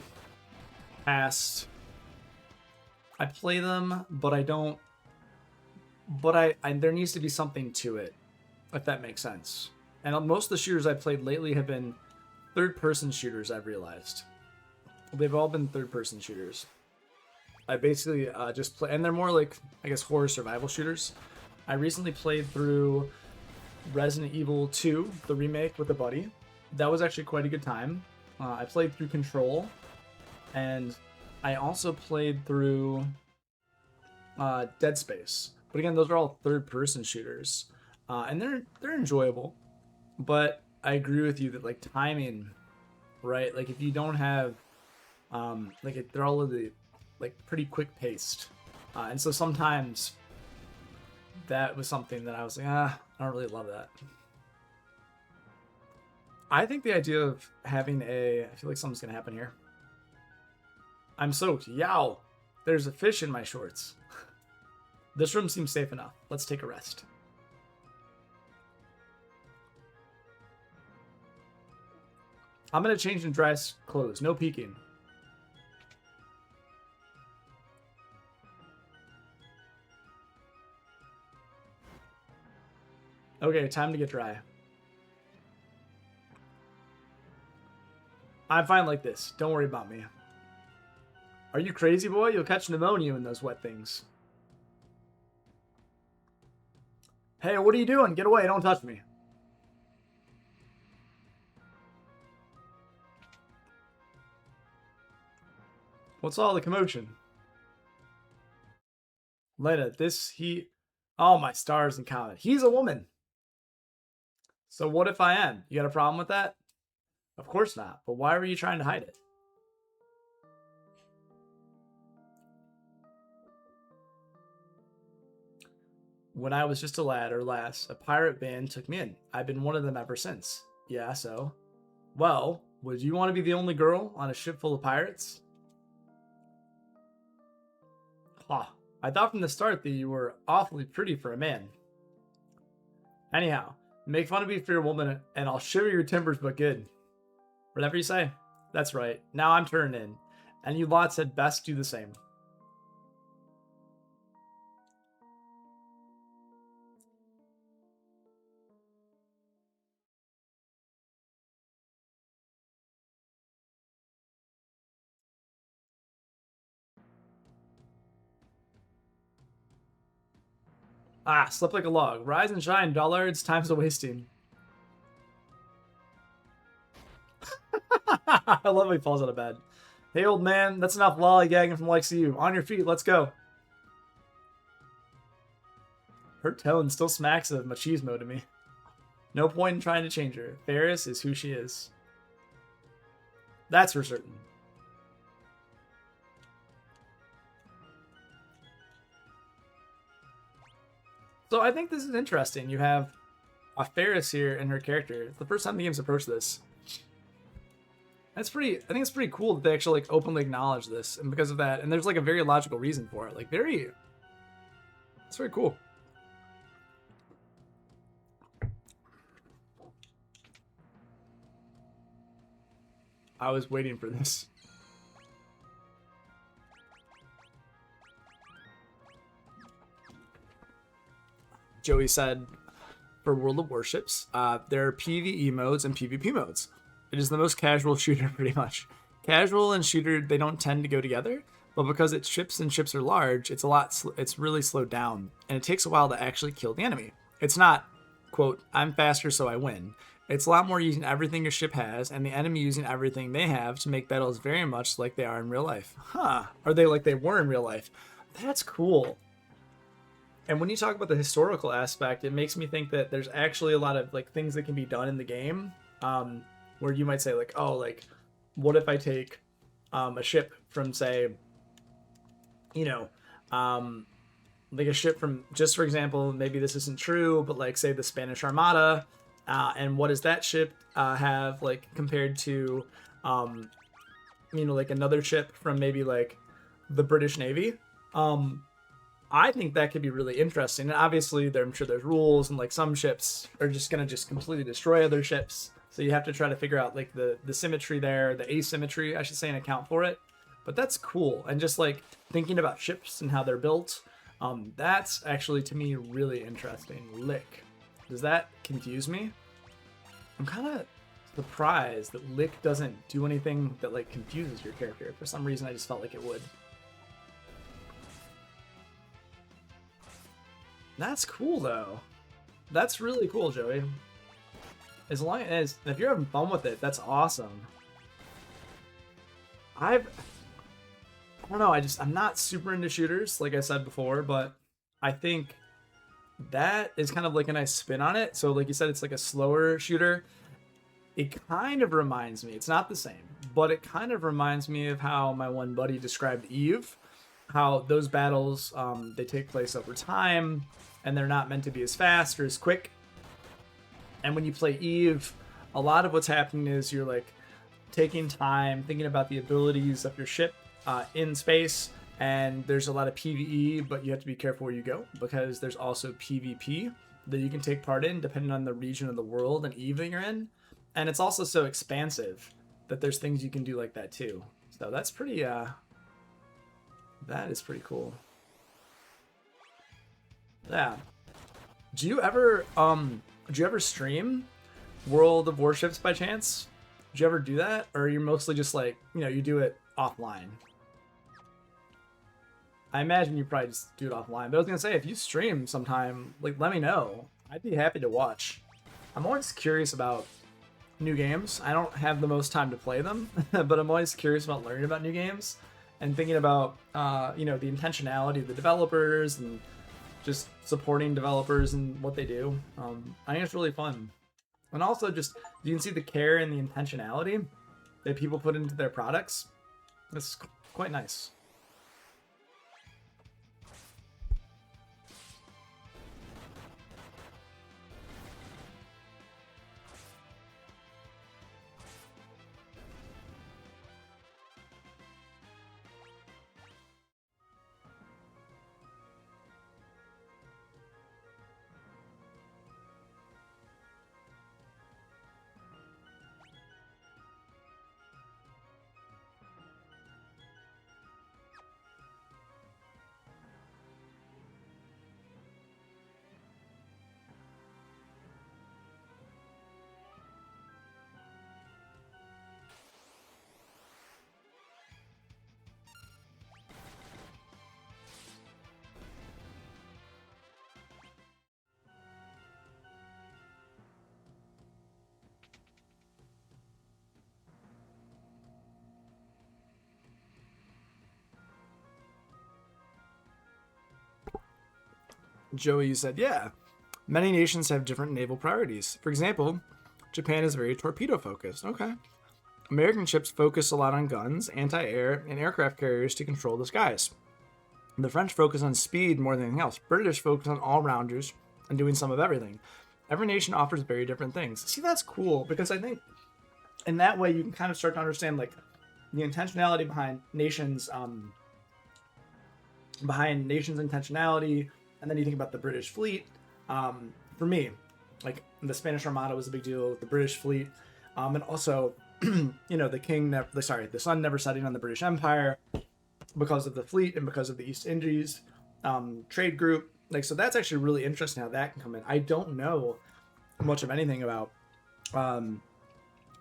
past... I play them, but I don't... But there needs to be something to it, if that makes sense. And most of the shooters I've played lately have been third-person shooters, I've realized. They've all been third-person shooters. I basically just play... And they're more like, I guess, horror survival shooters. I recently played through Resident Evil 2, the remake, with a buddy. That was actually quite a good time. I played through Control, and I also played through Dead Space. But again, those are all third-person shooters, and they're enjoyable. But I agree with you that, like, timing, right? Like, if you don't have, they're all of the like pretty quick paced, and so sometimes that was something that I was like, I don't really love that. I think the idea of having I feel like something's gonna happen here. I'm soaked. Yow! There's a fish in my shorts. This room seems safe enough. Let's take a rest. I'm gonna change in dry clothes. No peeking. Okay, time to get dry. I'm fine like this. Don't worry about me. Are you crazy, boy? You'll catch pneumonia in those wet things. Hey, what are you doing? Get away. Don't touch me. What's all the commotion? Leda, oh, my stars and comet. He's a woman. So what if I am? You got a problem with that? Of course not. But why were you trying to hide it? When I was just a lad or lass, a pirate band took me in. I've been one of them ever since. Yeah, so? Well, would you want to be the only girl on a ship full of pirates? Ha. I thought from the start that you were awfully pretty for a man. Anyhow, make fun of me for your woman and I'll shiver your timbers but good. Whatever you say. That's right. Now I'm turning in. And you lots had best do the same. Ah, slip like a log. Rise and shine, dullards. Time's a wasting. I love when he falls out of bed. Hey, old man, that's enough lollygagging from likes of you. On your feet, let's go. Her tone still smacks of machismo to me. No point in trying to change her. Ferris is who she is. That's for certain. So I think this is interesting. You have a Ferris here in her character. It's the first time the game's approached this. I think it's pretty cool that they actually like openly acknowledge this, and because of that, and there's like a very logical reason for it. Like it's very cool. I was waiting for this. Joey said, for World of Warships, there are PvE modes and PvP modes. It is the most casual shooter, pretty much. Casual and shooter, they don't tend to go together, but because it's ships and ships are large, it's really slowed down, and it takes a while to actually kill the enemy. It's not, quote, I'm faster so I win. It's a lot more using everything your ship has, and the enemy using everything they have to make battles very much like they are in real life. Huh. Or they like they were in real life. That's cool. And when you talk about the historical aspect, it makes me think that there's actually a lot of like things that can be done in the game, where you might say like, oh, like, what if I take a ship from, say, like a ship from, just for example, maybe this isn't true, but like say the Spanish Armada, and what does that ship have like compared to, like another ship from maybe like the British Navy? I think that could be really interesting. And obviously, I'm sure there's rules, and like some ships are just gonna just completely destroy other ships. So you have to try to figure out like the symmetry there, the asymmetry, I should say, and account for it. But that's cool. And just like thinking about ships and how they're built, that's actually to me really interesting. Lick. Does that confuse me? I'm kind of surprised that Lick doesn't do anything that like confuses your character. For some reason, I just felt like it would. That's cool, though. That's really cool, Joey. As long as, if you're having fun with it, that's awesome. I don't know, I'm not super into shooters, like I said before, but I think that is kind of like a nice spin on it. So like you said, it's like a slower shooter. It kind of reminds me, it's not the same, but it kind of reminds me of how my one buddy described Eve, how those battles they take place over time, and they're not meant to be as fast or as quick. And when you play Eve, a lot of what's happening is you're like taking time, thinking about the abilities of your ship in space, and there's a lot of PvE, but you have to be careful where you go because there's also PvP that you can take part in depending on the region of the world and Eve that you're in. And it's also so expansive that there's things you can do like that too. So that's pretty that is pretty cool. Yeah. Do you ever stream World of Warships by chance? Did you ever do that? Or are you mostly just like, you do it offline? I imagine you probably just do it offline. But I was gonna say, if you stream sometime, like, let me know. I'd be happy to watch. I'm always curious about new games. I don't have the most time to play them, but I'm always curious about learning about new games and thinking about, the intentionality of the developers and just supporting developers and what they do. I think it's really fun. And also just, you can see the care and the intentionality that people put into their products. It's quite nice. Joey, you said, yeah. Many nations have different naval priorities. For example, Japan is very torpedo focused. Okay. American ships focus a lot on guns, anti-air, and aircraft carriers to control the skies. The French focus on speed more than anything else. British focus on all-rounders and doing some of everything. Every nation offers very different things. See, that's cool because I think in that way you can kind of start to understand like the intentionality behind nations' intentionality. And then you think about the British fleet. For me, like the Spanish Armada was a big deal. The British fleet, and also, the sun never setting on the British Empire because of the fleet and because of the East Indies trade group. Like, so that's actually really interesting how that can come in. I don't know much of anything about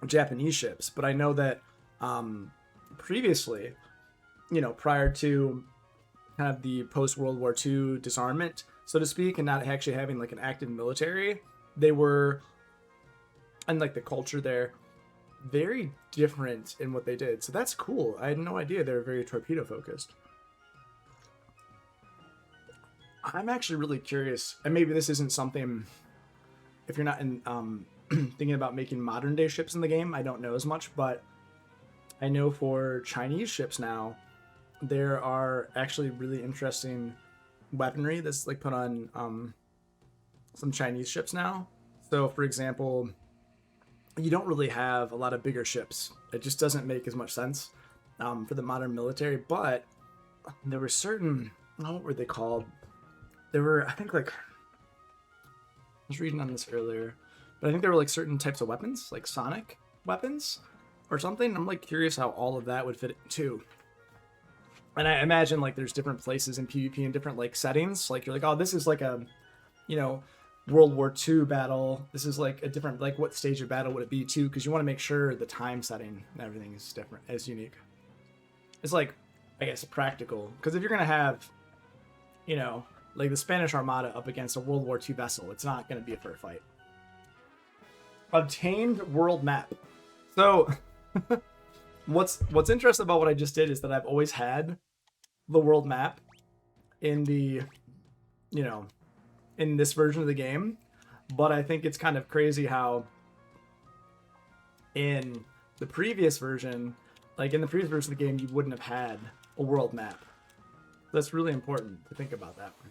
Japanese ships, but I know that previously, prior to kind of the post-World War II disarmament, so to speak, and not actually having like an active military, they were, and like the culture there, very different in what they did. So that's cool. I had no idea they were very torpedo focused. I'm actually really curious, and maybe this isn't something, if you're not in thinking about making modern day ships in the game, I don't know as much, but I know for Chinese ships now, there are actually really interesting weaponry that's like put on some Chinese ships now. So for example, you don't really have a lot of bigger ships. It just doesn't make as much sense for the modern military, but there were certain, what were they called? There were, I think, like, I was reading on this earlier, but I think there were like certain types of weapons, like sonic weapons or something. I'm like curious how all of that would fit in too. And I imagine like there's different places in PvP and different like settings. Like you're like, oh, this is like a, World War II battle. This is like a different, like what stage of battle would it be too? Because you want to make sure the time setting and everything is different, is unique. It's like, I guess, practical. Because if you're gonna have, like the Spanish Armada up against a World War II vessel, it's not gonna be a fair fight. Obtained world map. So what's interesting about what I just did is that I've always had the world map in the, in this version of the game, but I think it's kind of crazy how in the previous version Like in the previous version of the game, you wouldn't have had a world map. That's really important to think about that one.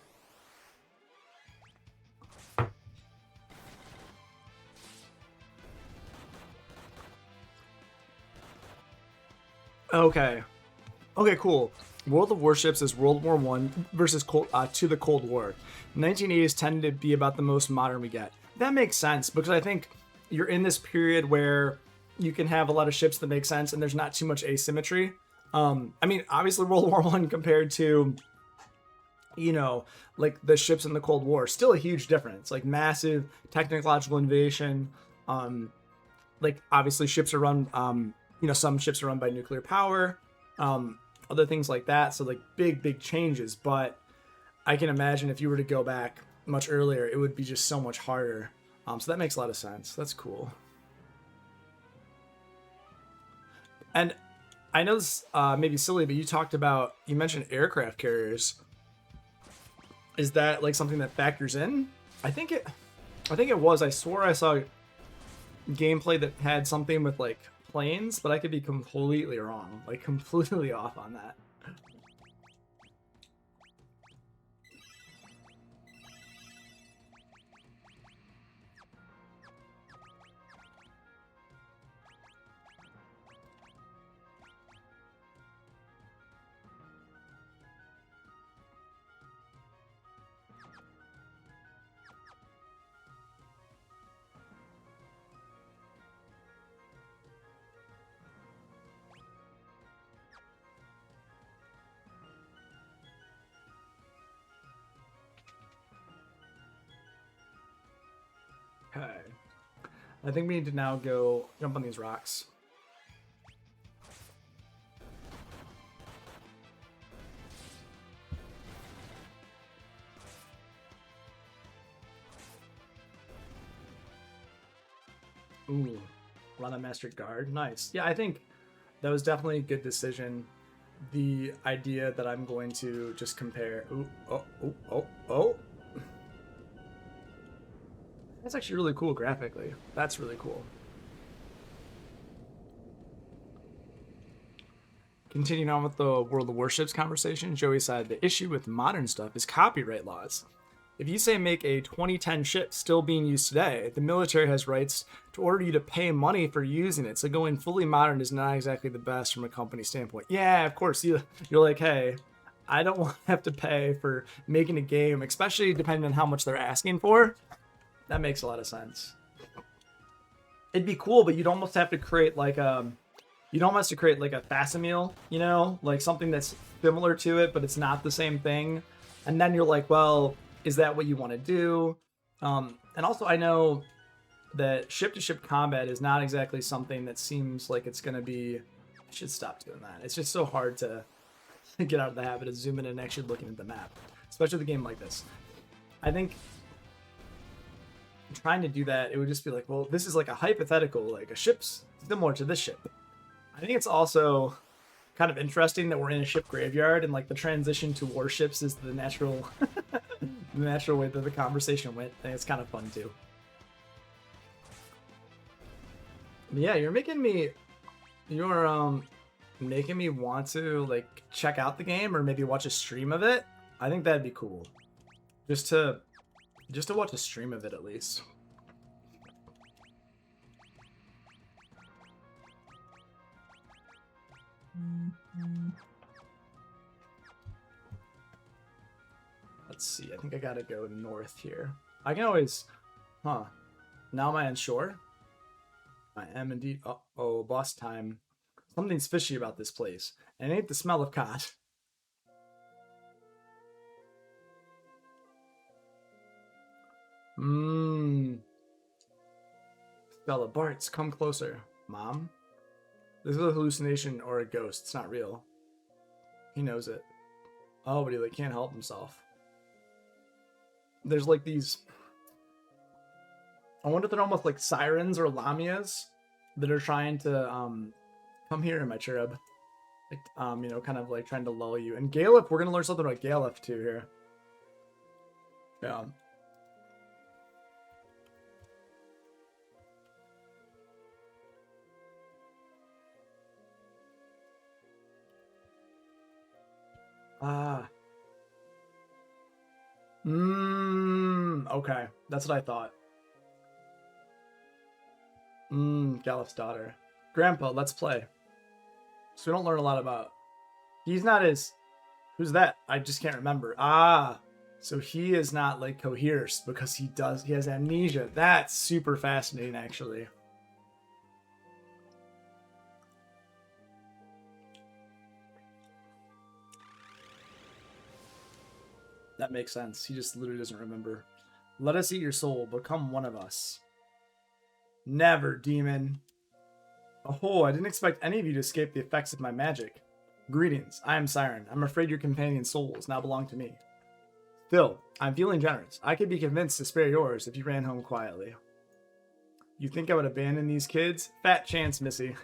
Okay. Okay, cool. World of Warships is World War One versus to the Cold War. 1980s tend to be about the most modern we get. That makes sense because I think you're in this period where you can have a lot of ships that make sense and there's not too much asymmetry. I mean, obviously World War One compared to, you know, like the ships in the Cold War, still a huge difference. Like massive technological innovation. Like obviously ships are run. Some ships are run by nuclear power. Other things like that. So like big changes. But I can imagine if you were to go back much earlier, it would be just so much harder. So that makes a lot of sense. That's cool. And I know this may be silly, but you mentioned aircraft carriers. Is that like something that factors in? I think it was. I swore I saw gameplay that had something with like planes, but I could be completely wrong. Like completely off on that. Okay. I think we need to now go jump on these rocks. Ooh, Lana Mastered Guard. Nice. Yeah, I think that was definitely a good decision. The idea that I'm going to just compare. Ooh, oh. That's actually really cool graphically. That's really cool. Continuing on with the World of Warships conversation, Joey said the issue with modern stuff is copyright laws. If you say make a 2010 ship still being used today, the military has rights to order you to pay money for using it. So going fully modern is not exactly the best from a company standpoint. Yeah, of course, you're like, hey, I don't want to have to pay for making a game, especially depending on how much they're asking for. That makes a lot of sense. It'd be cool, but you'd almost have to create like a facsimile, like something that's similar to it, but it's not the same thing. And then you're like, well, is that what you want to do? And also, I know that ship-to-ship combat is not exactly something that seems like it's going to be... I should stop doing that. It's just so hard to get out of the habit of zooming in and actually looking at the map, especially with a game like this. I think trying to do that, it would just be like, well, this is like a hypothetical, like a ship's similar to this ship. I think it's also kind of interesting that we're in a ship graveyard and like the transition to warships is the natural the natural way that the conversation went. I think it's kind of fun too. But yeah, you're making me want to like check out the game or maybe watch a stream of it. I think that'd be cool. Just to watch a stream of it at least. Let's see. I think I gotta go north here. I can always... Huh. Now am I on shore? I am indeed... Oh, boss time. Something's fishy about this place. And it ain't the smell of cod. Bella Bartz, come closer. Mom? This is a hallucination or a ghost. It's not real. He knows it. Oh, but he like can't help himself. There's like these... I wonder if they're almost like sirens or lamias that are trying to come here, my cherub. Like, kind of like trying to lull you. And Galef, we're gonna learn something about Galef too here. Yeah. Ah. Okay. That's what I thought. Galif's daughter. Grandpa, let's play. So we don't learn a lot about. He's not as. Who's that? I just can't remember. Ah. So he is not like coheres because he has amnesia. That's super fascinating, actually. That makes sense. He just literally doesn't remember. Let us eat your soul. Become one of us. Never, demon. Oh, I didn't expect any of you to escape the effects of my magic. Greetings, I am Siren. I'm afraid your companion's souls now belong to me. Phil, I'm feeling generous. I could be convinced to spare yours if you ran home quietly. You think I would abandon these kids? Fat chance, Missy.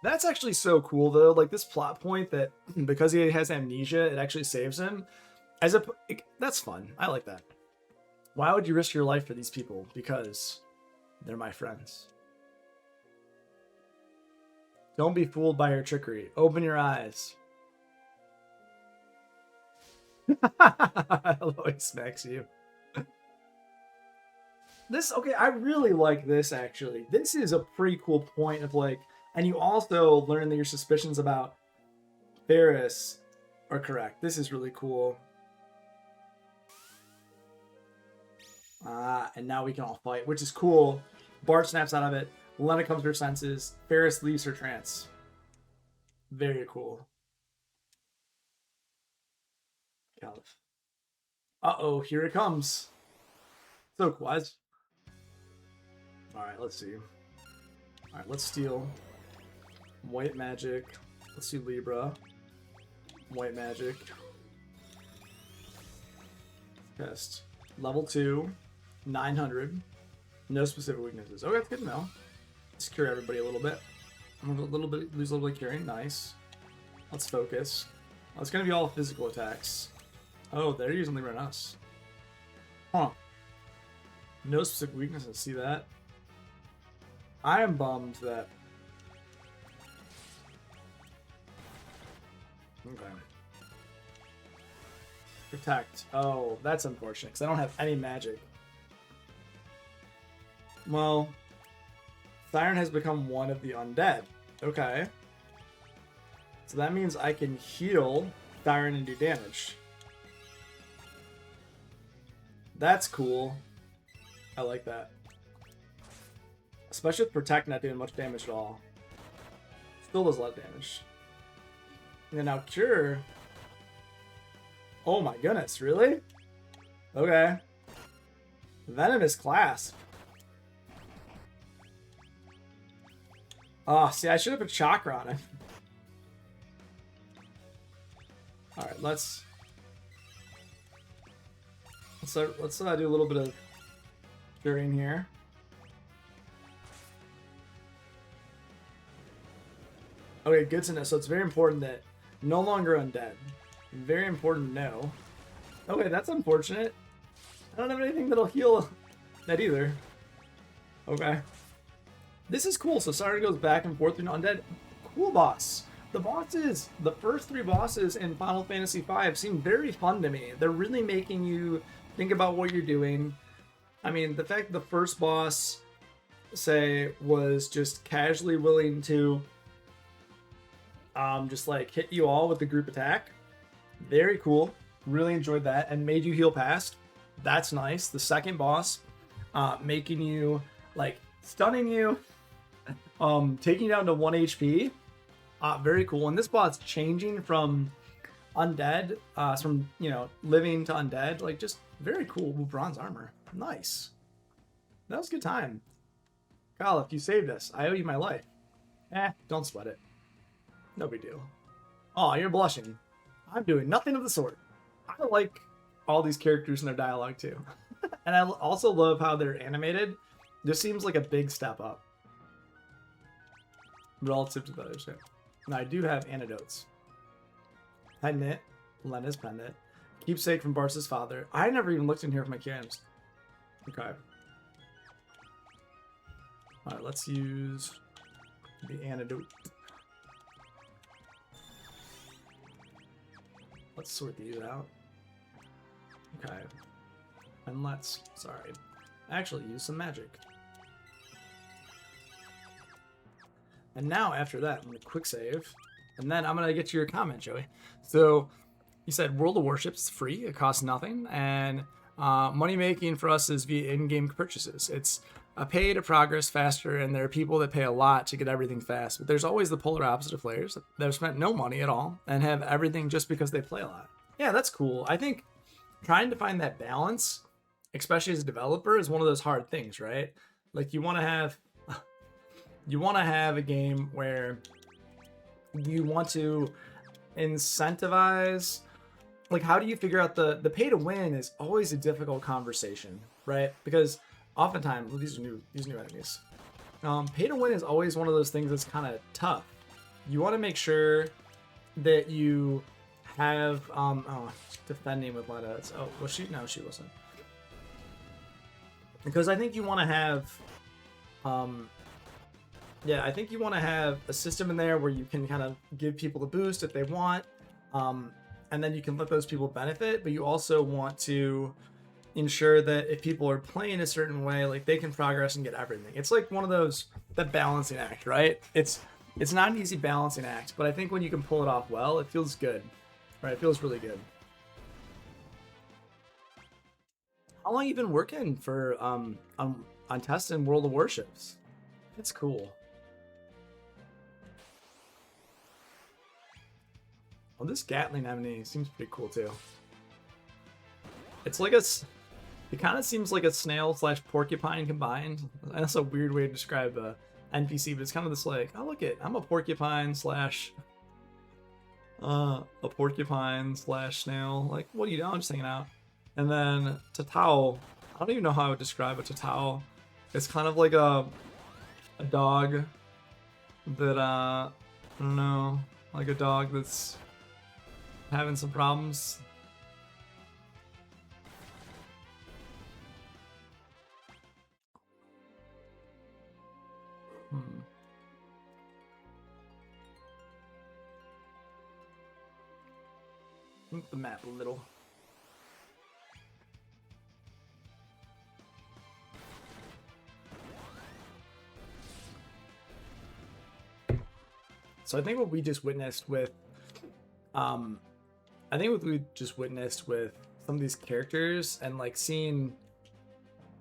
That's actually so cool, though. Like this plot point that because he has amnesia, it actually saves him. That's fun. I like that. Why would you risk your life for these people? Because they're my friends. Don't be fooled by her trickery. Open your eyes. Aloy smacks you. Okay, I really like this, actually. This is a pretty cool point of like, and you also learn that your suspicions about Faris are correct. This is really cool. And now we can all fight, which is cool. Bart snaps out of it. Lena comes to her senses. Faris leaves her trance. Very cool. Caliph. Uh-oh, here it comes. So Quaz. Alright, let's see. Alright, let's steal. White magic. Let's do Libra. White magic. Test. Level 2. 900. No specific weaknesses. Okay, that's good to know. Let's cure everybody a little bit. I'm gonna lose a little bit of curing. Nice. Let's focus. Oh, it's gonna be all physical attacks. Oh, they're using Libra on us. Huh. No specific weaknesses. See that? I am bummed that. Okay. Protect. Oh, that's unfortunate because I don't have any magic. Well, Siren has become one of the undead. Okay. So that means I can heal Siren and do damage. That's cool. I like that. Especially with Protect not doing much damage at all. Still does a lot of damage. And then now Cure. Oh my goodness, really? Okay. Venomous Clasp. Oh, see, I should have put Chakra on it. Alright, let's do a little bit of curing here. Okay, good to know. So it's very important that no longer undead. Very important to know. Okay, that's unfortunate. I don't have anything that'll heal that either. Okay. This is cool. So Siren goes back and forth between undead. Cool boss. The first 3 bosses in Final Fantasy V seem very fun to me. They're really making you think about what you're doing. I mean, the fact the first boss, say, was just casually willing to just like hit you all with the group attack. Very cool. Really enjoyed that and made you heal past. That's nice. The second boss, making you like stunning you, taking you down to 1 HP. Very cool. And this boss changing from undead, from living to undead, like just very cool. Ooh, bronze armor. Nice. That was a good time. Kyle, if you saved us, I owe you my life. Don't sweat it. No big deal. Oh, you're blushing. I'm doing nothing of the sort. I like all these characters and their dialogue too. And I also love how they're animated. This seems like a big step up relative to the others. Now I do have antidotes. Pendant, Lena's pendant. Keepsake from Bartz's father. I never even looked in here for my cams. Okay. Alright, let's use the antidote. Let's sort these out. Okay. And let's, sorry, actually use some magic. And now after that, I'm going to quick save. And then I'm going to get to your comment, Joey. So you said World of Warships is free. It costs nothing. And money making for us is via in-game purchases. It's a pay to progress faster. And there are people that pay a lot to get everything fast. But there's always the polar opposite of players that have spent no money at all and have everything just because they play a lot. Yeah, that's cool. I think trying to find that balance, especially as a developer, is one of those hard things, right? Like you want to have a game where you want to incentivize, like how do you figure out the pay to win is always a difficult conversation, right? Because oftentimes, well, these new enemies. Pay to win is always one of those things that's kind of tough. You want to make sure that you have defending with Letta. Oh, was she? No, she wasn't. Because I think you want to have yeah, I think you want to have a system in there where you can kind of give people a boost if they want, and then you can let those people benefit, but you also want to ensure that if people are playing a certain way, like they can progress and get everything. It's like one of those, that balancing act, right? It's not an easy balancing act, but I think when you can pull it off well, it feels good, right? It feels really good. How long you been working for on testing World of Warships? It's cool. Well, this Gatling enemy seems pretty cool too. It's like it kind of seems like a snail slash porcupine combined. That's a weird way to describe a NPC, but it's kind of this like, oh look it, I'm a porcupine slash snail. Like, what are you doing? I'm just hanging out. And then Tatao, I don't even know how I would describe it. Tatao, it's kind of like a dog that I don't know, like a dog that's having some problems. Move the map a little. So I think what we just witnessed with some of these characters and like seeing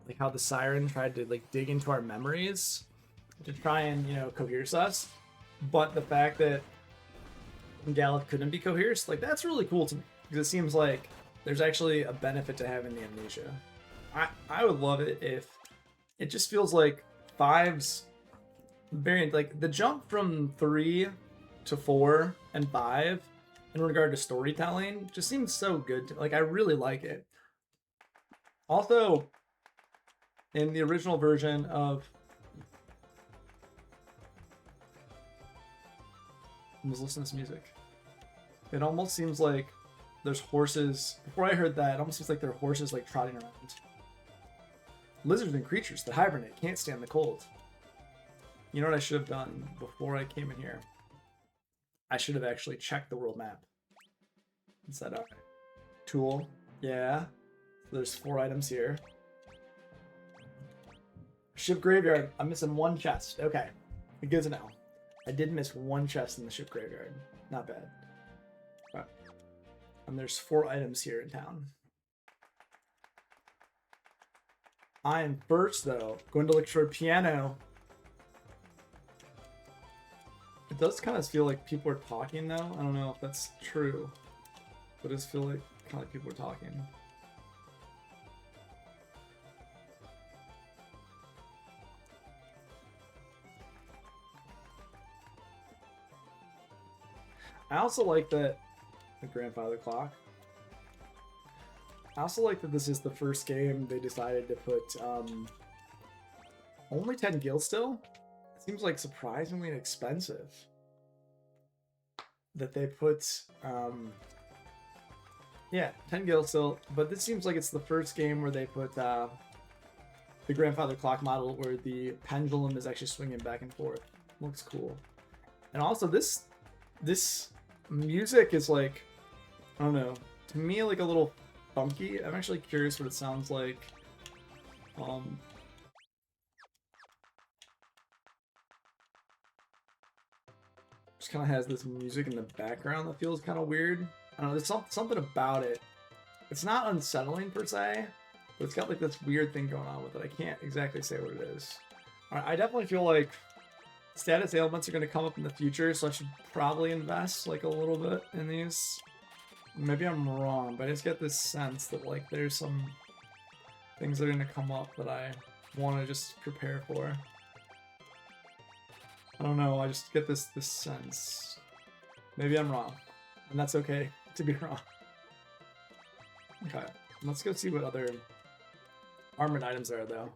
like how the Siren tried to like dig into our memories to try and, you know, coerce us, but the fact that Galuf couldn't be coerced, like that's really cool to me because it seems like there's actually a benefit to having the amnesia. I would love it if it just feels like 5's variant, like the jump from 3 to 4 and 5 in regard to storytelling just seems so good. Like I really like it. Also, in the original version of, I was listening to this music. It almost seems like there's horses. Before I heard that, it almost seems like there are horses like trotting around. Lizards and creatures that hibernate can't stand the cold. You know what I should have done before I came in here? I should have actually checked the world map. And said, okay, tool, yeah. So there's 4 items here. Ship graveyard. I'm missing 1 chest. Okay, good to know. I did miss 1 chest in the ship graveyard. Not bad. Right. And there's 4 items here in town. I am first though going to look for a piano. It does kind of feel like people are talking though. I don't know if that's true, but it does feel like kind of like people are talking. I also like that the grandfather clock. I also like that this is the first game they decided to put only 10 gil still. It seems like surprisingly inexpensive that they put Yeah, 10 gil still, but this seems like it's the first game where they put the grandfather clock model where the pendulum is actually swinging back and forth. Looks cool. And also this music is like, I don't know, to me like a little funky. I'm actually curious what it sounds like. Just kind of has this music in the background that feels kind of weird. I don't know, there's something about it. It's not unsettling per se, but it's got like this weird thing going on with it. I can't exactly say what it is. All right, I definitely feel like status ailments are going to come up in the future, so I should probably invest like a little bit in these. Maybe I'm wrong, but I just get this sense that like there's some things that are going to come up that I want to just prepare for. I don't know, I just get this sense. Maybe I'm wrong, and that's okay to be wrong. Okay, let's go see what other armored items there are, though.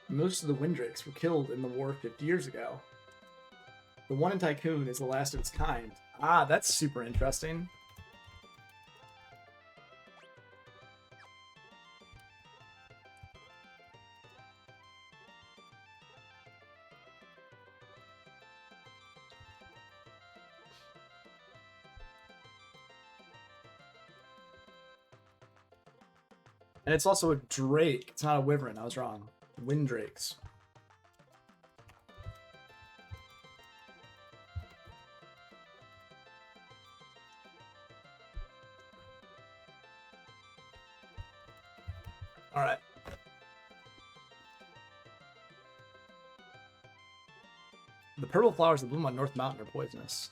Most of the Windrakes were killed in the war 50 years ago. The one in Tycoon is the last of its kind. Ah, that's super interesting. And it's also a drake. It's not a wyvern. I was wrong. Windrakes. All right. The purple flowers that bloom on North Mountain are poisonous.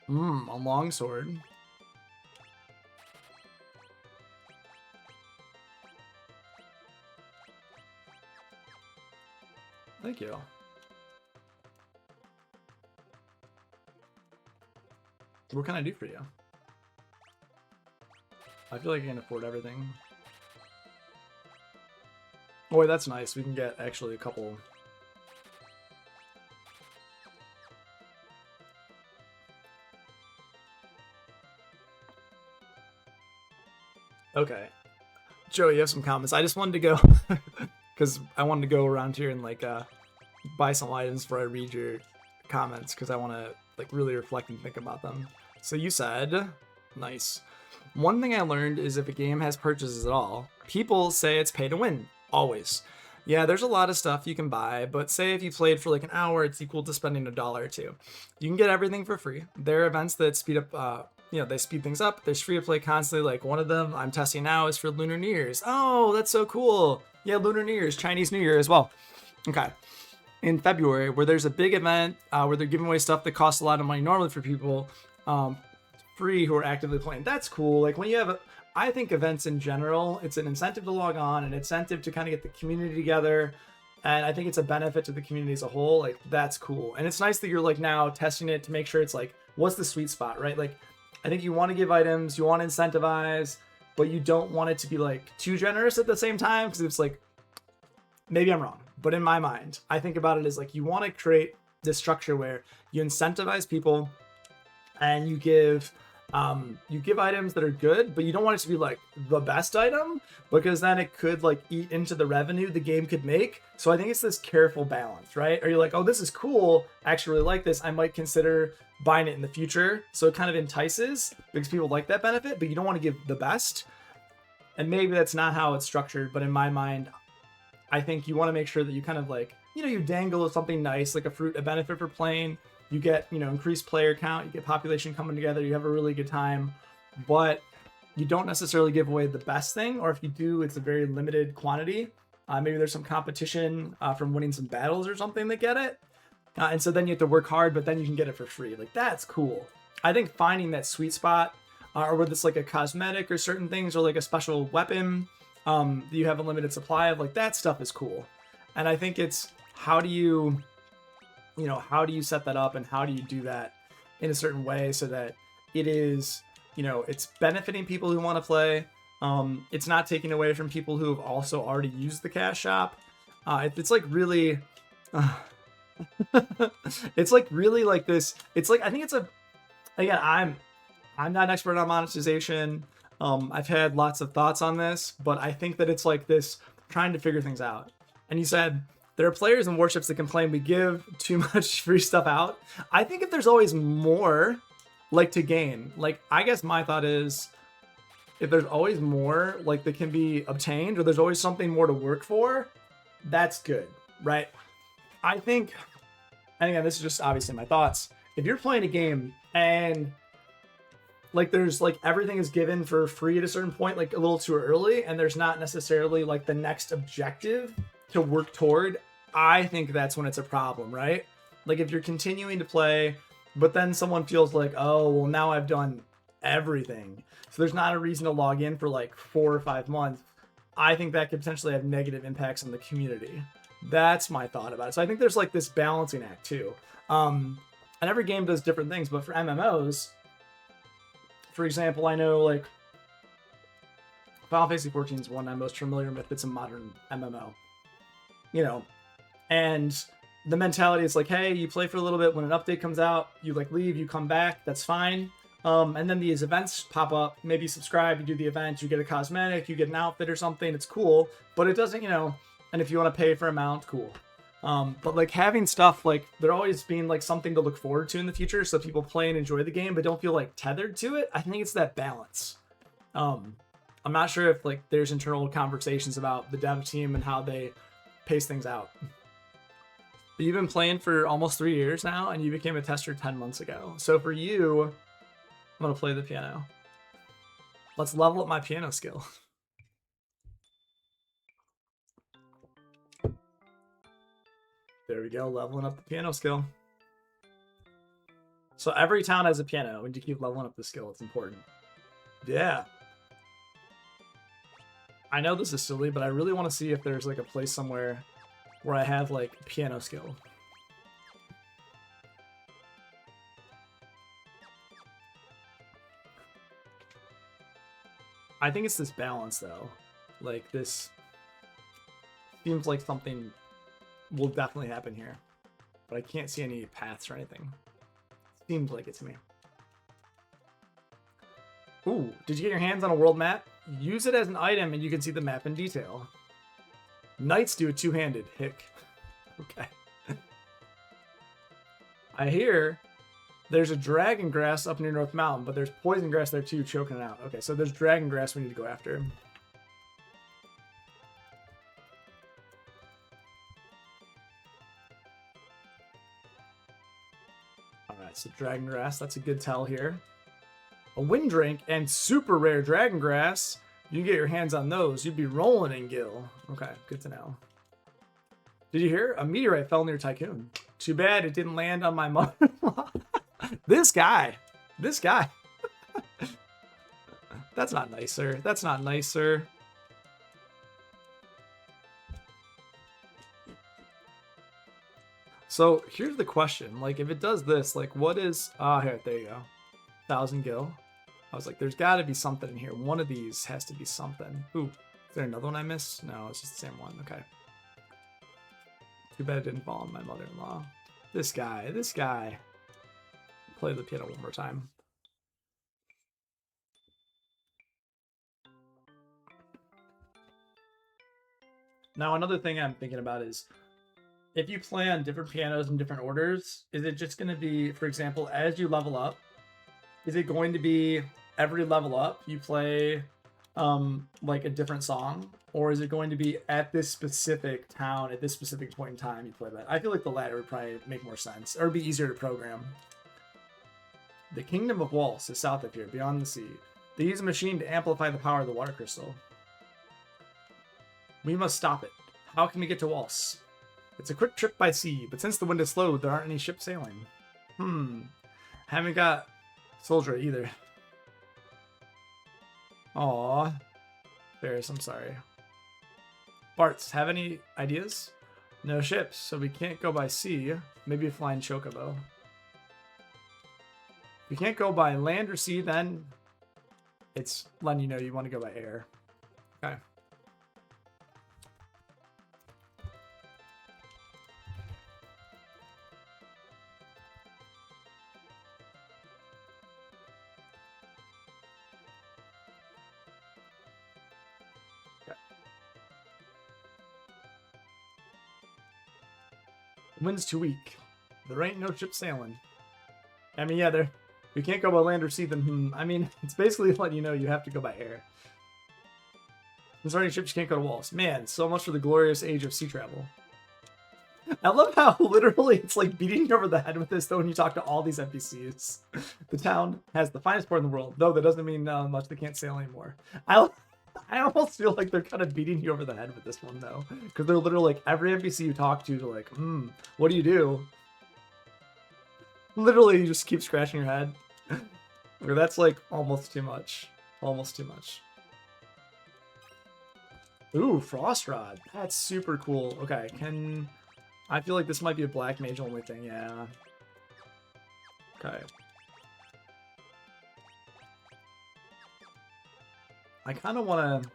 A longsword. Thank you. What can I do for you? I feel like I can afford everything. Oh, wait, that's nice. We can get actually a couple. Okay. Joey, you have some comments. I just wanted to go because I wanted to go around here and like buy some items before I read your comments because I want to like really reflect and think about them. So you said, nice. One thing I learned is if a game has purchases at all, people say it's pay to win. Always. Yeah, there's a lot of stuff you can buy, but say if you played for like an hour, it's equal to spending $1 or $2. You can get everything for free. There are events that speed up, they speed things up. There's free to play constantly. Like one of them I'm testing now is for Lunar New Year's. Oh, that's so cool. Yeah, Lunar New Year's, Chinese New Year as well. Okay. In February, where there's a big event where they're giving away stuff that costs a lot of money normally for people free who are actively playing. That's cool. Like when you have I think events in general, it's an incentive to log on, an incentive to kind of get the community together. And I think it's a benefit to the community as a whole. Like that's cool. And it's nice that you're like now testing it to make sure it's like, what's the sweet spot, right? Like I think you want to give items, you want to incentivize, but you don't want it to be like too generous at the same time. Cause it's like, maybe I'm wrong, but in my mind, I think about it as like, you want to create this structure where you incentivize people and you give items that are good, but you don't want it to be like the best item because then it could like eat into the revenue the game could make. So I think it's this careful balance, right? Or you're like, oh, this is cool. I actually really like this. I might consider buying it in the future. So it kind of entices because people like that benefit, but you don't want to give the best. And maybe that's not how it's structured, but in my mind, I think you want to make sure that you kind of like, you dangle something nice, like a fruit, a benefit for playing. You get, increased player count, you get population coming together, you have a really good time, but you don't necessarily give away the best thing, or if you do, it's a very limited quantity. Maybe there's some competition from winning some battles or something that get it. And so then you have to work hard, but then you can get it for free. Like, that's cool. I think finding that sweet spot, or whether it's like a cosmetic or certain things, or like a special weapon that you have a limited supply of, like that stuff is cool. And I think it's how do you you know, how do you set that up and how do you do that in a certain way so that it is, you know, it's benefiting people who want to play. It's not taking away from people who have also already used the cash shop. It's like really, it's like really like this. It's like, I think it's a, again, I'm not an expert on monetization. I've had lots of thoughts on this, but I think that it's like this trying to figure things out. And you said there are players and warships that complain we give too much free stuff out. I think if there's always more like to gain, like I guess my thought is if there's always more like that can be obtained or there's always something more to work for, that's good, right? I think, and again, this is just obviously my thoughts. If you're playing a game and like there's like everything is given for free at a certain point, like a little too early, and there's not necessarily like the next objective to work toward, I think that's when it's a problem, right? Like if you're continuing to play, but then someone feels like, oh, well, now I've done everything, so there's not a reason to log in for like 4 or 5 months. I think that could potentially have negative impacts on the community. That's my thought about it. So I think there's like this balancing act too. And every game does different things, but for MMOs, for example, I know like Final Fantasy 14 is one I'm most familiar with. It's a modern MMO, you know, and the mentality is like, hey, you play for a little bit. When an update comes out, you like leave, you come back. That's fine. And then these events pop up. Maybe you subscribe, you do the event, you get a cosmetic, you get an outfit or something. It's cool, but it doesn't, you know. And if you want to pay for amount, cool. But like having stuff like there always being like something to look forward to in the future, so people play and enjoy the game but don't feel like tethered to it. I think it's that balance. I'm not sure if like there's internal conversations about the dev team and how they pace things out. But you've been playing for almost 3 years now, and you became a tester 10 months ago. So for you, I'm gonna play the piano. Let's level up my piano skill. There we go, leveling up the piano skill. So every town has a piano, and you keep leveling up the skill. It's important. Yeah. I know this is silly, but I really want to see if there's like a place somewhere where I have like piano skill. I think it's this balance though. Like this seems like something will definitely happen here, but I can't see any paths or anything. Seems like it to me. Ooh, did you get your hands on a world map? Use it as an item and you can see the map in detail. Knights do it two-handed. Hick. Okay. I hear there's a dragon grass up near North Mountain, but there's poison grass there too, choking it out. Okay, so there's dragon grass we need to go after. Alright, so dragon grass, that's a good tell here. A wind drink and super rare dragon grass. You can get your hands on those. You'd be rolling in Gil. Okay, good to know. Did you hear? A meteorite fell near Tycoon. Too bad it didn't land on my mother-in-law. This guy. This guy. That's not nice, sir. That's not nice, sir. So here's the question. Like, if it does this, like, what is... Ah, here, there you go. 1,000 Gil. I was like, there's got to be something in here. One of these has to be something. Ooh, is there another one I missed? No, it's just the same one. Okay. Too bad it didn't fall on my mother-in-law. This guy. This guy. Play the piano one more time. Now, another thing I'm thinking about is if you play on different pianos in different orders, is it just going to be, for example, as you level up, is it going to be every level up you play like a different song, or is it going to be at this specific town at this specific point in time you play that? I feel like the latter would probably make more sense, or be easier to program. The Kingdom of Waltz is south of here, beyond the sea. They use a machine to amplify the power of the water crystal. We must stop it. How can we get to Waltz? It's a quick trip by sea, but since the wind is slow, there aren't any ships sailing. Haven't got soldier either. Aw. Bears, I'm sorry. Bartz, have any ideas? No ships, so we can't go by sea. Maybe a flying chocobo. If we can't go by land or sea, then it's letting you know you want to go by air. Okay. Wind's too weak. There ain't no ship sailing. I mean, yeah, we can't go by land or sea, then, I mean, it's basically letting you know you have to go by air. There's already ships you can't go to walls. Man, so much for the glorious age of sea travel. I love how literally it's like beating you over the head with this, though, when you talk to all these NPCs. The town has the finest port in the world, though that doesn't mean much. They can't sail anymore. I almost feel like they're kind of beating you over the head with this one, though. Because they're literally like, every NPC you talk to, they're like, what do you do? Literally, you just keep scratching your head. That's like almost too much. Almost too much. Ooh, Frost Rod. That's super cool. Okay, I feel like this might be a black mage only thing, yeah. Okay. I kind of want to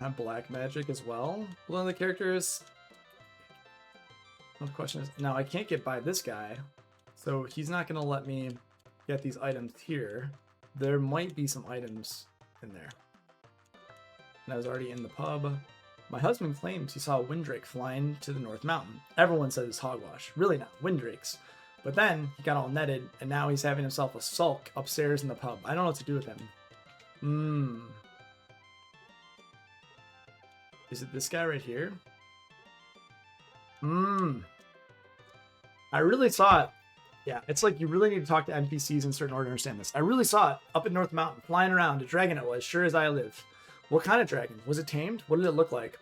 have black magic as well. One of the characters. The question is, now I can't get by this guy, so he's not going to let me get these items here. There might be some items in there. And I was already in the pub. My husband claims he saw a windrake flying to the North Mountain. Everyone says it's hogwash. Really not. Windrakes. But then he got all netted, and now he's having himself a sulk upstairs in the pub. I don't know what to do with him. Is it this guy right here? I really saw it. Yeah, it's like you really need to talk to NPCs in certain order to understand this. I really saw it up in North Mountain, flying around. A dragon it was, sure as I live. What kind of dragon? Was it tamed? What did it look like?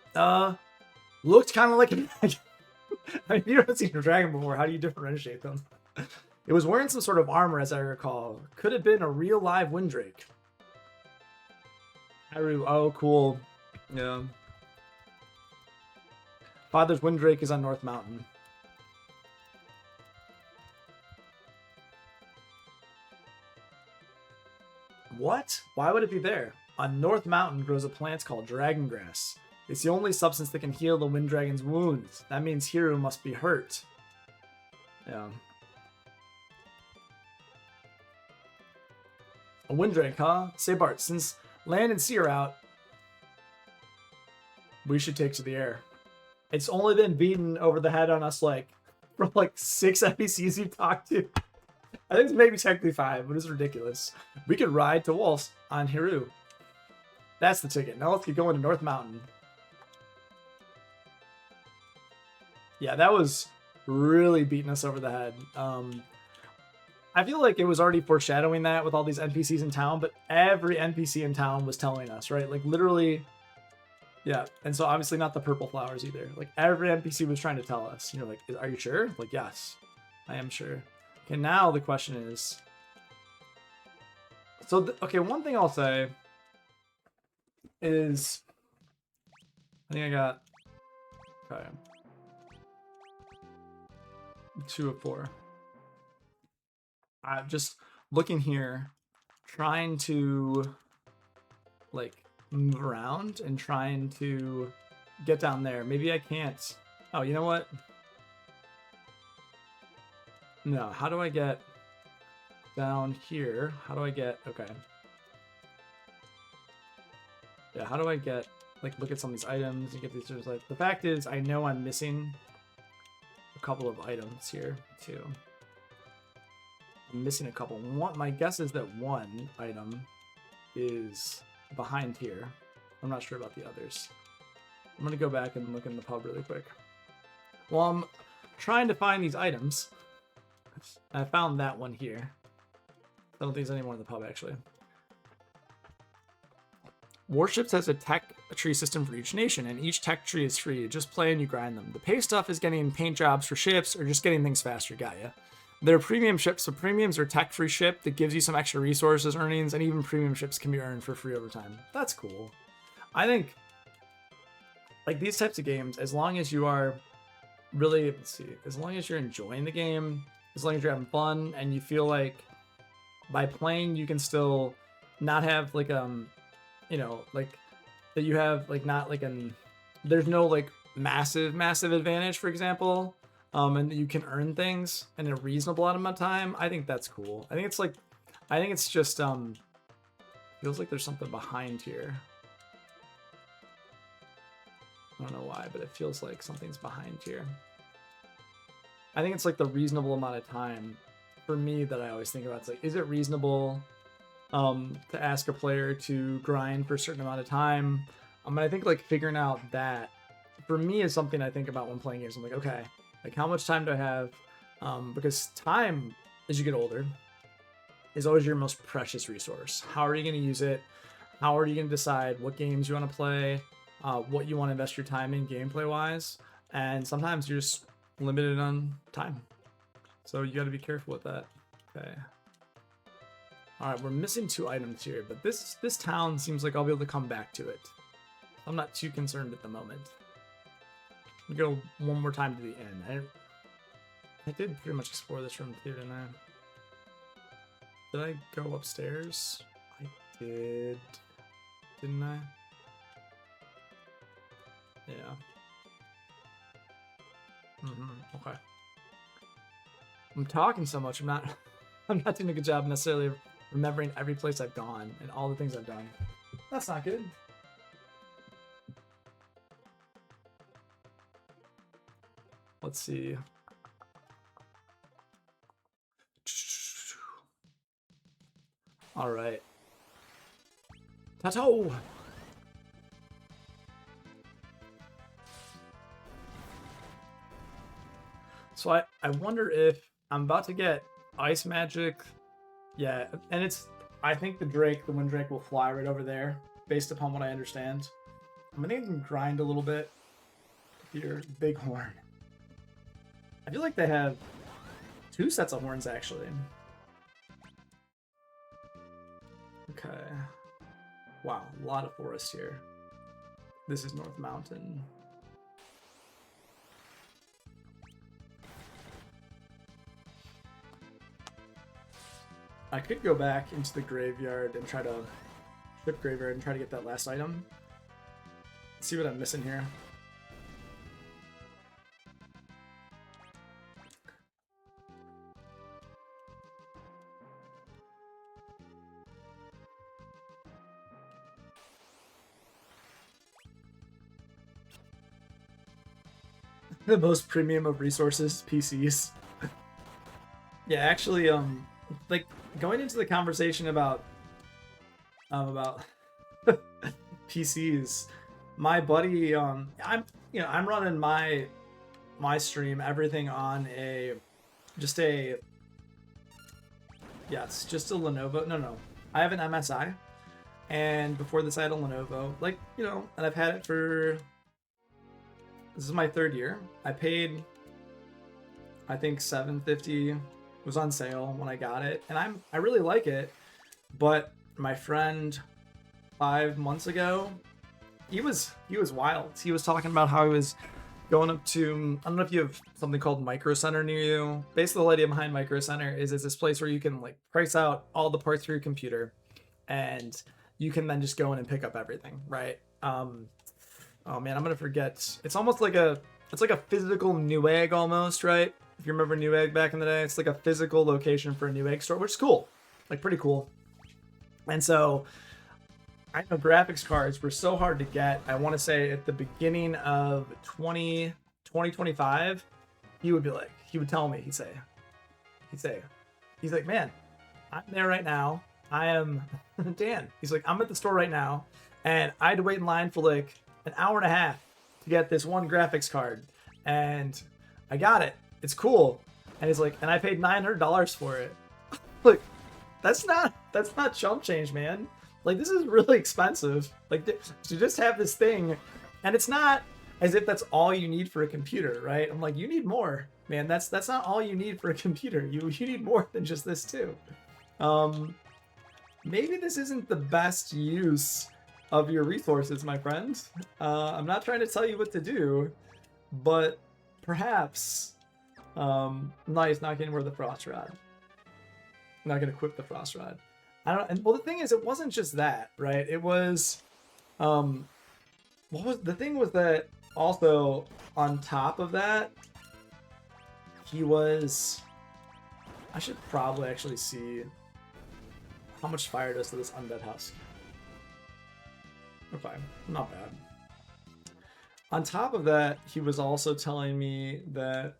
Looked kind of like a dragon. I mean, you haven't seen a dragon before. How do you differentiate them? It was wearing some sort of armor, as I recall. Could have been a real live windrake. Haru, oh, cool. Yeah. Father's windrake is on North Mountain. What? Why would it be there? On North Mountain grows a plant called dragon grass. It's the only substance that can heal the wind dragon's wounds. That means Hiru must be hurt. Yeah. A wind drake, huh? Say, Bart, since land and sea are out, we should take to the air. It's only been beaten over the head on us from 6 NPCs you've talked to. I think it's maybe technically 5, but it's ridiculous. We could ride to Waltz on Hiru. That's the ticket. Now let's get going to North Mountain. Yeah, that was really beating us over the head. I feel like it was already foreshadowing that with all these NPCs in town, but every NPC in town was telling us, right? Like literally, yeah. And so obviously not the purple flowers either. Like every NPC was trying to tell us, like, are you sure? Like, yes, I am sure. Okay, now the question is, so, okay, one thing I'll say is, I think I got, okay, 2 of 4. I'm just looking here, trying to, move around and trying to get down there. Maybe I can't. Oh, you know what? No, how do I get down here? How do I get, okay. Yeah, how do I get, look at some of these items and get these, the fact is, I know I'm missing a couple of items here, too. I'm missing a couple. My guess is that one item is behind here. I'm not sure about the others. I'm gonna go back and look in the pub really quick. Well, I'm trying to find these items. I found that one here. I don't think there's any more in the pub, actually. Warships has a tech tree system for each nation, and each tech tree is free. You just play and you grind them. The pay stuff is getting paint jobs for ships or just getting things faster. Got ya. They're premium ships, so premiums are tech-free ship that gives you some extra resources, earnings, and even premium ships can be earned for free over time. That's cool. I think, these types of games, as long as you are really, let's see, as long as you're enjoying the game, as long as you're having fun, and you feel like by playing you can still not have like you know, like that you have like not like there's no like massive advantage, for example, and that you can earn things in a reasonable amount of time. I think that's cool. I think it's like, I think it's just feels like there's something behind here. I don't know why, but it feels like something's behind here. I think it's like the reasonable amount of time for me that I always think about. It's like, is it reasonable to ask a player to grind for a certain amount of time? And I think like figuring out that for me is something I think about when playing games. I'm like, okay, like how much time do I have? Because time, as you get older, is always your most precious resource. How are you going to use it? How are you going to decide what games you want to play? What you want to invest your time in gameplay wise? And sometimes you're just limited on time. So you got to be careful with that. Okay. All right, we're missing 2 items here, but this town seems like I'll be able to come back to it. I'm not too concerned at the moment. We go one more time to the end. I did pretty much explore this room too, didn't I? Did I go upstairs? I did. Didn't I? Yeah. Okay. I'm talking so much. I'm not doing a good job necessarily of remembering every place I've gone and all the things I've done. That's not good. Let's see. All right. Tato. So I wonder if I'm about to get ice magic. Yeah, and it's, I think the Wind Drake will fly right over there, based upon what I understand. I'm gonna even grind a little bit here. Bighorn. I feel like they have 2 sets of horns, actually. Okay. Wow, a lot of forest here. This is North Mountain. I could go back into the graveyard and try to ship graveyard and try to get that last item. Let's see what I'm missing here. The most premium of resources, PCs. Yeah, actually, like going into the conversation about PCs, my buddy, I'm running my stream, everything on just a Lenovo. No, I have an MSI, and before this I had a Lenovo, and I've had it for, this is my 3rd year. I paid, I think $750 was on sale when I got it, and I really like it. But my friend 5 months ago, he was wild. He was talking about how he was going up to, I don't know if you have something called Micro Center near you. Basically, the idea behind Micro Center is it's this place where you can like price out all the parts for your computer, and you can then just go in and pick up everything, right? Oh man, I'm gonna forget. It's almost like it's like a physical Newegg almost, right? If you remember Newegg back in the day, it's like a physical location for a Newegg store, which is cool, like pretty cool. And so I know graphics cards were so hard to get. I want to say at the beginning of 2025, he would tell me, he'd say, he's like, man, I'm there right now. I am Dan. He's like, I'm at the store right now, and I had to wait in line for like an hour and a half to get this one graphics card, and I got it. It's cool. And he's like, and I paid $900 for it. Like, that's not chump change, man. Like, this is really expensive. Like, to just have this thing, and it's not as if that's all you need for a computer, right? I'm like, you need more, man. That's not all you need for a computer. You need more than just this too. Maybe this isn't the best use of your resources, my friend. I'm not trying to tell you what to do, but perhaps, nice, not getting rid of the Frost Rod. Not gonna equip the Frost Rod. I don't. And well, the thing is, it wasn't just that, right? It was, what was the thing was that also on top of that, he was. I should probably actually see how much fire does to this Undead Husk. Okay, not bad. On top of that, he was also telling me that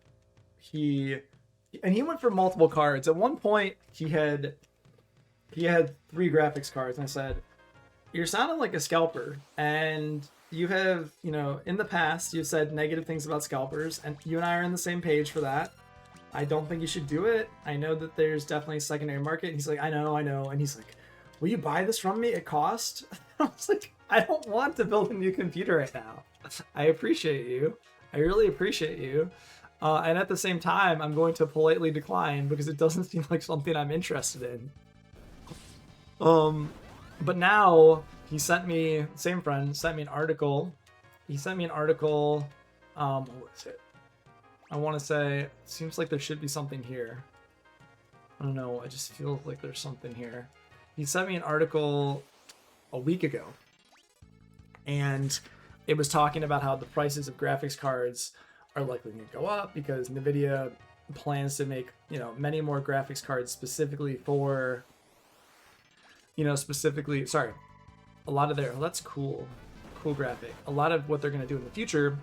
he went for multiple cards. At one point, he had 3 graphics cards, and I said, "You're sounding like a scalper, and you have, you know, in the past, you've said negative things about scalpers, and you and I are on the same page for that. I don't think you should do it. I know that there's definitely a secondary market." And he's like, I know. And he's like, "Will you buy this from me at cost?" I was like, I don't want to build a new computer right now. I appreciate you. I really appreciate you. And at the same time, I'm going to politely decline because it doesn't seem like something I'm interested in. But now he sent me, same friend, sent me an article. He sent me an article. What was it? I want to say, it seems like there should be something here. I don't know. I just feel like there's something here. He sent me an article a week ago, and it was talking about how the prices of graphics cards are likely to go up because NVIDIA plans to make, you know, many more graphics cards specifically for, you know, a lot of their, oh, that's cool graphic. A lot of what they're going to do in the future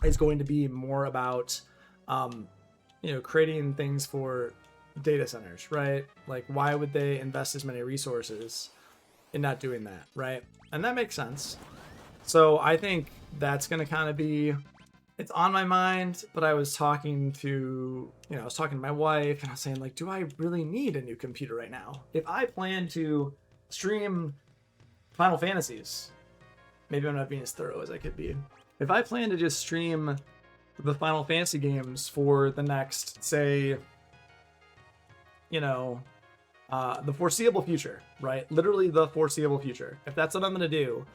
is going to be more about, you know, creating things for data centers, right? Like, why would they invest as many resources in not doing that, right? And that makes sense. So I think that's going to kind of be, it's on my mind, but I was talking to my wife, and I was saying, like, do I really need a new computer right now? If I plan to stream Final Fantasies, maybe I'm not being as thorough as I could be. If I plan to just stream the Final Fantasy games for the next, say, you know, the foreseeable future, right? Literally the foreseeable future. If that's what I'm going to do,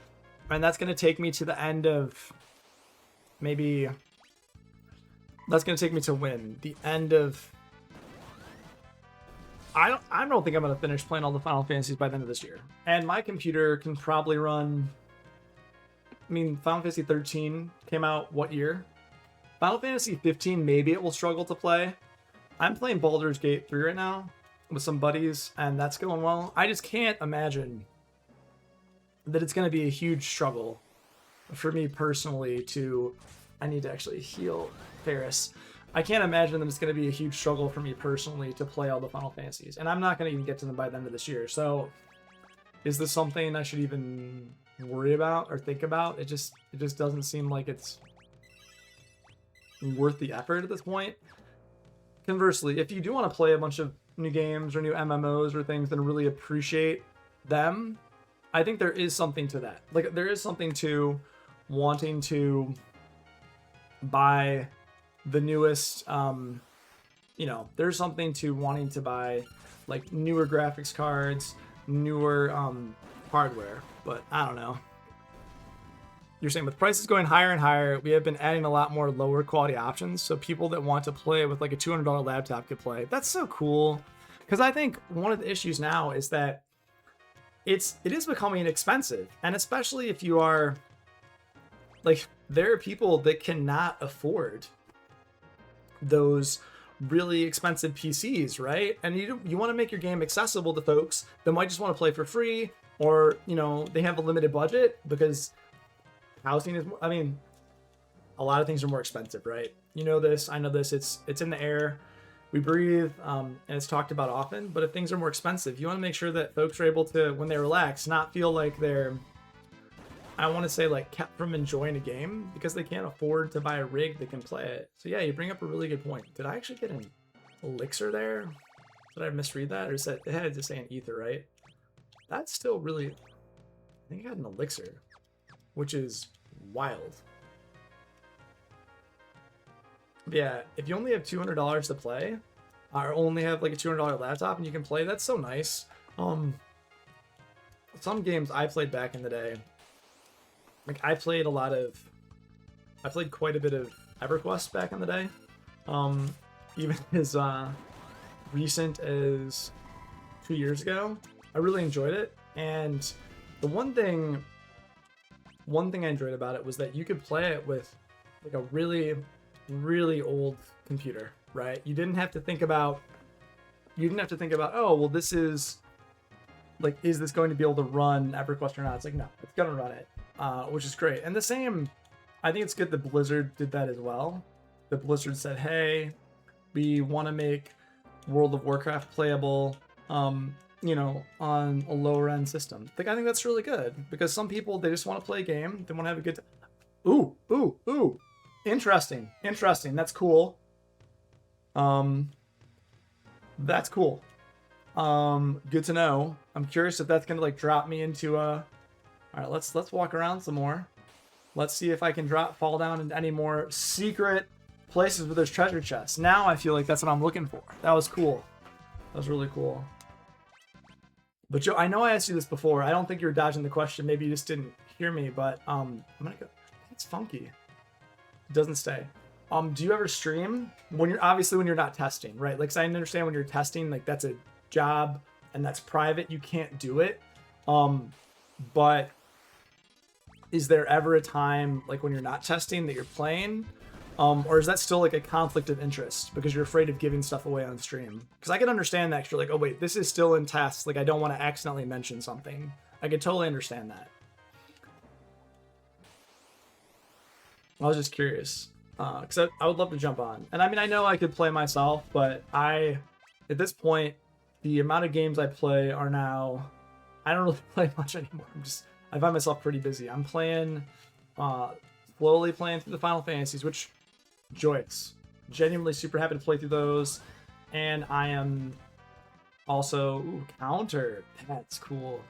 and that's going to take me to the end of, maybe, that's going to take me to when? The end of, I don't think I'm going to finish playing all the Final Fantasies by the end of this year. And my computer can probably run, I mean, Final Fantasy 13 came out what year? Final Fantasy 15, maybe it will struggle to play. I'm playing Baldur's Gate 3 right now with some buddies, and that's going well. I just can't imagine that it's going to be a huge struggle for me personally to... I need to actually heal Ferris. I can't imagine that it's going to be a huge struggle for me personally to play all the Final Fantasies, and I'm not going to even get to them by the end of this year. So, is this something I should even worry about or think about? It just doesn't seem like it's worth the effort at this point. Conversely, if you do want to play a bunch of new games or new MMOs or things and really appreciate them, I think there is something to that. Like, there is something to wanting to buy the newest, you know, there's something to wanting to buy like newer graphics cards, newer hardware, but I don't know. You're saying with prices going higher and higher, we have been adding a lot more lower quality options, so people that want to play with like a $200 laptop could play. That's so cool, because I think one of the issues now is that it is becoming expensive, and especially if you are like, there are people that cannot afford those really expensive PCs, right? And you want to make your game accessible to folks that might just want to play for free, or, you know, they have a limited budget because housing is, I mean, a lot of things are more expensive, right? You know this, I know this, it's in the air, we breathe, and it's talked about often. But if things are more expensive, you want to make sure that folks are able to, when they relax, not feel like they're, I want to say, like, kept from enjoying a game because they can't afford to buy a rig that can play it. So yeah, you bring up a really good point. Did I actually get an elixir there? Did I misread that? Or is that, it had to say an ether, right? That's still really, I think I had an elixir, which is wild. But yeah, if you only have $200 to play, or only have like a $200 laptop and you can play, that's so nice. Some games I played back in the day, like I played quite a bit of EverQuest back in the day. Even as recent as 2 years ago. I really enjoyed it, and the one thing I enjoyed about it was that you could play it with like a really, really old computer, right? You didn't have to think about, oh, well, this is like, is this going to be able to run EverQuest or not? It's like, no, it's gonna run it, which is great. And the same, I think it's good that Blizzard did that as well. That Blizzard said, hey, we want to make World of Warcraft playable, you know, on a lower end system. Like, I think that's really good, because some people, they just want to play a game, they want to have a good time. Ooh. Interesting. That's cool. That's cool. Good to know. I'm curious if that's gonna like drop me into a. All right, let's walk around some more. Let's see if I can fall down into any more secret places where there's treasure chests. Now I feel like that's what I'm looking for. That was cool. That was really cool. But Joe, I know I asked you this before. I don't think you were dodging the question. Maybe you just didn't hear me. But I'm gonna go. It's funky. It doesn't stay. Do you ever stream when you're not testing, right? Like, 'cause I understand when you're testing, like that's a job and that's private. You can't do it. But is there ever a time like when you're not testing that you're playing? Or is that still like a conflict of interest because you're afraid of giving stuff away on stream? Because I can understand that you're like, oh wait, this is still in test. Like, I don't want to accidentally mention something. I could totally understand that. I was just curious. Because I would love to jump on. And I mean, I know I could play myself, but at this point, the amount of games I play are now, I don't really play much anymore. I find myself pretty busy. I'm playing, slowly playing through the Final Fantasies, which, joyous. Genuinely super happy to play through those. And I am also, Counter. That's cool.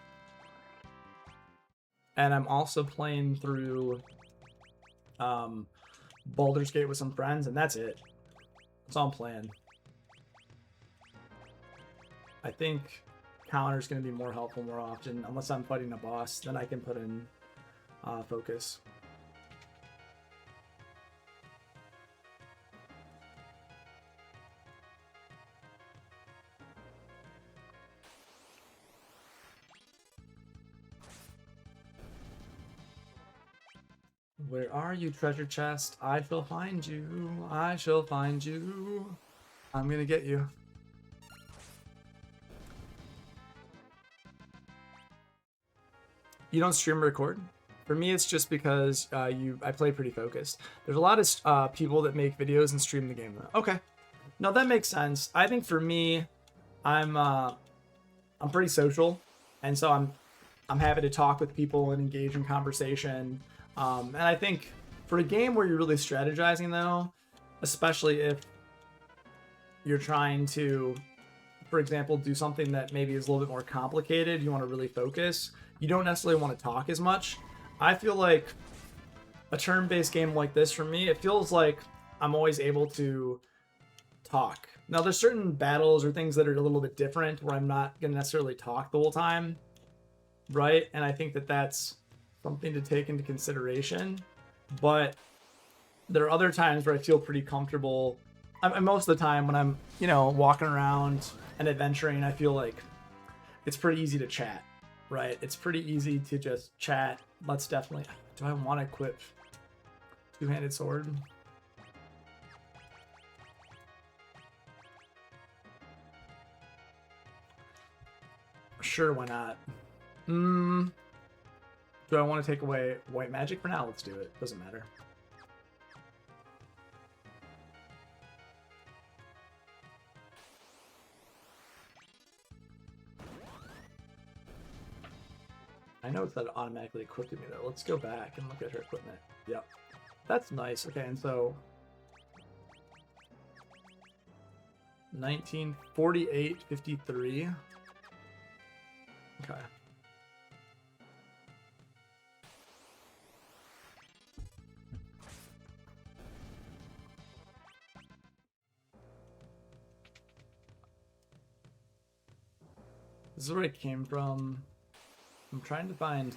And I'm also playing through, Baldur's Gate with some friends, and that's it. That's all I'm playing. I think Counter's going to be more helpful more often, unless I'm fighting a boss, then I can put in focus. Where are you, treasure chest? I shall find you. I shall find you. I'm gonna get you. You don't stream or record? For me, it's just because I play pretty focused. There's a lot of people that make videos and stream the game though. Okay, no, that makes sense. I think for me, I'm pretty social, and so I'm happy to talk with people and engage in conversation. And I think for a game where you're really strategizing though, especially if you're trying to, for example, do something that maybe is a little bit more complicated, you want to really focus, you don't necessarily want to talk as much. I feel like a turn-based game like this, for me, it feels like I'm always able to talk. Now, there's certain battles or things that are a little bit different where I'm not going to necessarily talk the whole time, right? And I think that that's something to take into consideration. But there are other times where I feel pretty comfortable. Most of the time when I'm, walking around and adventuring, I feel like it's pretty easy to chat, right? It's pretty easy to just chat. Let's definitely... Do I want to equip two-handed sword? Sure, why not? Do I want to take away white magic? For now, let's do it. Doesn't matter. I know it's that it automatically equipped me though. Let's go back and look at her equipment. Yep. That's nice. Okay, and so 1948.53. Okay. This is where it came from. I'm trying to find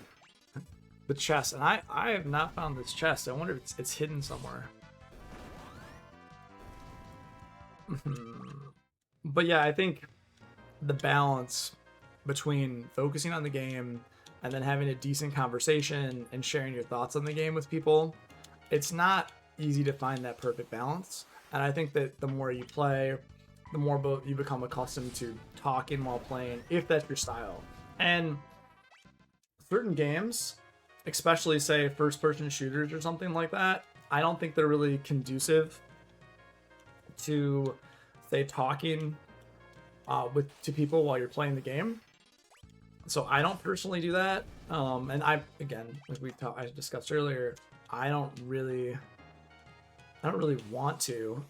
the chest, and I have not found this chest. I wonder if it's hidden somewhere. But yeah, I think the balance between focusing on the game and then having a decent conversation and sharing your thoughts on the game with people, it's not easy to find that perfect balance. And I think that the more you play, the more you become accustomed to talking while playing, if that's your style. And certain games, especially say first person shooters or something like that, I don't think they're really conducive to say talking to people while you're playing the game. So I don't personally do that. And again, like I discussed earlier, I don't really want to.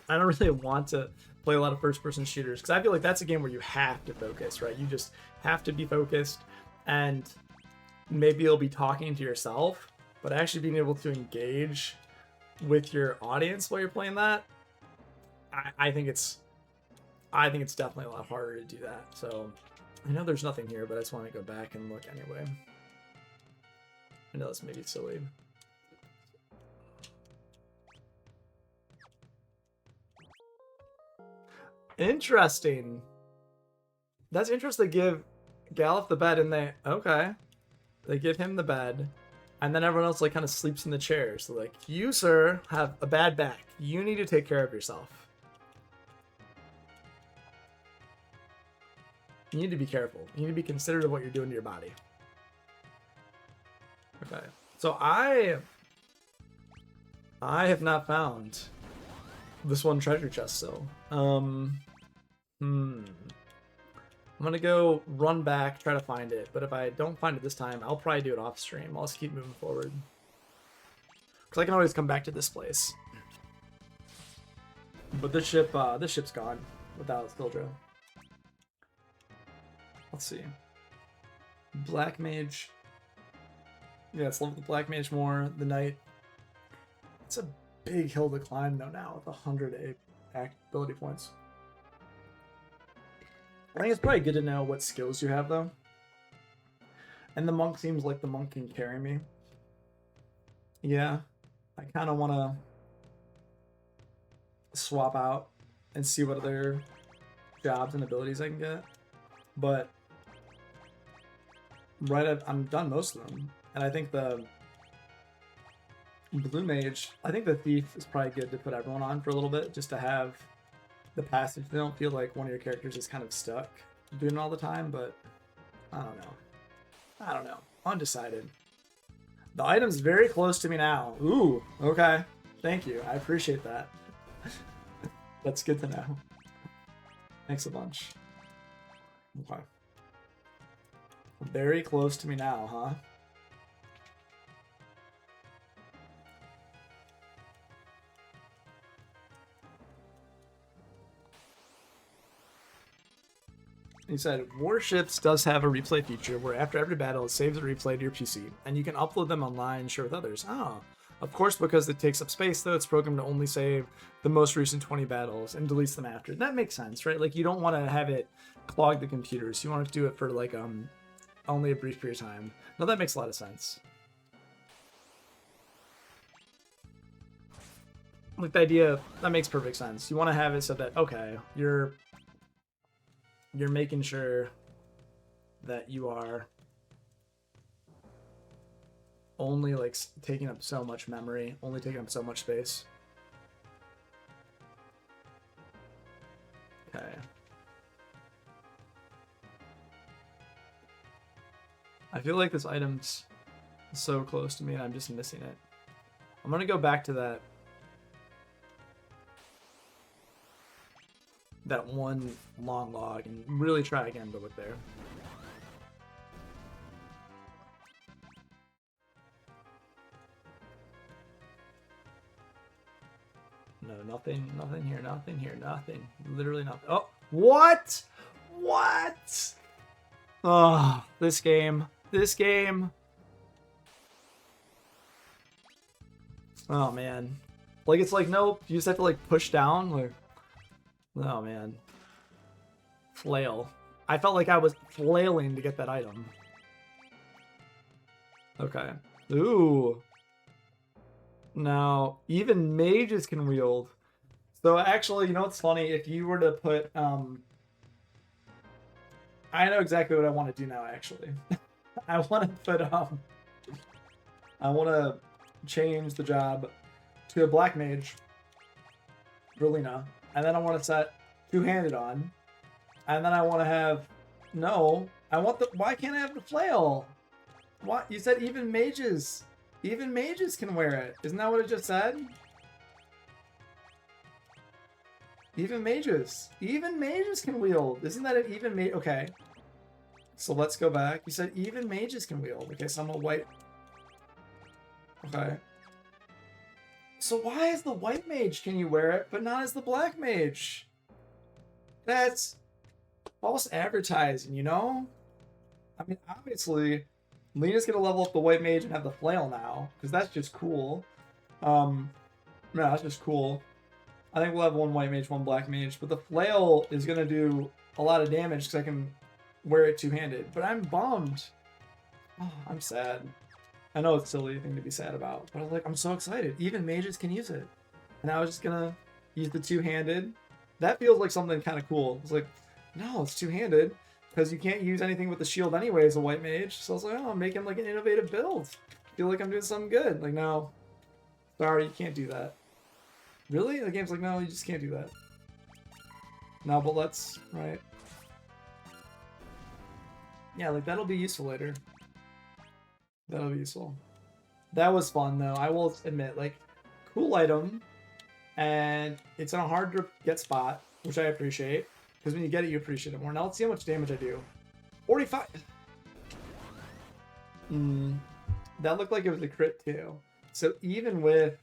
I don't really want to play a lot of first-person shooters because I feel like that's a game where you have to focus, right? You just have to be focused, and maybe you'll be talking to yourself, but actually being able to engage with your audience while you're playing that, I think it's definitely a lot harder to do that. So I know there's nothing here, but I just want to go back and look anyway. I know that's maybe silly. Interesting. That's interesting. They give Galuf the bed, and they give him the bed, and then everyone else like kind of sleeps in the chair. So like, you sir have a bad back. You need to take care of yourself. You need to be careful. You need to be considerate of what you're doing to your body. Okay. So I have not found this one treasure chest still. I'm gonna go run back, try to find it. But if I don't find it this time, I'll probably do it off stream. I'll just keep moving forward. Because I can always come back to this place. But this ship's gone without Sildra. Let's see. Black Mage. Yeah, let's level the Black Mage more. The Knight. It's a big hill to climb though now with 100 ability points. I think it's probably good to know what skills you have though. And the monk seems like the monk can carry me. Yeah, I kind of want to swap out and see what other jobs and abilities I can get. But I'm done most of them. And I think the Blue Mage, I think the Thief is probably good to put everyone on for a little bit, just to have the passage. They don't feel like one of your characters is kind of stuck doing it all the time, but I don't know. Undecided. The item's very close to me now. Ooh, okay. Thank you. I appreciate that. That's good to know. Thanks a bunch. Okay. Very close to me now, huh? He said, Warships does have a replay feature where after every battle it saves a replay to your PC, and you can upload them online and share with others. Oh, of course, because it takes up space, though, it's programmed to only save the most recent 20 battles and deletes them after. That makes sense, right? Like, you don't want to have it clog the computers. You want to do it for, like, only a brief period of time. No, that makes a lot of sense. Like, the idea, that makes perfect sense. You want to have it so that, okay, you're making sure that you are only like taking up so much memory, only taking up so much space. Okay. I feel like this item's so close to me and I'm just missing it. I'm gonna go back to that one long log and really try again to look there. No, nothing here, nothing here, nothing. Literally nothing. Oh, what? What? Oh, this game. Oh, man. Like, it's like, nope, you just have to, like, push down, like... Oh, man. Flail. I felt like I was flailing to get that item. Okay. Ooh. Now, even mages can wield So actually, you know what's funny? If you were to put, I know exactly what I want to do now. Actually, I want to put, I want to change the job to a black mage, Berlina, and then I want to set two-handed on, and then I want to have, no, I want the. Why can't I have the flail? What you said? Even mages can wear it. Isn't that what it just said? Even mages can wield. Isn't that an even mage? Okay. So let's go back. You said even mages can wield. Okay, so I'm a white. Okay. So why is the white mage can you wear it, but not as the black mage? That's false advertising, you know? I mean, obviously, Lena's gonna level up the white mage and have the flail now, because that's just cool. No, that's just cool. I think we'll have one white mage, one black mage, but the flail is gonna do a lot of damage because I can wear it two-handed. But I'm bummed. Oh, I'm sad. I know it's a silly thing to be sad about, but I'm so excited. Even mages can use it. And I was just gonna use the two-handed. That feels like something kind of cool. It's like, no, it's two-handed because you can't use anything with the shield anyway as a white mage. So I was like, oh, I'm making like an innovative build. I feel like I'm doing something good. Like, no, sorry, you can't do that. Really? The game's like, no, you just can't do that. No, but let's, right? Yeah, like that'll be useful later. That'll be useful. That was fun though. I will admit, like, cool item, and it's on a hard to get spot, which I appreciate because when you get it, you appreciate it more. Now let's see how much damage I do. 45. That looked like it was a crit too. So even with,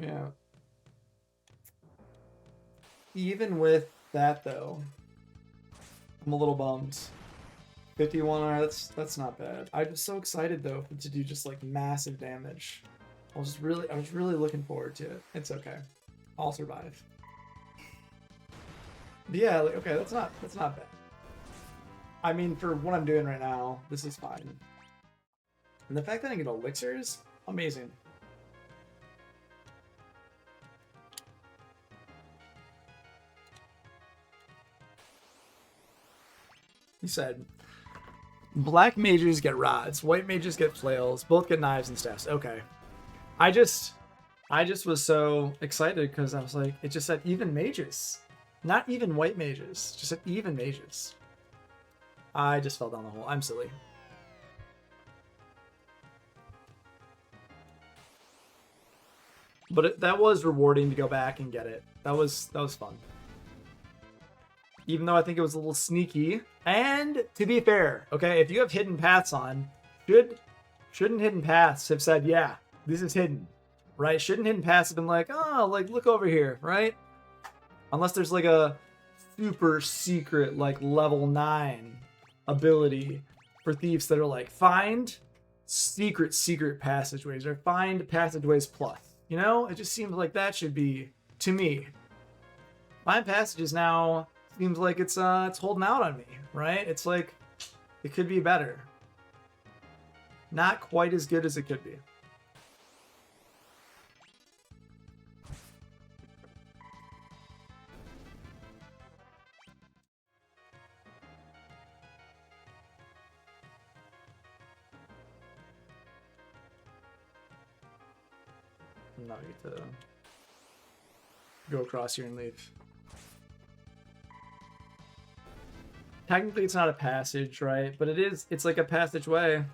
yeah, even with that though, I'm a little bummed. 51, alright, that's not bad. I'm just so excited though to do just like massive damage. I was really looking forward to it. It's okay. I'll survive. But yeah, like, okay, that's not bad. I mean, for what I'm doing right now, this is fine. And the fact that I get elixirs, amazing. He said, black mages get rods, white mages get flails, both get knives and staffs. Okay. I just was so excited because I was like, it just said even mages. Not even white mages, just said even mages. I just fell down the hole. I'm silly. But that was rewarding to go back and get it. That was fun. Even though I think it was a little sneaky. And to be fair, okay, if you have hidden paths on, shouldn't hidden paths have said, yeah, this is hidden, right? Shouldn't hidden paths have been like, oh, like look over here, right? Unless there's like a super secret, like level 9 ability for thieves that are like, find secret passageways or find passageways plus. You know, it just seems like that should be, to me, find passages now seems like it's holding out on me, right? It's like it could be better. Not quite as good as it could be. No, you need to go across here and leave. Technically, it's not a passage, right? But it's like a passageway.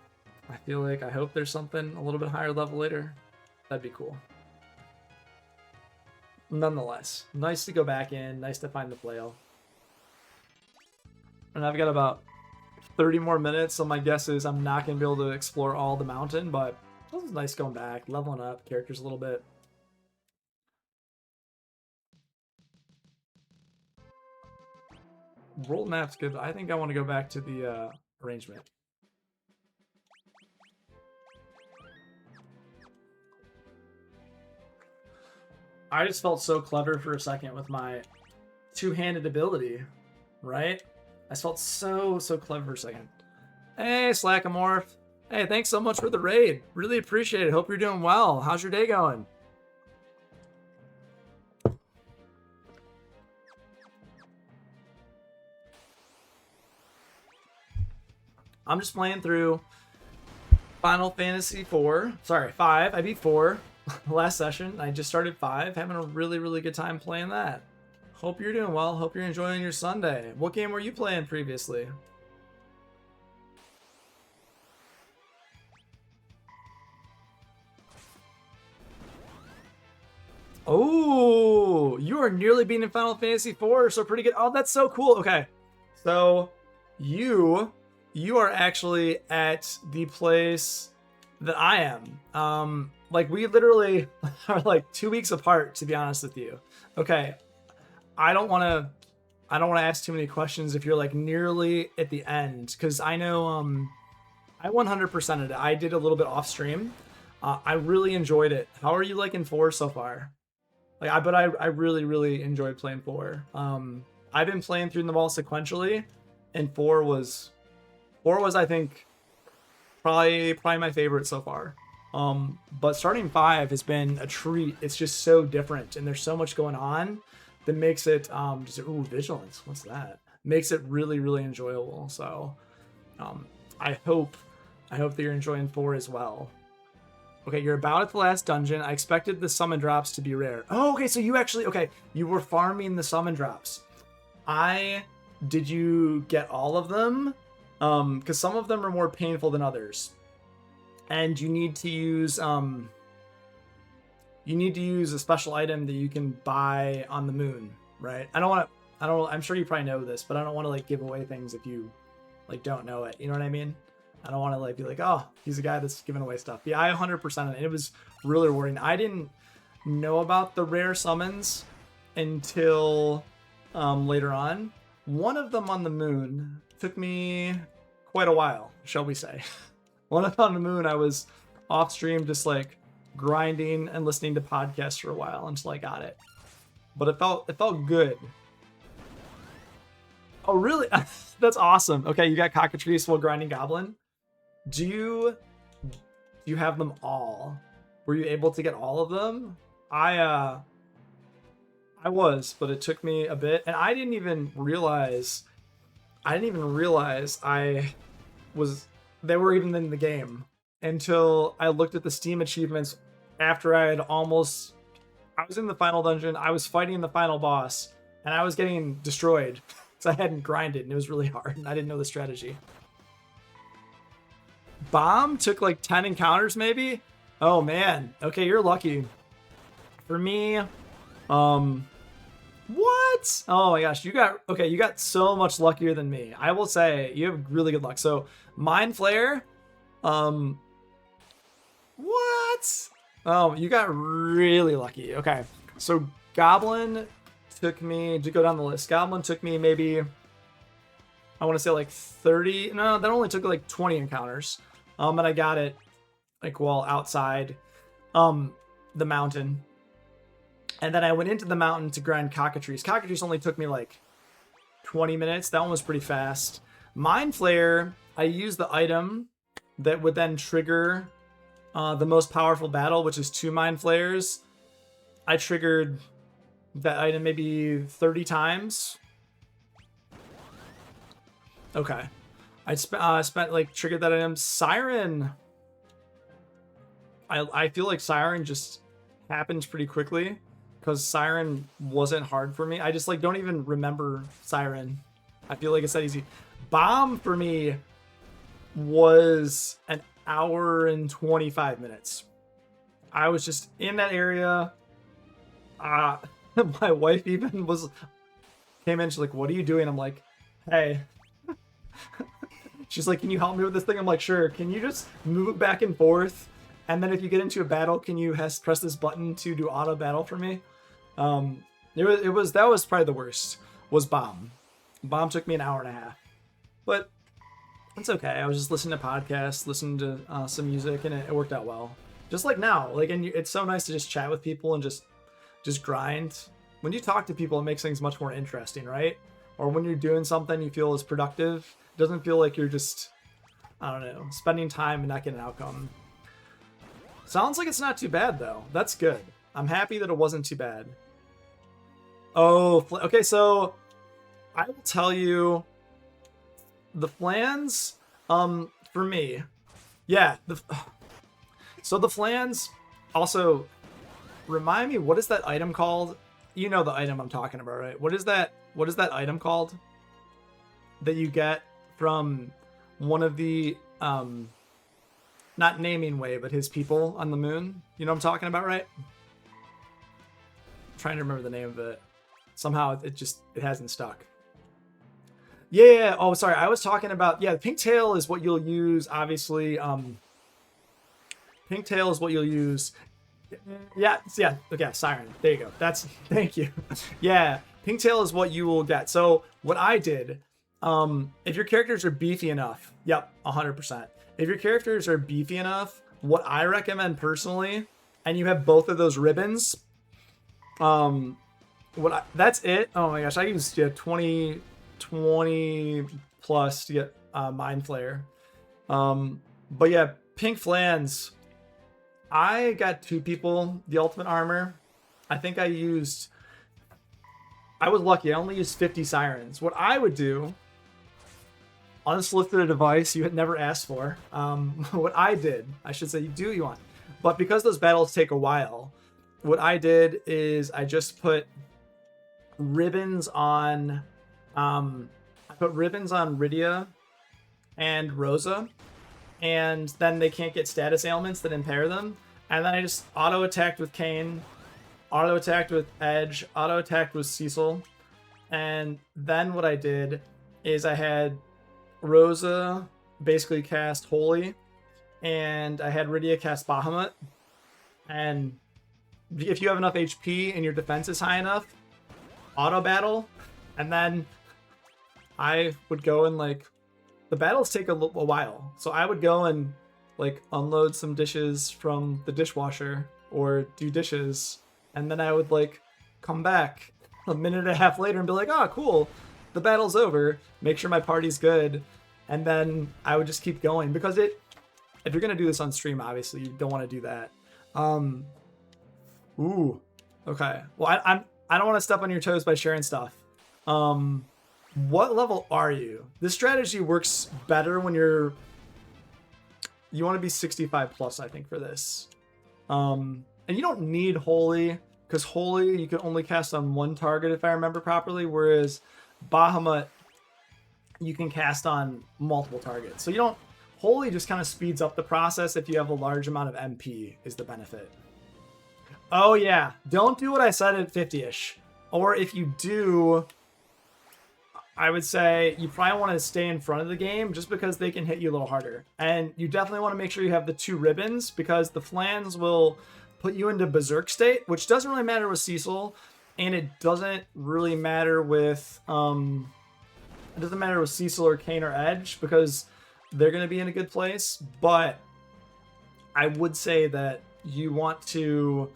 I feel like, I hope there's something a little bit higher level later. That'd be cool. Nonetheless, nice to go back in. Nice to find the flail. And I've got about 30 more minutes, so my guess is I'm not going to be able to explore all the mountain, but it was nice going back, leveling up characters a little bit. World map's good. I think I want to go back to the arrangement. I just felt so clever for a second with my two-handed ability, right? I just felt so clever for a second. Hey, Slackamorph. Hey, thanks so much for the raid. Really appreciate it. Hope you're doing well. How's your day going? I'm just playing through Final Fantasy 4. Sorry, 5. I beat 4 last session. I just started 5. Having a really, really good time playing that. Hope you're doing well. Hope you're enjoying your Sunday. What game were you playing previously? Oh, you are nearly beating Final Fantasy 4, so pretty good. Oh, that's so cool. Okay, so you are actually at the place that I am. Like we literally are like 2 weeks apart, to be honest with you. Okay, I don't want to ask too many questions if you're like nearly at the end, because I know I 100%ed it. I did a little bit off stream. I really enjoyed it. How are you liking 4 so far? Like I really enjoyed playing 4. I've been playing through them all sequentially, and 4 was I think probably my favorite so far. But starting 5 has been a treat. It's just so different, and there's so much going on that makes it just vigilance. What's that? Makes it really enjoyable. So I hope that you're enjoying 4 as well. Okay, you're about at the last dungeon. I expected the summon drops to be rare. Oh, okay, so you were farming the summon drops. Did you get all of them? Because some of them are more painful than others. And you need to use a special item that you can buy on the moon, right? I'm sure you probably know this, but I don't want to like give away things if you like don't know it. You know what I mean? I don't want to like be like, oh, he's a guy that's giving away stuff. Yeah, I 100%. And it was really rewarding. I didn't know about the rare summons until later on. One of them on the moon took me quite a while, shall we say. One of them on the moon, I was off stream just like grinding and listening to podcasts for a while until I got it. But it felt good. Oh, really? That's awesome. Okay, you got Cockatrice while grinding Goblin. Do you have them all? Were you able to get all of them? I was, but it took me a bit, and I didn't even realize they were even in the game until I looked at the Steam achievements after I was in the final dungeon, I was fighting the final boss, and I was getting destroyed because I hadn't grinded, and it was really hard, and I didn't know the strategy. Bomb took like 10 encounters maybe? Oh man. Okay, you're lucky. For me, what? Oh my gosh, you got so much luckier than me. I will say you have really good luck. So Mind Flare, what? Oh, you got really lucky. Okay, so Goblin took me, to go down the list, Goblin took me maybe, I want to say like 30, no, that only took like 20 encounters. And I got it like while outside the mountain. And then I went into the mountain to grind Cockatrice. Cockatrice only took me like 20 minutes. That one was pretty fast. Mind Flare, I used the item that would then trigger the most powerful battle, which is 2 Mind Flares. I triggered that item maybe 30 times. Okay. I spent like triggered that item. Siren. I feel like Siren just happens pretty quickly because Siren wasn't hard for me. I just like don't even remember Siren. I feel like it's that easy. Bomb for me was an hour and 25 minutes. I was just in that area. My wife even came in. She's like, "What are you doing?" I'm like, "Hey." She's like, "Can you help me with this thing?" I'm like, "Sure." Can you just move back and forth? And then if you get into a battle, can you press this button to do auto battle for me? That was probably the worst, was Bomb. Bomb took me an hour and a half. But it's okay. I was just listening to podcasts, listening to some music, and it worked out well. Just like now. Like, and it's so nice to just chat with people and just grind. When you talk to people, it makes things much more interesting, right? Or when you're doing something you feel is productive, it doesn't feel like you're just, I don't know, spending time and not getting an outcome. Sounds like it's not too bad, though. That's good. I'm happy that it wasn't too bad. Oh, okay, so I will tell you, the Flans, For me, yeah. So the flans also remind me, what is that item called? You know the item I'm talking about, right? What is that? What is that item called that you get from one of the not naming way, but his people on the moon? You know what I'm talking about, right? I'm trying to remember the name of it. Somehow it hasn't stuck. Yeah. Oh, sorry. I was talking about, yeah, pink tail is what you'll use, obviously. Pink tail is what you'll use. Yeah. Okay, siren. There you go. Thank you. Yeah. Pink tail is what you will get. So what I did, if your characters are beefy enough, yep, 100%. If your characters are beefy enough, what I recommend personally, and you have both of those ribbons, that's it. Oh my gosh, I used 20 plus to get Mind Flayer. But yeah, pink flans. I got 2 people the ultimate armor. I think I was lucky. I only used 50 sirens. What I would do, unsolicited advice you had never asked for. What I did, I should say, you do what you want. But because those battles take a while, what I did is I just put ribbons on Rydia and Rosa, and then they can't get status ailments that impair them. And then I just auto attacked with Kayn, auto attacked with Edge, auto attacked with Cecil. And then what I did is I had Rosa basically cast Holy, and I had Rydia cast Bahamut. And if you have enough HP and your defense is high enough, auto battle. And then I would go and the battles take a while, so I would go and unload some dishes from the dishwasher or do dishes, and then I would come back a minute and a half later and be like, oh cool, the battle's over, make sure my party's good, and then I would just keep going, because if you're gonna do this on stream, obviously you don't want to do that. Ooh, okay, well I don't want to step on your toes by sharing stuff. What level are you? This strategy works better when you want to be 65 plus, I think, for this. And you don't need Holy, because Holy you can only cast on one target if I remember properly, whereas Bahamut you can cast on multiple targets. So you don't, Holy just kind of speeds up the process if you have a large amount of MP is the benefit. Oh yeah, don't do what I said at 50-ish. Or if you do, I would say you probably want to stay in front of the game, just because they can hit you a little harder. And you definitely want to make sure you have the 2 ribbons, because the flans will put you into berserk state, which doesn't really matter with Cecil, and it doesn't really matter with Cecil or Kayn or Edge, because they're going to be in a good place. But I would say that you want to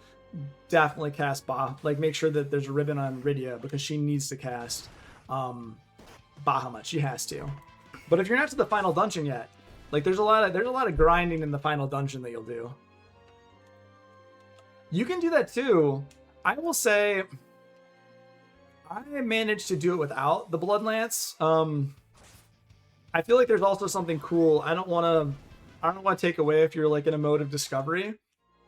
definitely cast make sure that there's a ribbon on Rydia, because she needs to cast Bahamut. She has to. But if you're not to the final dungeon yet, there's a lot of grinding in the final dungeon that you'll do. You can do that too. I will say I managed to do it without the Blood Lance. I feel like there's also something cool. I don't want to take away if you're in a mode of discovery,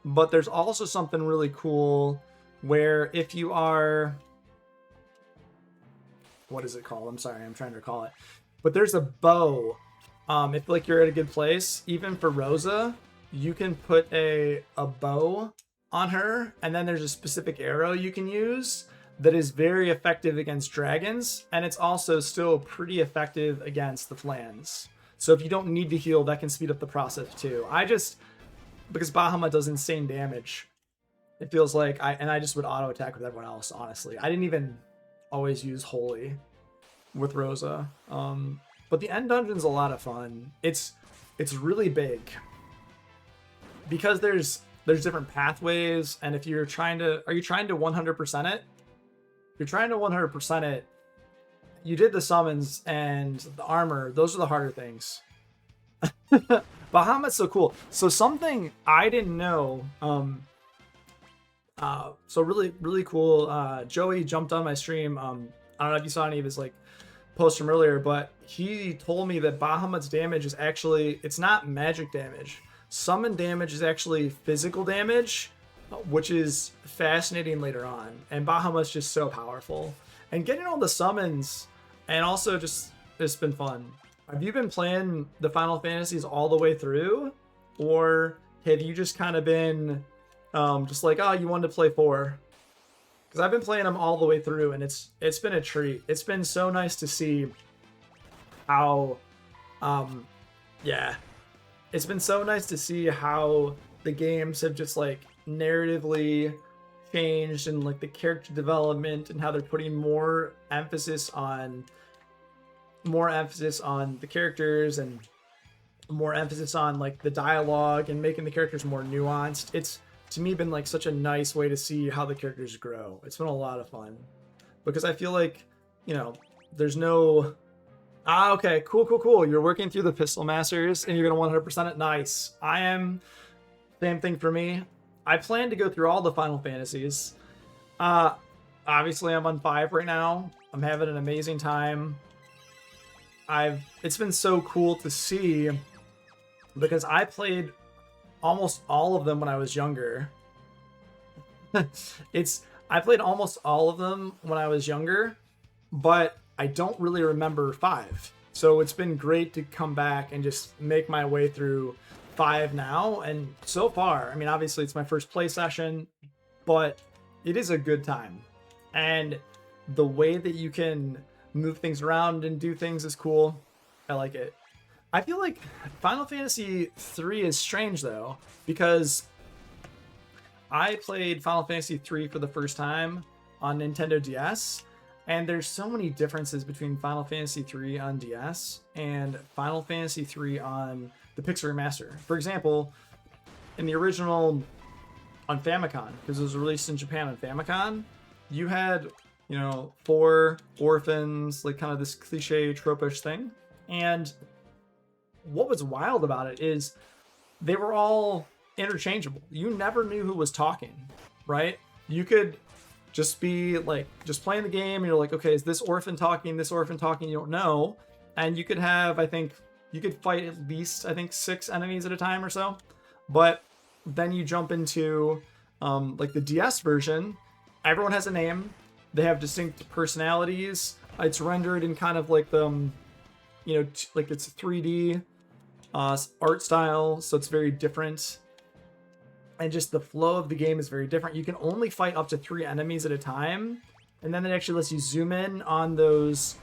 but there's also something really cool where if you are, what is it called? I'm sorry, I'm trying to recall it. But there's a bow. If you're at a good place, even for Rosa, you can put a bow on her, and then there's a specific arrow you can use that is very effective against dragons, and it's also still pretty effective against the flans. So if you don't need to heal, that can speed up the process too. Because Bahamut does insane damage, it feels like I just would auto attack with everyone else, honestly. I didn't even always use Holy with Rosa. But the end dungeon's a lot of fun. It's really big, because there's different pathways, and if you're trying to 100% it? If you're trying to 100% it, you did the summons and the armor, those are the harder things. Bahamut's so cool. So something I didn't know, so really cool, Joey jumped on my stream. I don't know if you saw any of his post from earlier, but he told me that Bahamut's damage is actually, it's not magic damage. Summon damage is actually physical damage, which is fascinating later on. And Bahamut's just so powerful. And getting all the summons, and also just, it's been fun. Have you been playing the Final Fantasies all the way through? Or have you just kind of been just like, oh, you wanted to play 4? Because I've been playing them all the way through, and it's been a treat. It's been so nice to see how, yeah, it's been so nice to see how the games have just like narratively changed, and like the character development, and how they're putting more emphasis on the characters, and more emphasis on like the dialogue, and making the characters more nuanced. It's, to me, been like such a nice way to see how the characters grow. It's been a lot of fun, because I feel like, you know, there's no, okay, cool. You're working through the Pistol Masters and you're gonna 100% it. Nice. I am, same thing for me. I plan to go through all the Final Fantasies. Obviously I'm on 5 right now. I'm having an amazing time. It's been so cool to see, because I played almost all of them when I was younger. I played almost all of them when I was younger, but I don't really remember 5. So it's been great to come back and just make my way through 5 now. And so far, I mean, obviously it's my first play session, but it is a good time. And the way that you can move things around and do things is cool. I like it. I feel like Final Fantasy 3 is strange though, because I played Final Fantasy 3 for the first time on Nintendo DS, and there's so many differences between Final Fantasy 3 on DS and Final Fantasy 3 on the Pixel Remaster. For example, in the original on Famicom, because it was released in Japan on Famicom, you had, you know, 4 orphans, like kind of this cliche tropish thing. And what was wild about it is they were all interchangeable. You never knew who was talking, right? You could just be like, just playing the game, and you're like, okay, is this orphan talking, you don't know. And you could have, I think, you could fight at least, I think, 6 enemies at a time or so. But then you jump into like the DS version, everyone has a name, they have distinct personalities, it's rendered in kind of like the, you know, like it's 3D art style, so it's very different, and just the flow of the game is very different. You can only fight up to 3 enemies at a time, and then it actually lets you zoom in on those,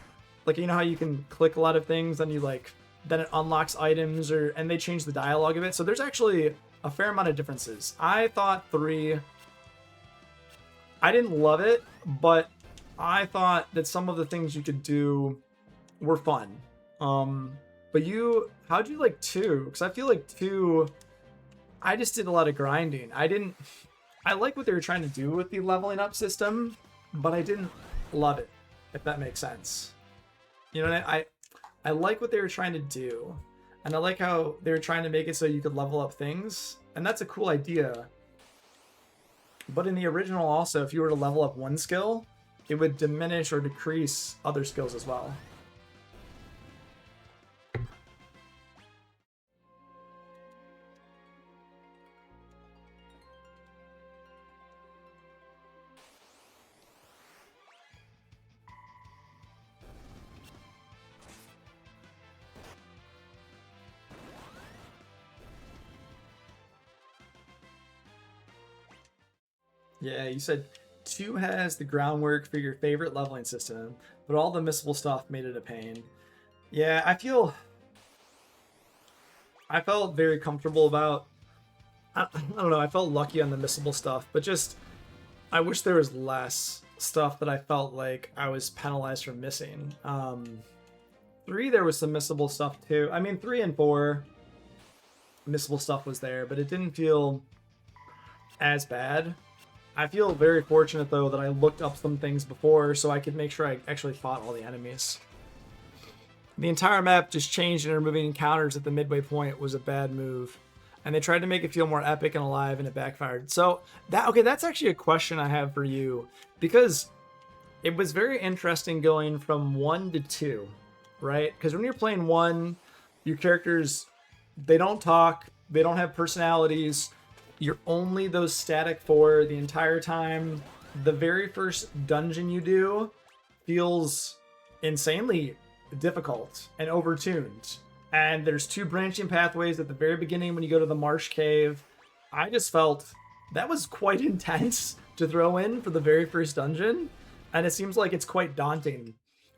like, you know how you can click a lot of things, and you like, then it unlocks items, or, and they change the dialogue of it. So there's actually a fair amount of differences. I thought 3, I didn't love it, but I thought that some of the things you could do were fun. But how'd you like 2? Because I feel like 2, I just did a lot of grinding. I like what they were trying to do with the leveling up system, but I didn't love it, if that makes sense. You know, I like what they were trying to do, and I like how they were trying to make it so you could level up things, and that's a cool idea. But in the original also, if you were to level up one skill, it would diminish or decrease other skills as well. Yeah, you said 2 has the groundwork for your favorite leveling system, but all the missable stuff made it a pain. Yeah, I felt very comfortable about, I don't know, I felt lucky on the missable stuff, but just, I wish there was less stuff that I felt like I was penalized for missing. 3, there was some missable stuff too. I mean, 3 and 4, missable stuff was there, but it didn't feel as bad. I feel very fortunate though that I looked up some things before so I could make sure I actually fought all the enemies. The entire map just changed, and removing encounters at the midway point was a bad move. And they tried to make it feel more epic and alive, and it backfired. So that's actually a question I have for you, because it was very interesting going from 1 to 2, right? Because when you're playing 1, your characters, they don't talk, they don't have personalities. You're only those static 4 the entire time. The very first dungeon you do feels insanely difficult and overtuned. And there's 2 branching pathways at the very beginning when you go to the marsh cave. I just felt that was quite intense to throw in for the very first dungeon, and it seems like it's quite daunting.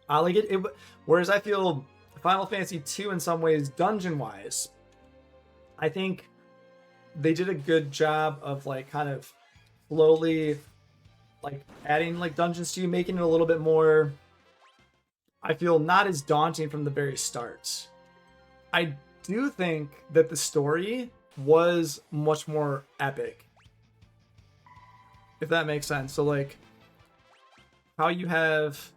Like it whereas I feel Final Fantasy 2 in some ways, dungeon wise, I think they did a good job of like kind of slowly like adding like dungeons to you, making it a little bit more, I feel, not as daunting from the very start. I do think that the story was much more epic, if that makes sense. So like how you have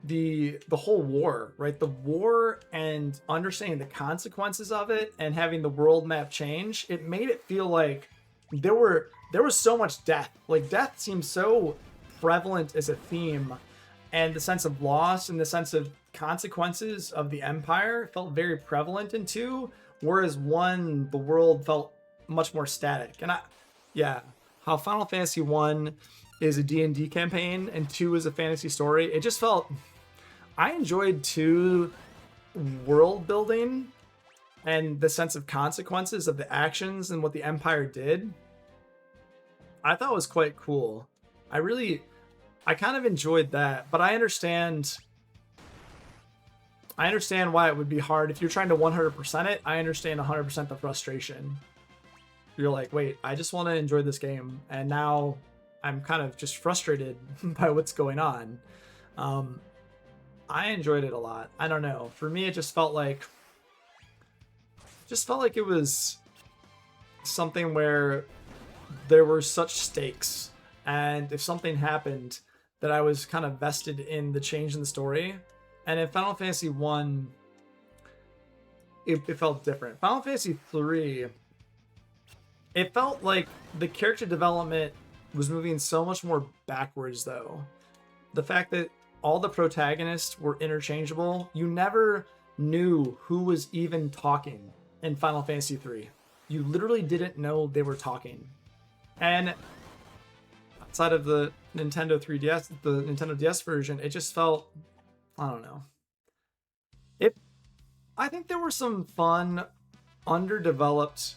the whole war, right? The war and understanding the consequences of it and having the world map change, it made it feel like there was so much death. Like death seems so prevalent as a theme, and the sense of loss and the sense of consequences of the empire felt very prevalent in 2, whereas 1, the world felt much more static. And how Final Fantasy 1 is a D&D campaign and 2 is a fantasy story, it just felt, I enjoyed 2 world building and the sense of consequences of the actions and what the empire did. I thought was quite cool. I kind of enjoyed that, but I understand why it would be hard if you're trying to 100% it. I understand 100% the frustration. You're like, wait, I just want to enjoy this game, and now I'm kind of just frustrated by what's going on. I enjoyed it a lot. I don't know. For me, it just felt like it was something where there were such stakes, and if something happened, that I was kind of vested in the change in the story. And in Final Fantasy 1, it felt different. Final Fantasy 3, it felt like the character development was moving so much more backwards, though. The fact that all the protagonists were interchangeable, you never knew who was even talking in Final Fantasy 3. You literally didn't know they were talking. And outside of the Nintendo 3DS, the Nintendo DS version, it just felt, I don't know. I think there were some fun, underdeveloped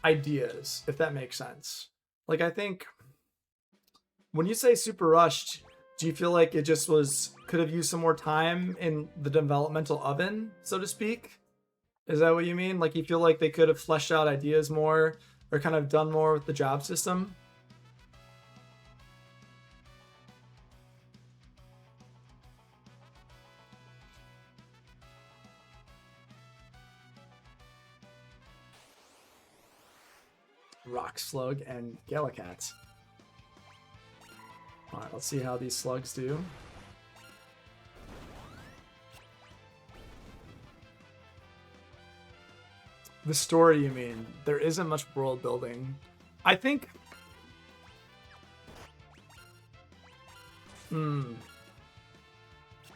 ideas, if that makes sense. Like, I think when you say super rushed, do you feel like it just could have used some more time in the developmental oven, so to speak? Is that what you mean? Like, you feel like they could have fleshed out ideas more or kind of done more with the job system? Rock Slug and Galacat. Alright, let's see how these slugs do. The story, you mean? There isn't much world building. I think...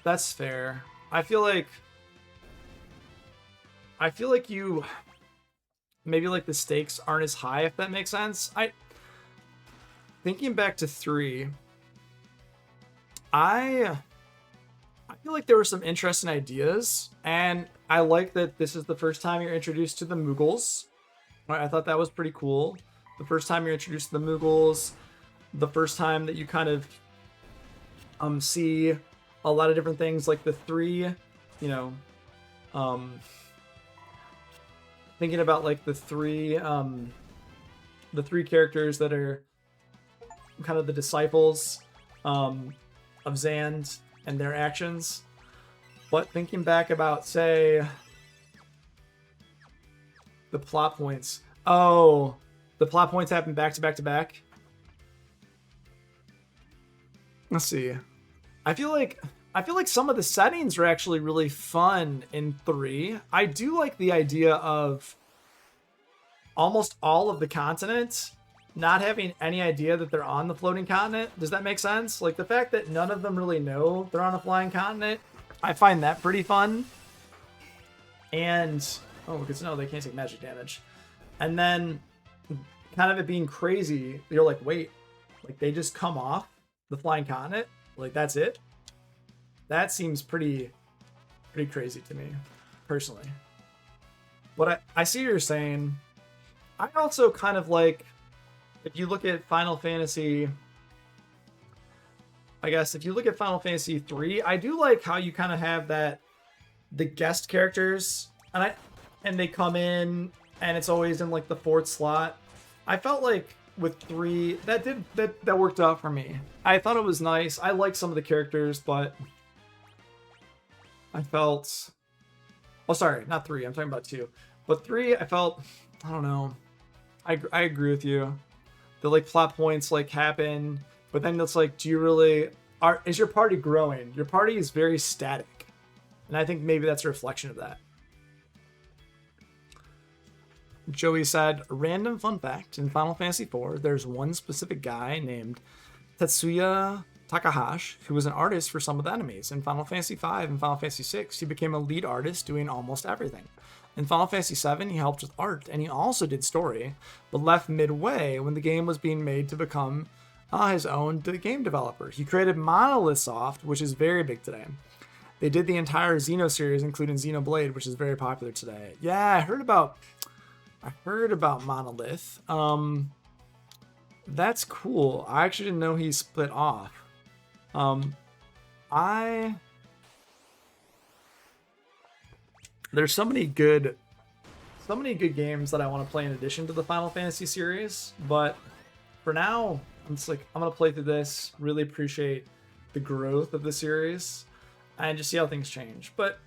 That's fair. I feel like you... Maybe like the stakes aren't as high, if that makes sense. Thinking back to 3, I feel like there were some interesting ideas, and I like that this is the first time you're introduced to the Moogles. Right, I thought that was pretty cool. The first time you're introduced to the Moogles, the first time that you kind of see a lot of different things, like the 3, thinking about like the three characters that are kind of the disciples of Zand and their actions. But thinking back about, say, the plot points. Oh, the plot points happen back to back to back. Let's see. I feel like some of the settings are actually really fun in 3. I do like the idea of almost all of the continents not having any idea that they're on the floating continent. Does that make sense? Like the fact that none of them really know they're on a flying continent, I find that pretty fun. And oh, because no, they can't take magic damage. And then kind of it being crazy, you're like, wait, like they just come off the flying continent? Like that's it? That seems pretty crazy to me, personally. But I see what you're saying. I also kind of like, if you look at Final Fantasy, I guess if you look at Final Fantasy 3, I do like how you kind of have that, the guest characters, and they come in and it's always in like the 4th slot. I felt like with 3 that worked out for me. I thought it was nice. I like some of the characters, but I felt, oh sorry, not 3, I'm talking about 2. But 3, I felt, I don't know. I agree with you. The like plot points like happen, but then it's like, do you really is your party growing? Your party is very static. And I think maybe that's a reflection of that. Joey said, random fun fact, in Final Fantasy IV, there's one specific guy named Tetsuya Takahashi, who was an artist for some of the enemies. In Final Fantasy V and Final Fantasy VI, he became a lead artist doing almost everything. In Final Fantasy VII, he helped with art, and he also did story, but left midway when the game was being made to become his own game developer. He created Monolith Soft, which is very big today. They did the entire Xeno series, including Xenoblade, which is very popular today. Yeah, I heard about Monolith. That's cool. I actually didn't know he split off. There's so many good games that I want to play in addition to the Final Fantasy series, but for now, I'm just like, I'm gonna play through this, really appreciate the growth of the series, and just see how things change. But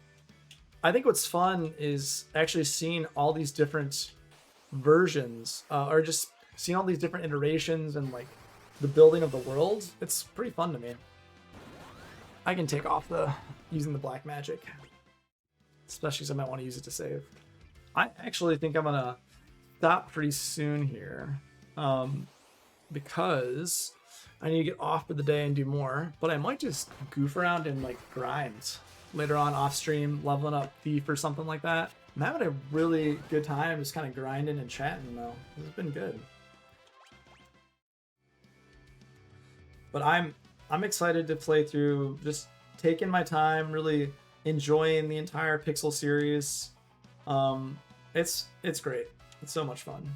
I think what's fun is actually seeing all these different versions, or just seeing all these different iterations and like the building of the world. It's pretty fun to me. I can take off using the black magic, especially because I might want to use it to save. I actually think I'm gonna stop pretty soon here, because I need to get off for the day and do more. But I might just goof around and like grind later on off stream, leveling up Thief or something like that. I'm having a really good time just kind of grinding and chatting though. This has been good. But I'm excited to play through, just taking my time, really enjoying the entire Pixel series. It's great. It's so much fun.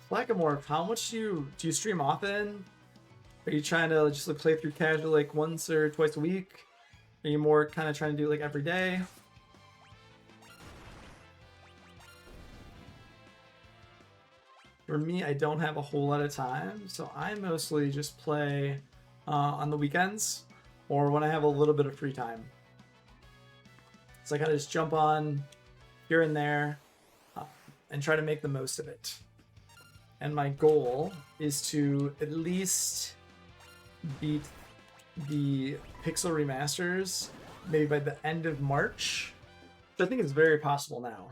Blackamore, how much do you stream often? Are you trying to just like play through casual like once or twice a week? Are you more kind of trying to do like every day? For me, I don't have a whole lot of time, so I mostly just play on the weekends or when I have a little bit of free time. So I kind of just jump on here and there and try to make the most of it. And my goal is to at least beat the Pixel remasters maybe by the end of March, which I think is very possible now.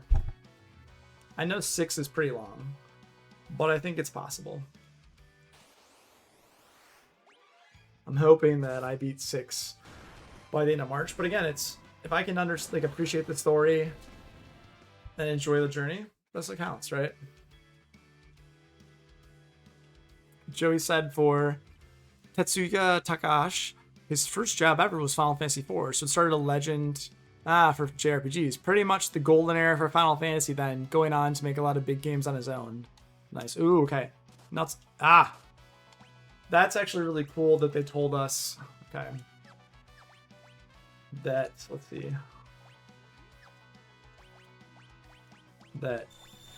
I know 6 is pretty long, but I think it's possible. I'm hoping that I beat 6 by the end of March, but again, it's if I can appreciate the story and enjoy the journey, that's what counts, right? Joey said for Tetsuya Takahashi, his first job ever was Final Fantasy IV, so it started a legend for JRPGs. Pretty much the golden era for Final Fantasy then, going on to make a lot of big games on his own. Nice. Ooh, okay. Nuts. That's actually really cool that they told us, okay, that, let's see, that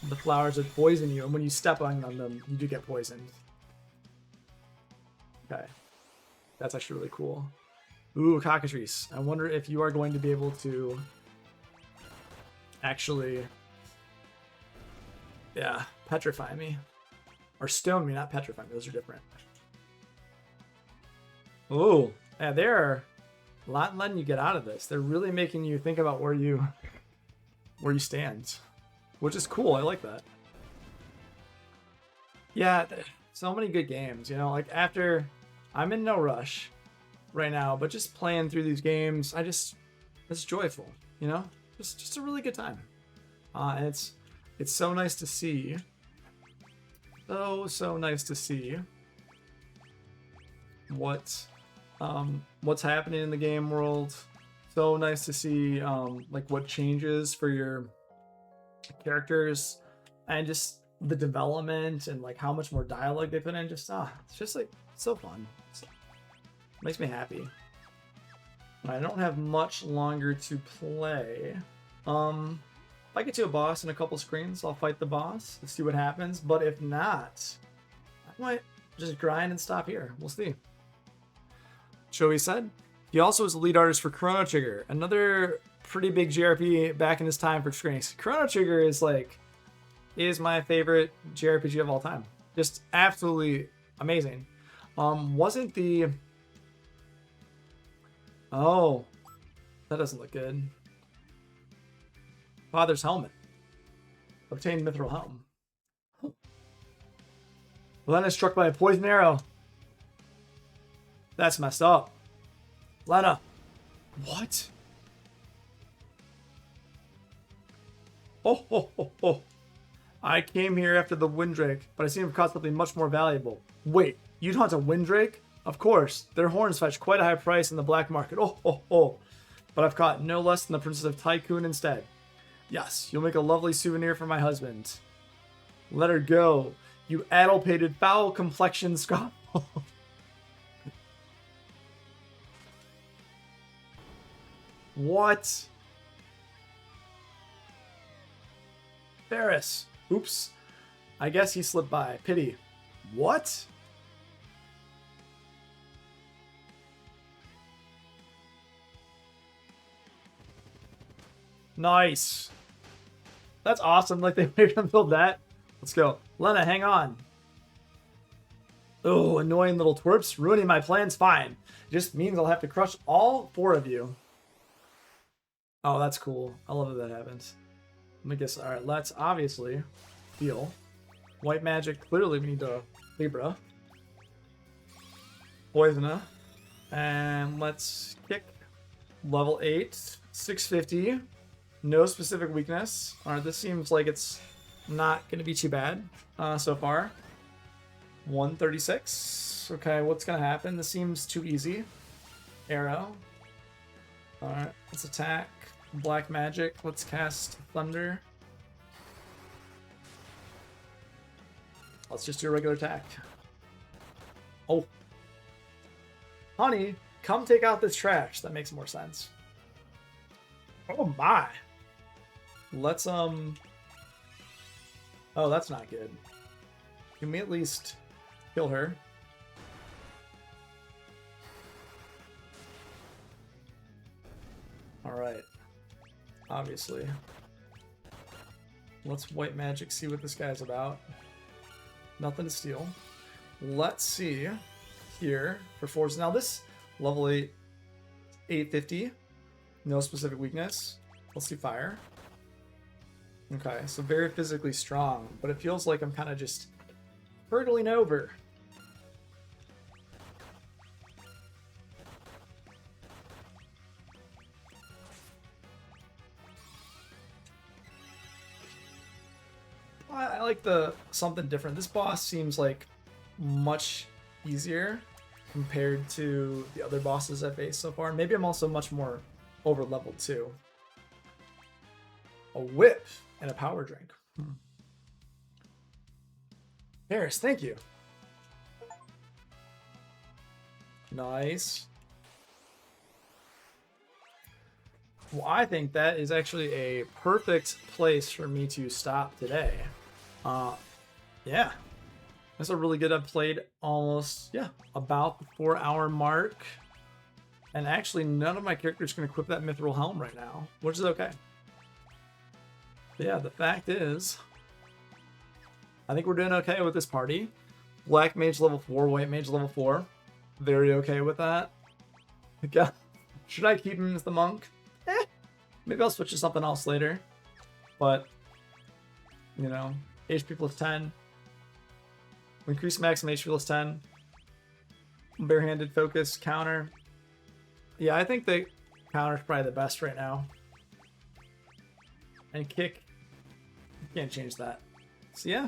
the flowers would poison you, and when you step on them, you do get poisoned. Okay. That's actually really cool. Ooh, cockatrice. I wonder if you are going to be able to actually, yeah, petrify me. Or stone me, not petrify me. Those are different. Ooh, yeah, they're a lot letting you get out of this. They're really making you think about where you stand, which is cool. I like that. Yeah, so many good games. You know, like after I'm in no rush right now, but just playing through these games, it's joyful. You know, just a really good time. And it's so nice to see. So nice to see what's happening in the game world. So nice to see like what changes for your characters and just the development and like how much more dialogue they put in. Just it's just like so fun. Makes me happy. I don't have much longer to play. If I get to a boss in a couple screens, I'll fight the boss to see what happens. But if not, I might just grind and stop here. We'll see. Joey said. He also is the lead artist for Chrono Trigger, another pretty big JRPG back in his time for screens. Chrono Trigger is my favorite JRPG of all time. Just absolutely amazing. Wasn't the... Oh, that doesn't look good. Father's helmet. Obtained mithril helm. Lena struck by a poison arrow. That's messed up. Lena. What? Oh. I came here after the Windrake, but I seem to have caught something much more valuable. Wait, you'd hunt a Windrake? Of course. Their horns fetch quite a high price in the black market. Oh. But I've caught no less than the Princess of Tycoon instead. Yes, you'll make a lovely souvenir for my husband. Let her go, you addle-pated, foul-complexioned Scot. What? Ferris. Oops. I guess he slipped by. Pity. What? Nice. That's awesome. Like they made him build that. Let's go. Lena, hang on. Oh, annoying little twerps. Ruining my plans. Fine. Just means I'll have to crush all 4 of you. Oh, that's cool. I love that that happens. Let me guess. All right, let's obviously heal. White magic. Clearly, we need to Libra. Poisona. And let's kick. Level 8. 650. No specific weakness. All right, this seems like it's not going to be too bad so far. 136. Okay, what's going to happen? This seems too easy. Arrow. All right, let's attack. Black magic. Let's cast thunder. Let's just do a regular attack. Oh. Honey, come take out this trash. That makes more sense. Oh my. Let's Oh, that's not good. Can we at least kill her? Alright. Obviously. Let's white magic, see what this guy's about. Nothing to steal. Let's see here for force. Now this level 8, 850. No specific weakness. Let's see fire. Okay, so very physically strong, but it feels like I'm kind of just hurtling over. I like the something different. This boss seems like much easier compared to the other bosses I've faced so far. Maybe I'm also much more over leveled too. A whip and a power drink. Harris, thank you. Nice. Well, I think that is actually a perfect place for me to stop today. Yeah. That's a really good. I've played almost, about the 4-hour mark. And actually, none of my characters can equip that mithril helm right now, which is okay. But yeah, the fact is, I think we're doing okay with this party. Black mage level 4, white mage level 4. Very okay with that. Yeah. Should I keep him as the monk? Maybe I'll switch to something else later. But, you know, HP plus 10. Increase maximum HP plus 10. Barehanded focus, counter. Yeah, I think the counter's probably the best right now. And kick. You can't change that. So yeah.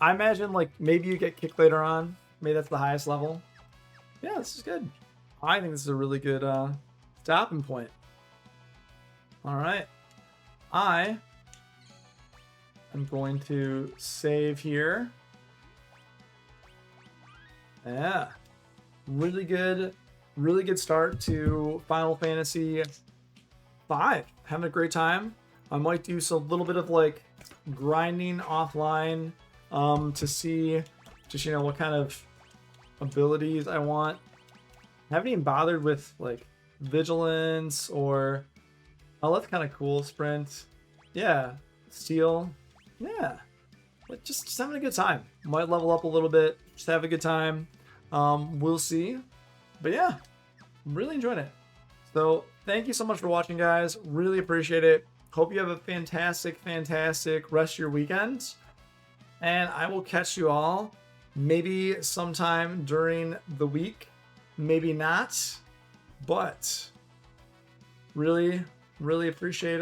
I imagine like maybe you get kick later on. Maybe that's the highest level. Yeah, this is good. I think this is a really good stopping point. Alright. I am going to save here. Yeah. Really good start to Final Fantasy V. Having a great time. I might do a little bit of like grinding offline to see just, you know, what kind of abilities I want. I haven't even bothered with like vigilance or, oh, that's kind of cool. Sprint. Yeah. Steel. Yeah. But just having a good time. Might level up a little bit. Just have a good time. We'll see. But yeah, really enjoying it. So thank you so much for watching, guys. Really appreciate it. Hope you have a fantastic rest of your weekend. And I will catch you all maybe sometime during the week. Maybe not. But really appreciate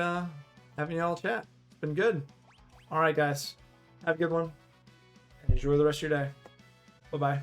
having y'all chat. It's been good. All right, guys. Have a good one. And enjoy the rest of your day. Bye-bye.